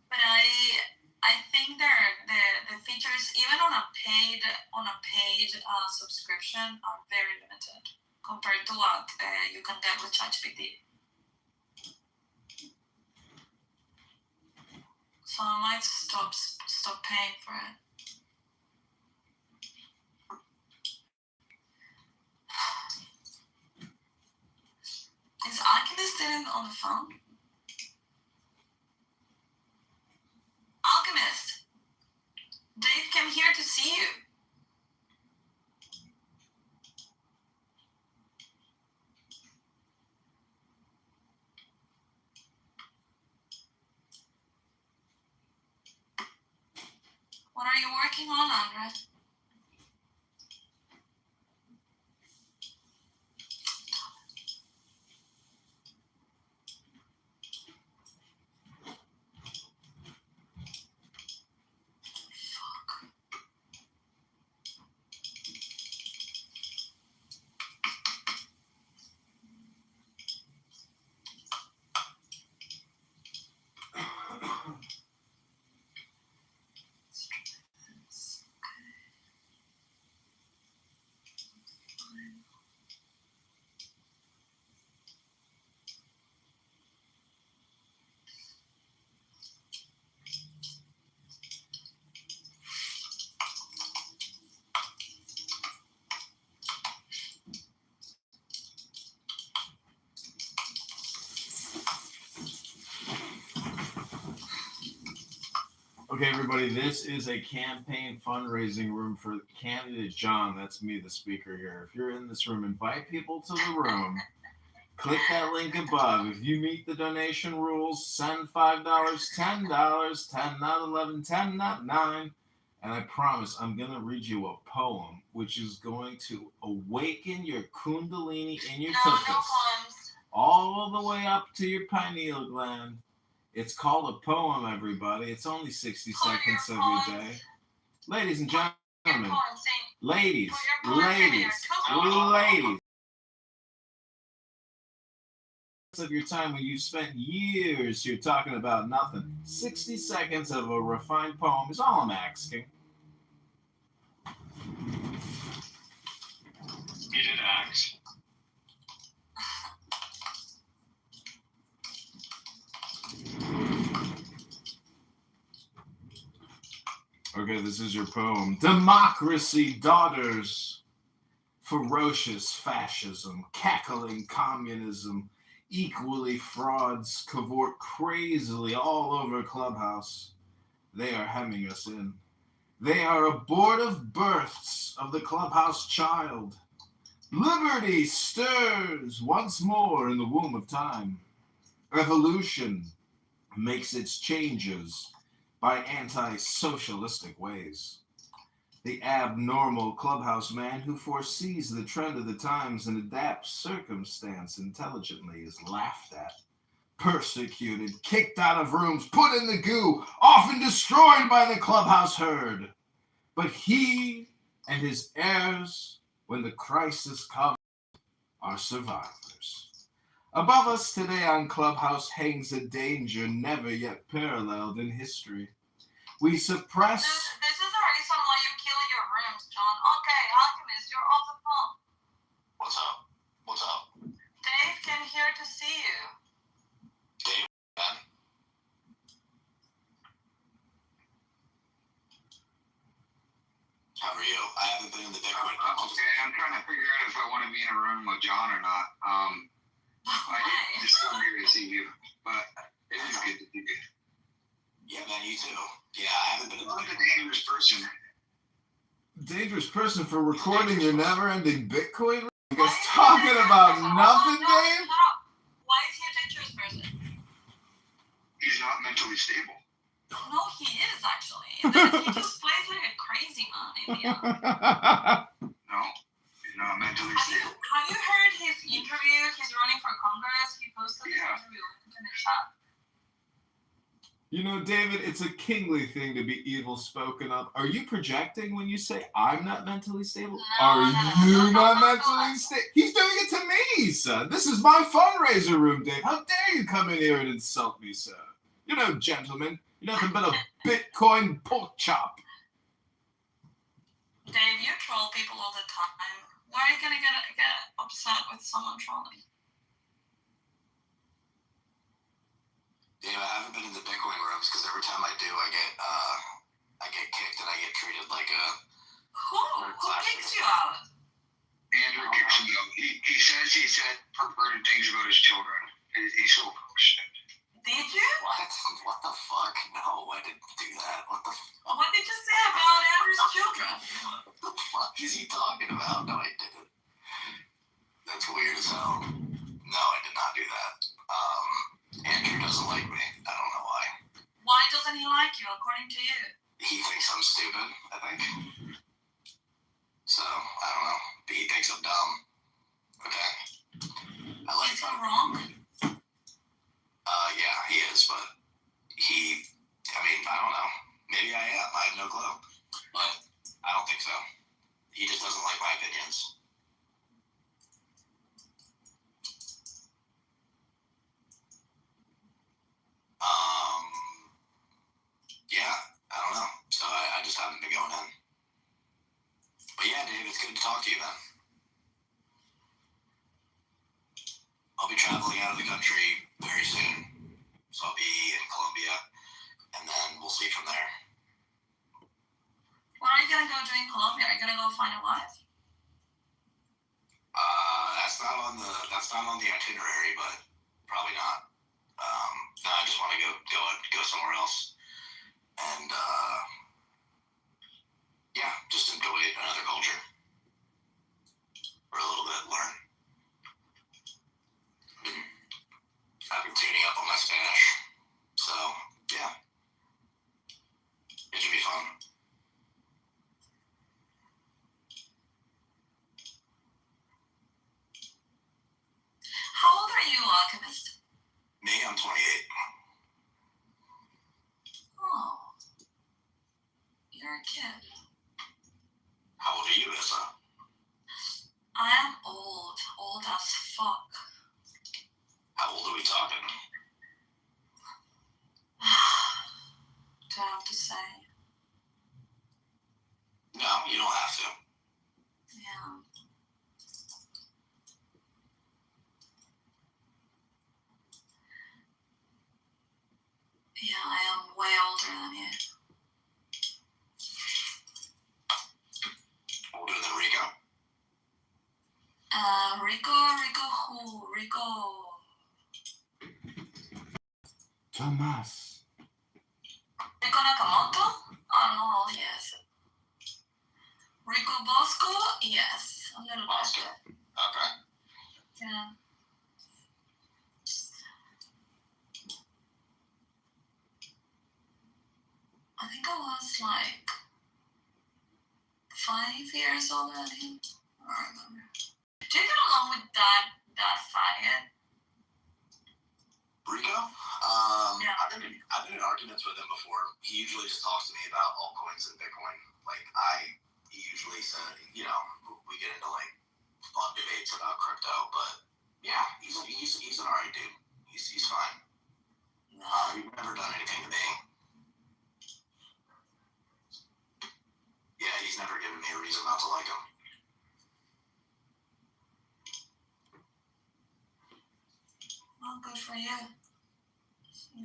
But I think the features, even on a paid subscription, are very limited compared to what you can get with ChatGPT. So I might stop paying for it. Is Alchemist still on the phone? Alchemist, Dave came here to see you. What are you working on, Andre? Okay, everybody, this is a campaign fundraising room for candidate John. That's me, the speaker here. If you're in this room, invite people to the room. Click that link above. If you meet the donation rules, send $5, $10, 10, not 11, 10, not 9. And I promise I'm going to read you a poem which is going to awaken your kundalini in your tuchus all the way up to your pineal gland. It's called a poem, everybody. It's only 60 seconds of your day. Ladies and gentlemen, ladies, of your time when you've spent years here talking about nothing. 60 seconds of a refined poem is all I'm asking. You did ask. Okay, this is your poem. Democracy, daughters. Ferocious fascism, cackling communism, equally frauds cavort crazily all over Clubhouse. They are hemming us in. They are abortive births of the Clubhouse child. Liberty stirs once more in the womb of time. Evolution makes its changes by anti-socialistic ways. The abnormal clubhouse man who foresees the trend of the times and adapts circumstance intelligently is laughed at, persecuted, kicked out of rooms, put in the goo, often destroyed by the clubhouse herd. But he and his heirs, when the crisis comes, are survivors. Above us today on Clubhouse hangs a danger never yet paralleled in history. We suppress... This is the reason why you kill your rooms, John. Okay, Alchemist, you're off the phone. What's up? What's up? Dave came here to see you. Dave, man. How are you? I haven't been in the Bitcoin. Okay, I'm trying to figure out if I want to be in a room with John or not. I just come here to see you, but it is good to see you. Yeah, man, you too. Yeah, I haven't been in the I'm a dangerous person. Dangerous person for recording your never-ending Bitcoin? You guys talking about nothing, Dave? Why is he a dangerous person? He's not mentally stable. No, he is actually. He just plays like a crazy man in the end. No, he's not mentally stable. Have you heard his interview? He's running for Congress. He posted his interview in the chat. You know, David, it's a kingly thing to be evil spoken of. Are you projecting when you say I'm not mentally stable? Are you not mentally stable? He's doing it to me, son. This is my fundraiser room, Dave. How dare you come in here and insult me, sir? You're no gentleman. You're nothing but a Bitcoin pork chop. Dave, you troll people all the time. Why are you gonna get upset with someone trolling? Yeah, I haven't been in the Bitcoin rooms because every time I do, I get kicked and I get treated like a. Who kicks you out? Andrew kicks him out. He said perverted things about his children. He's so shit. Did you? What the fuck? No, I didn't do that. What the fuck? What did you say about Andrew's children? What the fuck is he talking about? No, I didn't. That's weird as hell. No, I did not do that. Andrew doesn't like me. I don't know why. Why doesn't he like you, according to you? He thinks I'm stupid, I think. So, I don't know. But he thinks I'm dumb. Okay. I like Is he wrong? Yeah, he is, but I don't know. Maybe I am. I have no clue. But I don't think so. He just doesn't like my opinions. Yeah, I don't know. So I just haven't been going in. But yeah, Dave, it's good to talk to you, man. I'll be traveling out of the country very soon. So I'll be in Colombia, and then we'll see from there. What are you gonna go do in Colombia? Are you gonna go find a wife? That's not on the itinerary, but probably not. No, I just want to go somewhere else, and yeah, just enjoy another culture for a little bit, learn. I've been tuning up on my Spanish, so yeah, it should be fun. How old are you, Alchemist? Me, I'm 28. Oh. You're a kid. How old are you, Issa? I am old. Old as fuck. How old are we talking? Do I have to say? No, you don't have to. Yeah. Yeah, I am way older than you. Older than Rico? Rico who? Rico. Tomas. Rico Nakamoto? Oh, no, yes. Rico Bosco? Yes. A little Bosco. bit. Okay. Yeah. I think I was like 5 years older than him. I don't remember. Do you get along with that faggot? Rico? Yeah. I've been in arguments with him before. He usually just talks to me about altcoins and Bitcoin. Like he usually said, we get into like fun debates about crypto, but yeah, he's an alright dude. He's fine. He's never done anything to me. Yeah, he's never given me a reason not to like him. Well, good for you.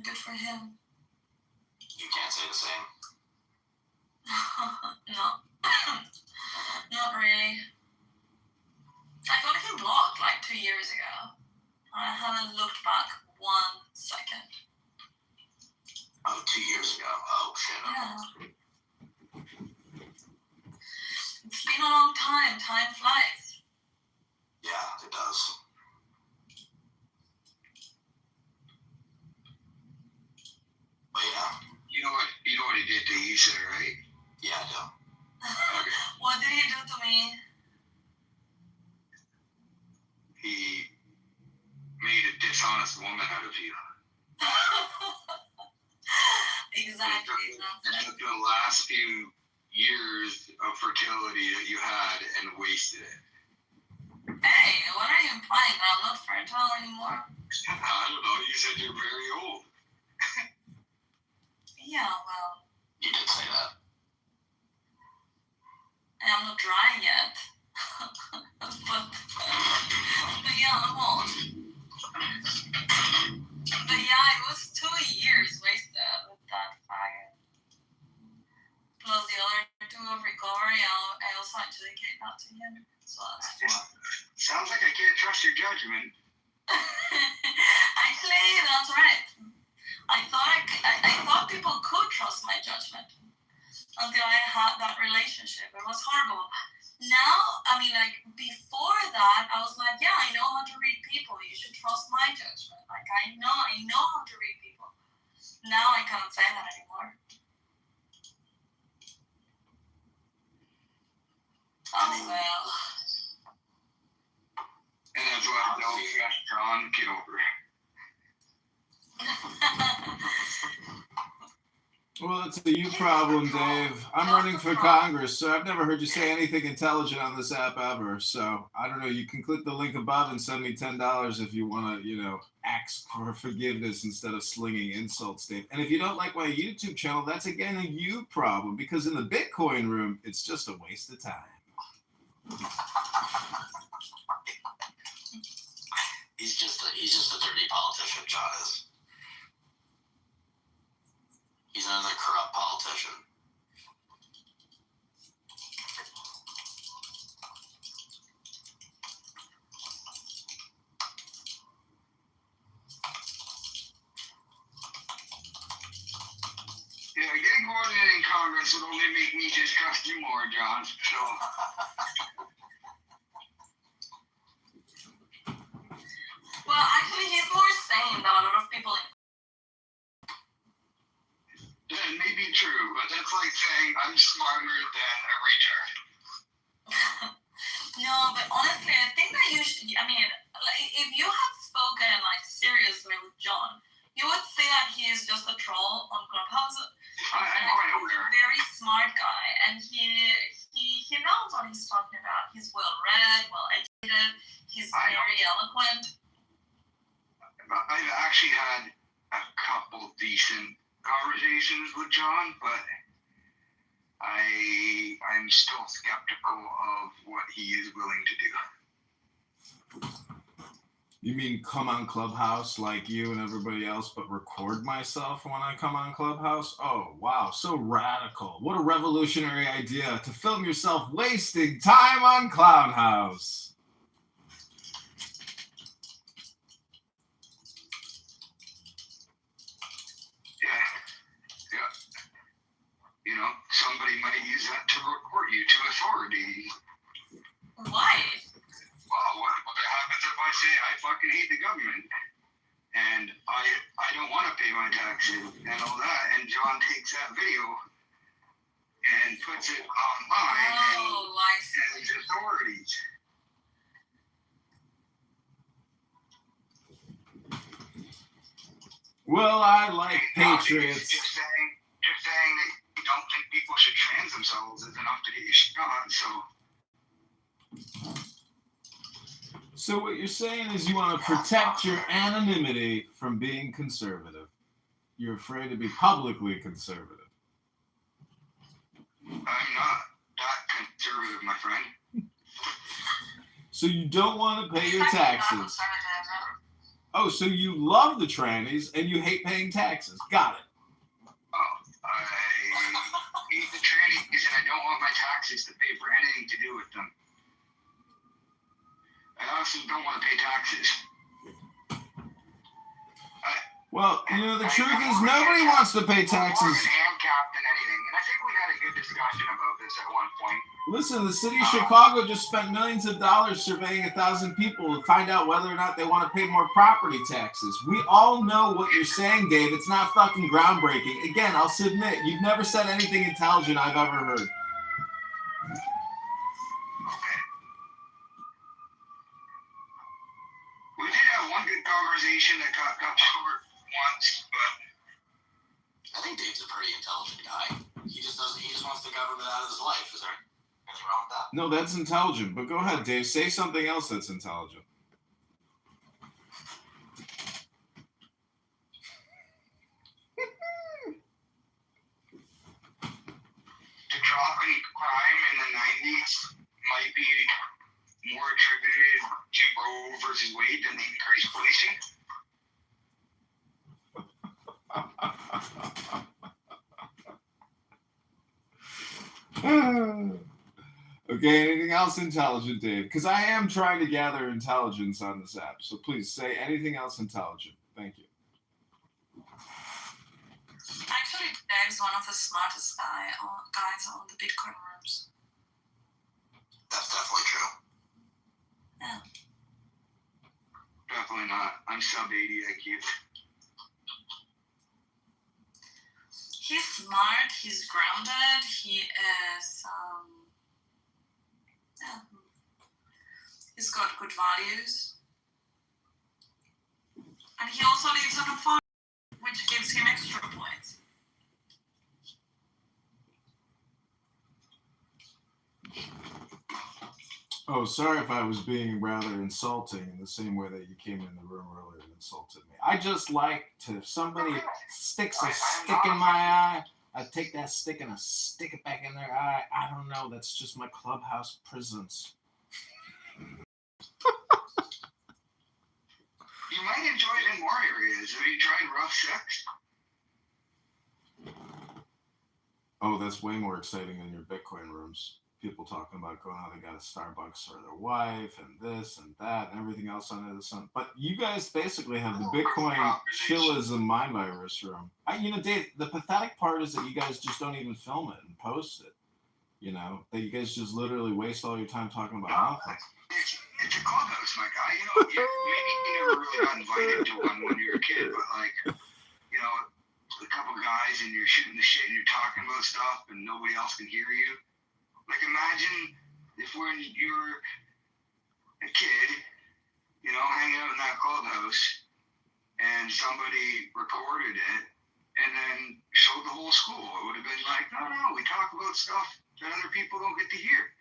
Good for him. You can't say the same. No. Not really. I got him blocked like 2 years ago. I haven't looked back 1 second. Oh, 2 years ago? Oh, shit. Yeah. It's been a long time. Time flies. Yeah, it does. But yeah. You know what he did to Issa, right? Yeah, I do. Okay. What did he do to me? He made a dishonest woman out of you. Exactly. He took the last few years of fertility that you had and wasted it. Hey, what are you implying? That I'm not fertile anymore? I don't know. You said you're very old. Yeah, well, You did say that. and I'm not dry yet. but yeah, I'm old. But yeah, it was 2 years wasted with that fire. Plus the other 2 of recovery, I also had to dedicate that to him. So that's 4. Sounds like I can't trust your judgment. Actually, that's right. I thought people could trust my judgment until I had that relationship. It was horrible. Now, before that, I was like, yeah, I know how to read people. You should trust my judgment. Like, I know how to read people. Now I can't say that anymore. Oh, well. And that's why I don't trust John Kitover. Well, it's a you problem, Dave. I'm running for Congress, so I've never heard you say anything intelligent on this app ever. So I don't know. You can click the link above and send me $10 if you want to, ask for forgiveness instead of slinging insults, Dave. And if you don't like my YouTube channel, that's again a you problem, because in the Bitcoin room, it's just a waste of time. He's just a dirty politician, John is. He's another corrupt politician. Yeah, getting voted in Congress would only make me distrust you more, John. So. Well, actually, he's more sane than a lot of people in. That may be true, but that's like saying I'm smarter than a retard. No, but honestly, I think that you should. If you had spoken seriously with John, you would see that he is just a troll on Clubhouse. I'm quite aware. He's a very smart guy, and he knows what he's talking about. He's well read, well educated. He's very eloquent. I've actually had a couple decent conversations with John, but I'm still skeptical of what he is willing to do. You mean come on Clubhouse like you and everybody else, but record myself when I come on Clubhouse? Oh, wow, so radical. What a revolutionary idea to film yourself wasting time on Clownhouse. Somebody might use that to report you to authority. Why? Well, what happens if I say I fucking hate the government and I don't want to pay my taxes and all that, and John takes that video and puts it online and the authorities. Well, I like Patriots. Just saying that you don't think people should trans themselves is enough to get you shot. So what you're saying is you want to protect your anonymity from being conservative. You're afraid to be publicly conservative. I'm not that conservative, my friend. So you don't want to pay your taxes. Oh, so you love the trannies and you hate paying taxes. Got it. I hate the trannies and I don't want my taxes to pay for anything to do with them. I also don't want to pay taxes. Well, you know, the truth is nobody wants to pay taxes. More of an AMCAP than anything. And I think we had a good discussion about this at one point. Listen, the city of Chicago just spent millions of dollars surveying 1,000 people to find out whether or not they want to pay more property taxes. We all know what you're saying, Dave. It's not fucking groundbreaking. Again, I'll submit, you've never said anything intelligent I've ever heard. Okay. We did have one good conversation that got cut short once, but I think Dave's a pretty intelligent guy. He just wants the government out of his life. Is there anything wrong with that? No, that's intelligent. But go ahead, Dave. Say something else that's intelligent. the drop in crime in the 90s might be more attributed to Roe versus Wade than the increased policing. Okay, anything else intelligent, Dave? Because I am trying to gather intelligence on this app. So please say anything else intelligent. Thank you. Actually, Dave's one of the smartest guys on the Bitcoin rooms. That's definitely true. Yeah. Definitely not. I'm sub 80 IQ. He's smart, he's grounded, he is, he's got good values. And he also lives on a farm, which gives him extra points. Oh, sorry if I was being rather insulting in the same way that you came in the room earlier and insulted me. I just like to, if somebody sticks a stick in my eye, I take that stick and I stick it back in their eye. I don't know. That's just my clubhouse presence. You might enjoy it in more areas. Have you tried rough sex? Oh, that's way more exciting than your Bitcoin rooms. People talking about going out, they got a Starbucks for their wife and this and that and everything else under the sun. But you guys basically have the Bitcoin chillism mind virus room. Dave, the pathetic part is that you guys just don't even film it and post it. You know, that you guys just literally waste all your time talking about nothing. It's a clubhouse, my guy. Maybe you never really got invited to one when you were a kid, but a couple guys and you're shooting the shit and you're talking about stuff and nobody else can hear you. Like, imagine if when you were a kid, hanging out in that clubhouse and somebody recorded it and then showed the whole school. It would have been like, no, we talk about stuff that other people don't get to hear.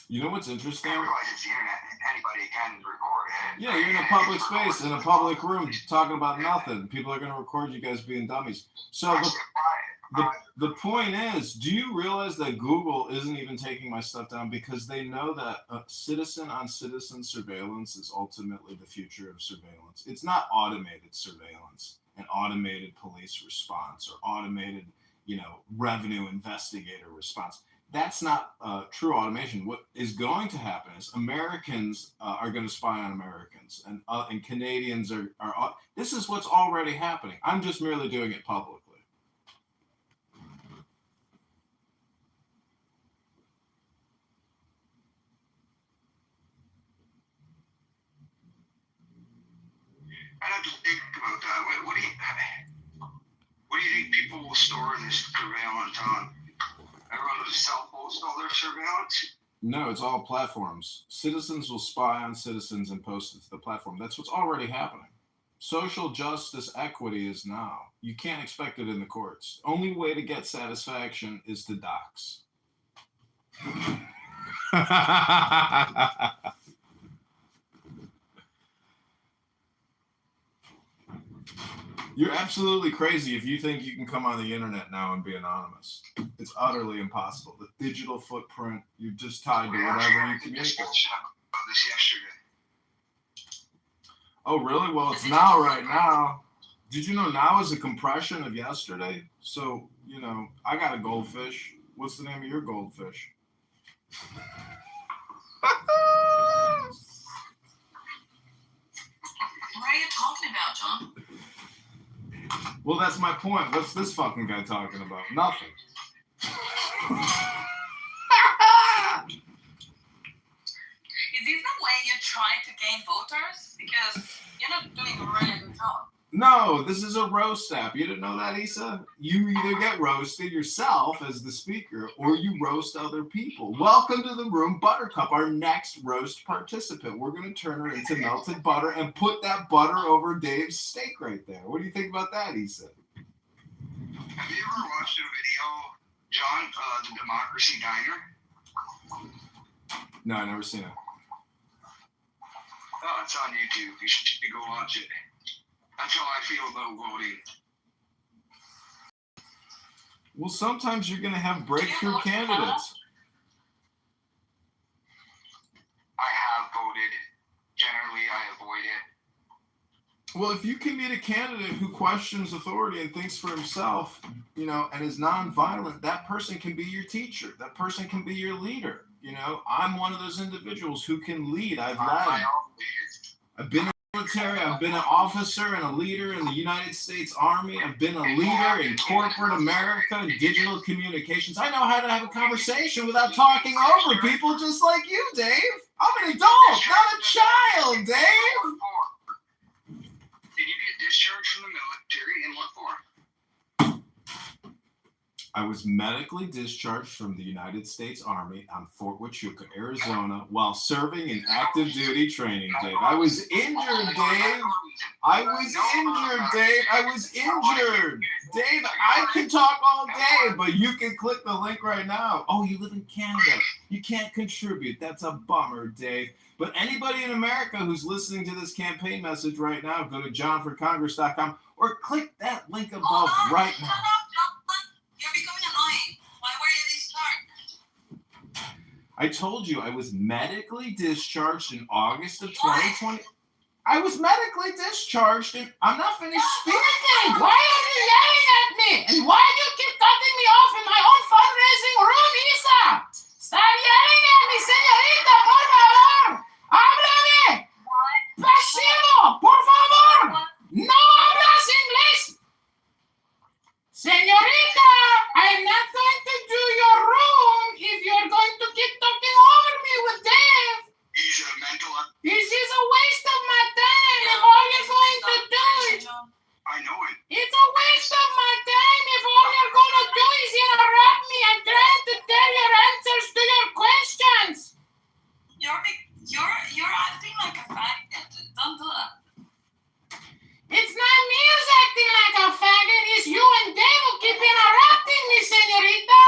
You know what's interesting? I realize it's the internet. Anybody can record it. Yeah, you're in a public space, in a public room, talking about nothing. People are going to record you guys being dummies. So the point is, do you realize that Google isn't even taking my stuff down because they know that citizen-on-citizen surveillance is ultimately the future of surveillance? It's not automated surveillance and automated police response or automated, revenue investigator response. That's not true automation. What is going to happen is Americans are going to spy on Americans, and Canadians are. This is what's already happening. I'm just merely doing it publicly. I have to think about that. What do you think people will store where there's surveillance on. Everyone with a cell phone stole their surveillance. No, it's all platforms. Citizens will spy on citizens and post it to the platform. That's what's already happening. Social justice equity is now. You can't expect it in the courts. Only way to get satisfaction is to dox. You're absolutely crazy if you think you can come on the internet now and be anonymous. It's utterly impossible. The digital footprint, you're just tied to whatever you communicate. About this yesterday. Oh, really? Well, it's now right now. Did you know now is a compression of yesterday? So, you know, I got a goldfish. What's the name of your goldfish? What are you talking about, John? Well, that's my point. What's this fucking guy talking about? Nothing. Is this the way you try to gain voters? Because you're not doing a really good job. No, this is a roast app. You didn't know that, Issa? You either get roasted yourself as the speaker or you roast other people. Welcome to the room, Buttercup, our next roast participant. We're going to turn her into melted butter and put that butter over Dave's steak right there. What do you think about that, Issa? Have you ever watched a video, John, the Democracy Diner? No, I've never seen it. Oh, it's on YouTube. You should go watch it. That's how I feel about voting. Well, sometimes you're going to have breakthrough candidates. I have voted. Generally, I avoid it. Well, if you can meet a candidate who questions authority and thinks for himself, you know, and is nonviolent, that person can be your teacher. That person can be your leader. You know, I'm one of those individuals who can lead. I've led. I've been in the military. I've been an officer and a leader in the United States Army. I've been a leader in corporate America and digital communications. I know how to have a conversation without talking over people, just like you, Dave. I'm an adult, not a child, Dave. Did you get discharged from the military and what for? I was medically discharged from the United States Army on Fort Huachuca, Arizona, while serving in active duty training, Dave. I was injured, Dave. I was injured. Dave, I can talk all day, but you can click the link right now. Oh, you live in Canada. You can't contribute. That's a bummer, Dave. But anybody in America who's listening to this campaign message right now, go to johnforcongress.com or click that link above right now. You're becoming annoying. Why were you discharged? I told you I was medically discharged in August of 2020. I was medically discharged and I'm not finished speaking. Why are you yelling at me? And why do you keep cutting me off in my own fundraising room, Isa? Stop yelling at me, señorita, por favor. Háblame. Pasivo, por favor. No hablas inglés. Señorita, I'm not going to do your room if you're going to keep talking over me with Dave. He's a mental. This is a waste of my time if all you're going to do is... I know it. It's a waste of my time if all you're going to do is interrupt me and trying to tell your answers to your questions. You're acting like a faggot. Don't do that. It's not me who's acting like a faggot. It's you and Dave who keep interrupting me, señorita.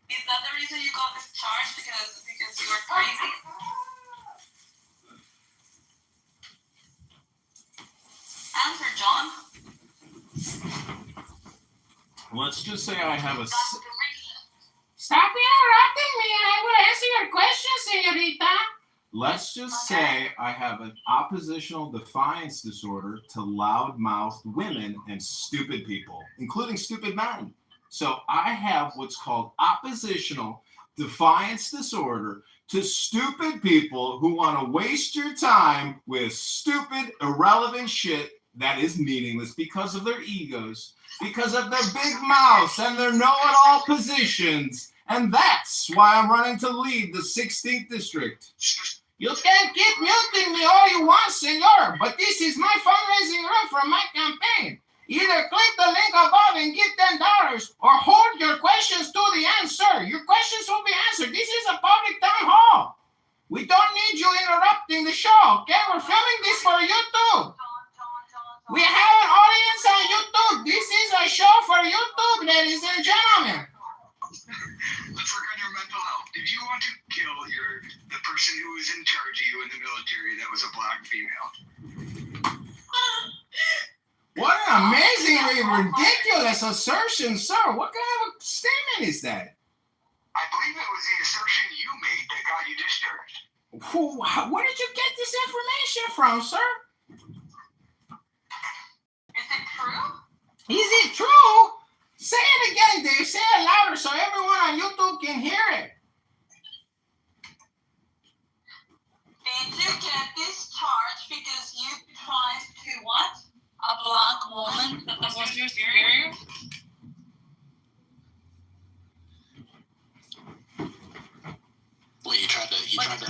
Is that the reason you got discharged? Because you were crazy? Answer, John. Let's just say I have a... Stop interrupting me and I will answer your question, señorita. Let's just say I have an oppositional defiance disorder to loud-mouthed women and stupid people, including stupid men. So I have what's called oppositional defiance disorder to stupid people who want to waste your time with stupid, irrelevant shit that is meaningless because of their egos, because of their big mouths and their know-it-all positions. And that's why I'm running to lead the 16th district. You can keep muting me all you want, senor, but this is my fundraising room for my campaign. Either click the link above and get $10 or hold your questions to the answer. Your questions will be answered. This is a public town hall. We don't need you interrupting the show, okay? We're filming this for YouTube. We have an audience on YouTube. This is a show for YouTube, ladies and gentlemen. Let's work on your mental health. Did you want to kill the person who was in charge of you in the military that was a black female? What an amazingly ridiculous assertion, sir. What kind of a statement is that? I believe it was the assertion you made that got you discharged. Where did you get this information from, sir? Is it true? Is it true? Say it again, Dave. Say it louder so everyone on YouTube can hear it. Did you get discharged because you tried to what? A black woman that was your superior? Wait, he tried to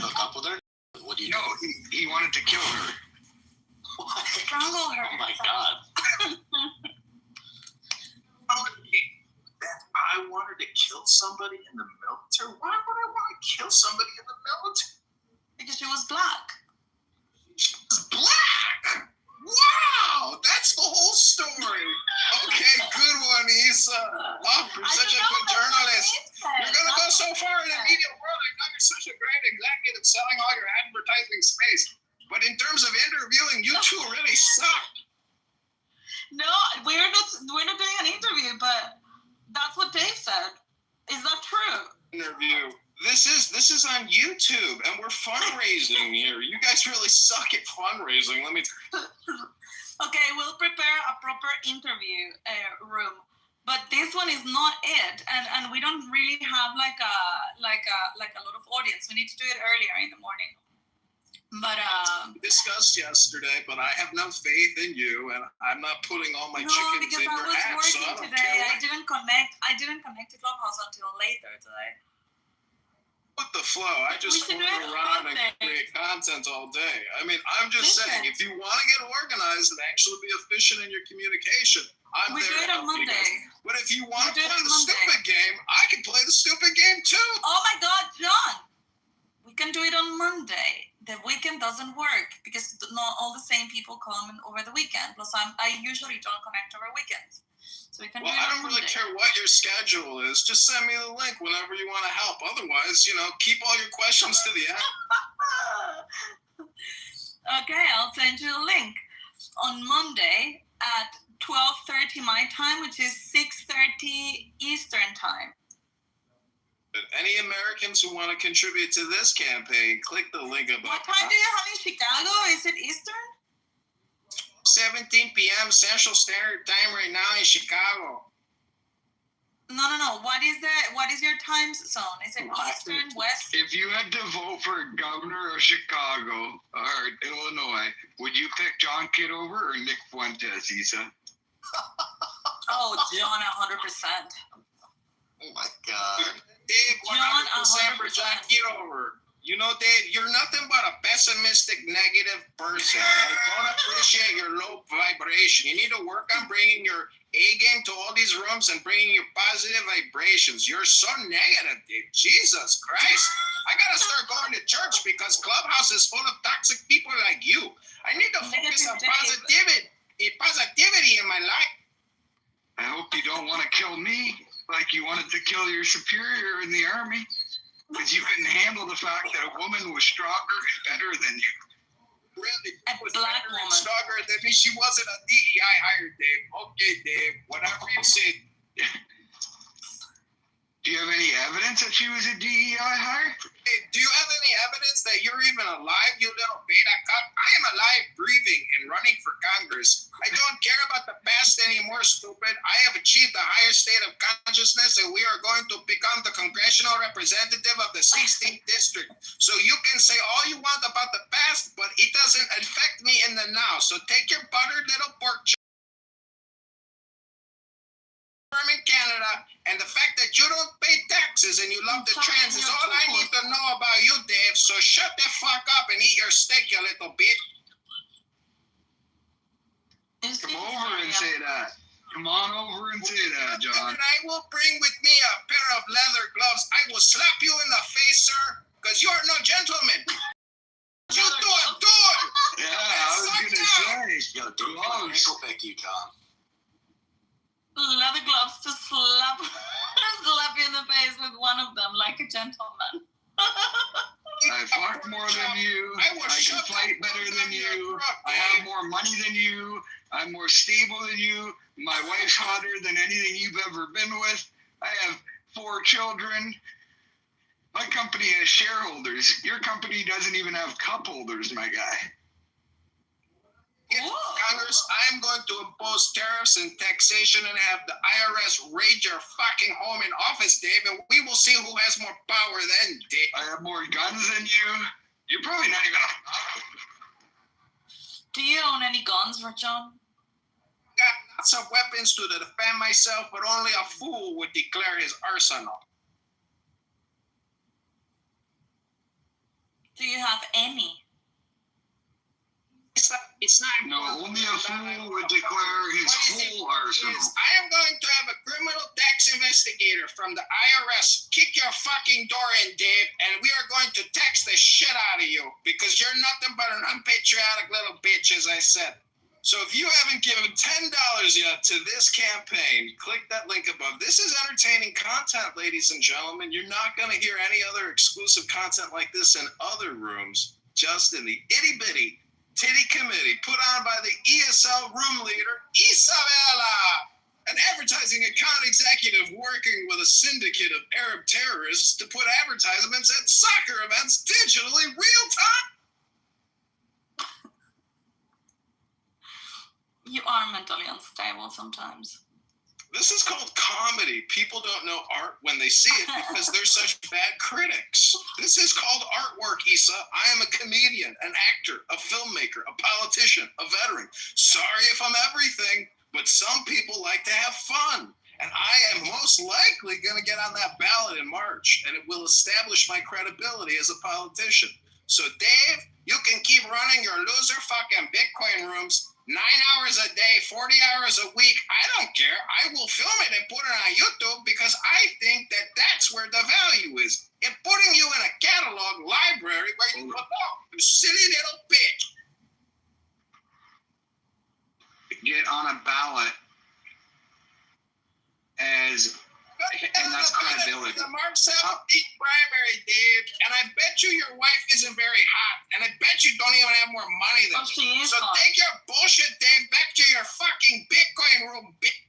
hook up with her? What do you No, he wanted to kill her. What? Strangle her. Oh my god. I wanted to kill somebody in the military? Why would I want to kill somebody in the military? Because she was black. She was black! Wow! That's the whole story. Okay, good one, Issa. Oh, you're such a good journalist. You're going to go so far in the media world. I know you're such a great executive selling all your advertising space. But in terms of interviewing, you two really suck. No, we're not doing an interview, but that's what Dave said. Is that true? Interview. This is on YouTube, and we're fundraising here. You guys really suck at fundraising. Let me. Okay, we'll prepare a proper interview room, but this one is not it, and we don't really have like a lot of audience. We need to do it earlier in the morning. But we discussed yesterday, but I have no faith in you, and I'm not putting all my chickens in your hat. No, because So I was working today. I didn't connect to Clubhouse until later today. With the flow, I just fool around and create content all day. I mean, I'm just saying, if you want to get organized and actually be efficient in your communication, I'm there to help you guys. But if you want to play the stupid game, I can play the stupid game too. Oh my God, John! We can do it on Monday. The weekend doesn't work because not all the same people come over the weekend. Plus, I usually don't connect over weekends. So we can do it on I don't really care what your schedule is. Just send me the link whenever you want to help. Otherwise, keep all your questions to the end. Okay, I'll send you a link on Monday at 12:30 my time, which is 6:30 Eastern time. But any Americans who want to contribute to this campaign, click the link above. What time do you have in Chicago? Is it Eastern? 17 p.m. Central Standard Time right now in Chicago. No. What is your time zone? Is it Eastern, West? If you had to vote for governor of Chicago or Illinois, would you pick John Kitover or Nick Fuentes, Issa? Oh, John, 100%. Oh my God. Dave, 100% for John Kitover. Dave, you're nothing but a pessimistic, negative person. I don't appreciate your low vibration. You need to work on bringing your A game to all these rooms and bringing your positive vibrations. You're so negative, Dave. Jesus Christ. I got to start going to church because Clubhouse is full of toxic people like you. I need to focus on positivity in my life. I hope you don't want to kill me like you wanted to kill your superior in the army. Because you couldn't handle the fact that a woman was stronger and better than you. Really? A was black better woman. and stronger than me. She wasn't a DEI hire, Dave. Okay, Dave. Whatever you say. Do you have any evidence that she was a DEI hire? Hey, do you have any evidence that you're even alive, you little beta cuck? I am alive, breathing, and running for Congress. I don't care about the past anymore, stupid. I have achieved a higher state of consciousness, and we are going to become the congressional representative of the 16th district. So you can say all you want about the past, but it doesn't affect me in the now. So take your buttered little pork chop in Canada, and the fact that you don't pay taxes and you love the trans is all I need to know about you, Dave. So shut the fuck up and eat your steak, you little bitch. Come over and say that. Come on over and say that, John. And I will bring with me a pair of leather gloves. I will slap you in the face, sir, because you're no gentleman. You do it. Yeah, I was going to say. Yo, dude, ankle pick you, John. Leather gloves to slap you in the face with one of them like a gentleman. I fuck more than you. I can fight better than you. I have more money than you. I'm more stable than you. My wife's hotter than anything you've ever been with. I have 4 children. My company has shareholders. Your company doesn't even have cup holders, my guy. Congress, I'm going to impose tariffs and taxation and have the IRS raid your fucking home and office, Dave, and we will see who has more power then, Dave. I have more guns than you. You're probably not even Do you own any guns, John? Got lots of weapons to defend myself, but only a fool would declare his arsenal. Do you have any? It's not. No, only a fool would declare his whole arsenal. I am going to have a criminal tax investigator from the IRS kick your fucking door in, Dave, and we are going to tax the shit out of you because you're nothing but an unpatriotic little bitch, as I said. So if you haven't given $10 yet to this campaign, click that link above. This is entertaining content, ladies and gentlemen. You're not going to hear any other exclusive content like this in other rooms, just in the itty-bitty titty committee put on by the ESL room leader, Isabella, an advertising account executive working with a syndicate of Arab terrorists to put advertisements at soccer events digitally real time. You are mentally unstable sometimes. This is called comedy. People don't know art when they see it because they're such bad critics. This is called artwork, Issa. I am a comedian, an actor, a filmmaker, a politician, a veteran. Sorry if I'm everything, but some people like to have fun. And I am most likely going to get on that ballot in March, and it will establish my credibility as a politician. So, Dave, you can keep running your loser fucking Bitcoin rooms 9 hours a day, 40 hours a week. I don't care. I will film it and put it on YouTube because I think that that's where the value is. In putting you in a catalog library where you belong, you silly little bitch. Get on a ballot as, and that's credibility. The March 17th primary, Dave, and I bet you your wife isn't very hot, and I bet you don't even have more money than me. So take your bullshit, Dave, back to your fucking Bitcoin room, bitch.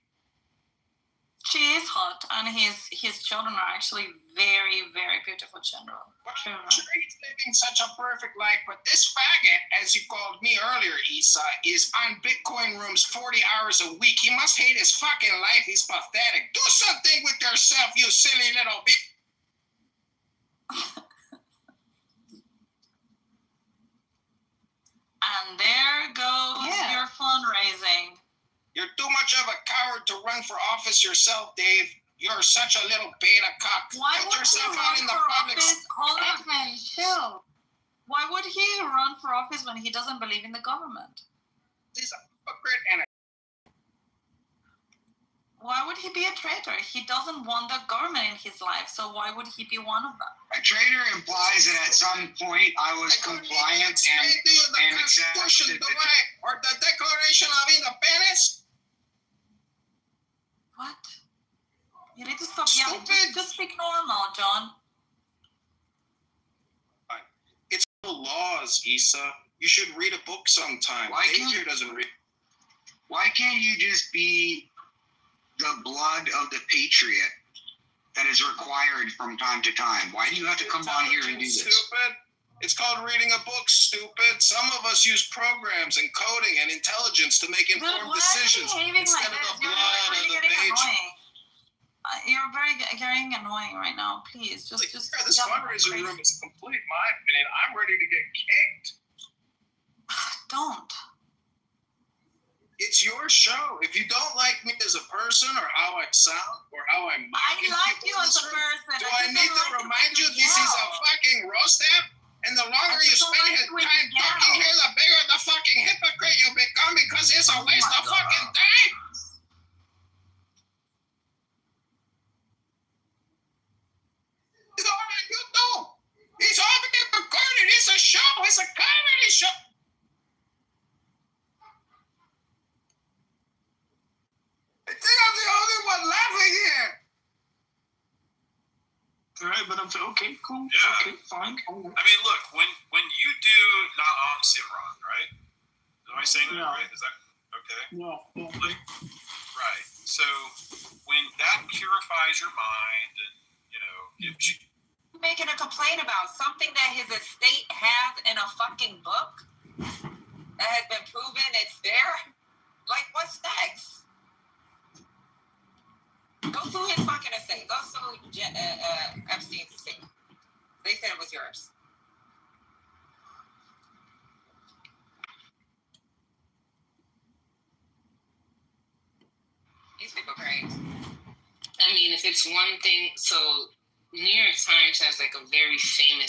She is hot, and his children are actually very, very beautiful children. I'm sure he's living such a perfect life, but this faggot, as you called me earlier, Issa, is on Bitcoin rooms 40 hours a week. He must hate his fucking life. He's pathetic. Do something with yourself, you silly little bitch. And there goes your fundraising. You're too much of a coward to run for office yourself, Dave. You're such a little beta cock. Why Put would yourself he out run in the for public. office? Hold on, man, chill. Why would he run for office when he doesn't believe in the government? He's a hypocrite and a... Why would he be a traitor? He doesn't want the government in his life, so why would he be one of them? A traitor implies that at some point I was compliant and accepted or the Declaration of Independence. What? You need to stop yelling. Just speak normal, John. It's the laws, Issa. You should read a book sometime. Dave doesn't read. Why can't you just be the blood of the patriot that is required from time to time? Why do you have to come on here and do this? Stupid. It's called reading a book, stupid. Some of us use programs and coding and intelligence to make informed decisions instead of the blood of the page. You're getting annoying right now. Please, just. This fundraiser room is complete, my opinion. I'm ready to get kicked. Don't. It's your show. If you don't like me as a person or how I sound or how I'm... I like you as a person. Do I need to remind you this is a fucking roast app? And the longer you spend your time talking here, the bigger the fucking hypocrite you become because it's a waste of fucking time. it's a comedy show. I think I'm the only one laughing here. All right, but I'm okay, cool. Yeah. Okay, fine. I mean, look, when you do Na'am Simran, right? Am I saying that right? Is that okay? No. Like, right. So when that purifies your mind, and gives you Making a complaint about something that his estate has in a fucking book that has been proven it's there. Like, what's next? Go sue his fucking estate. Go sue Epstein's estate. They said it was yours. These people crazy. I mean, if it's one thing, so New York Times has like a very famous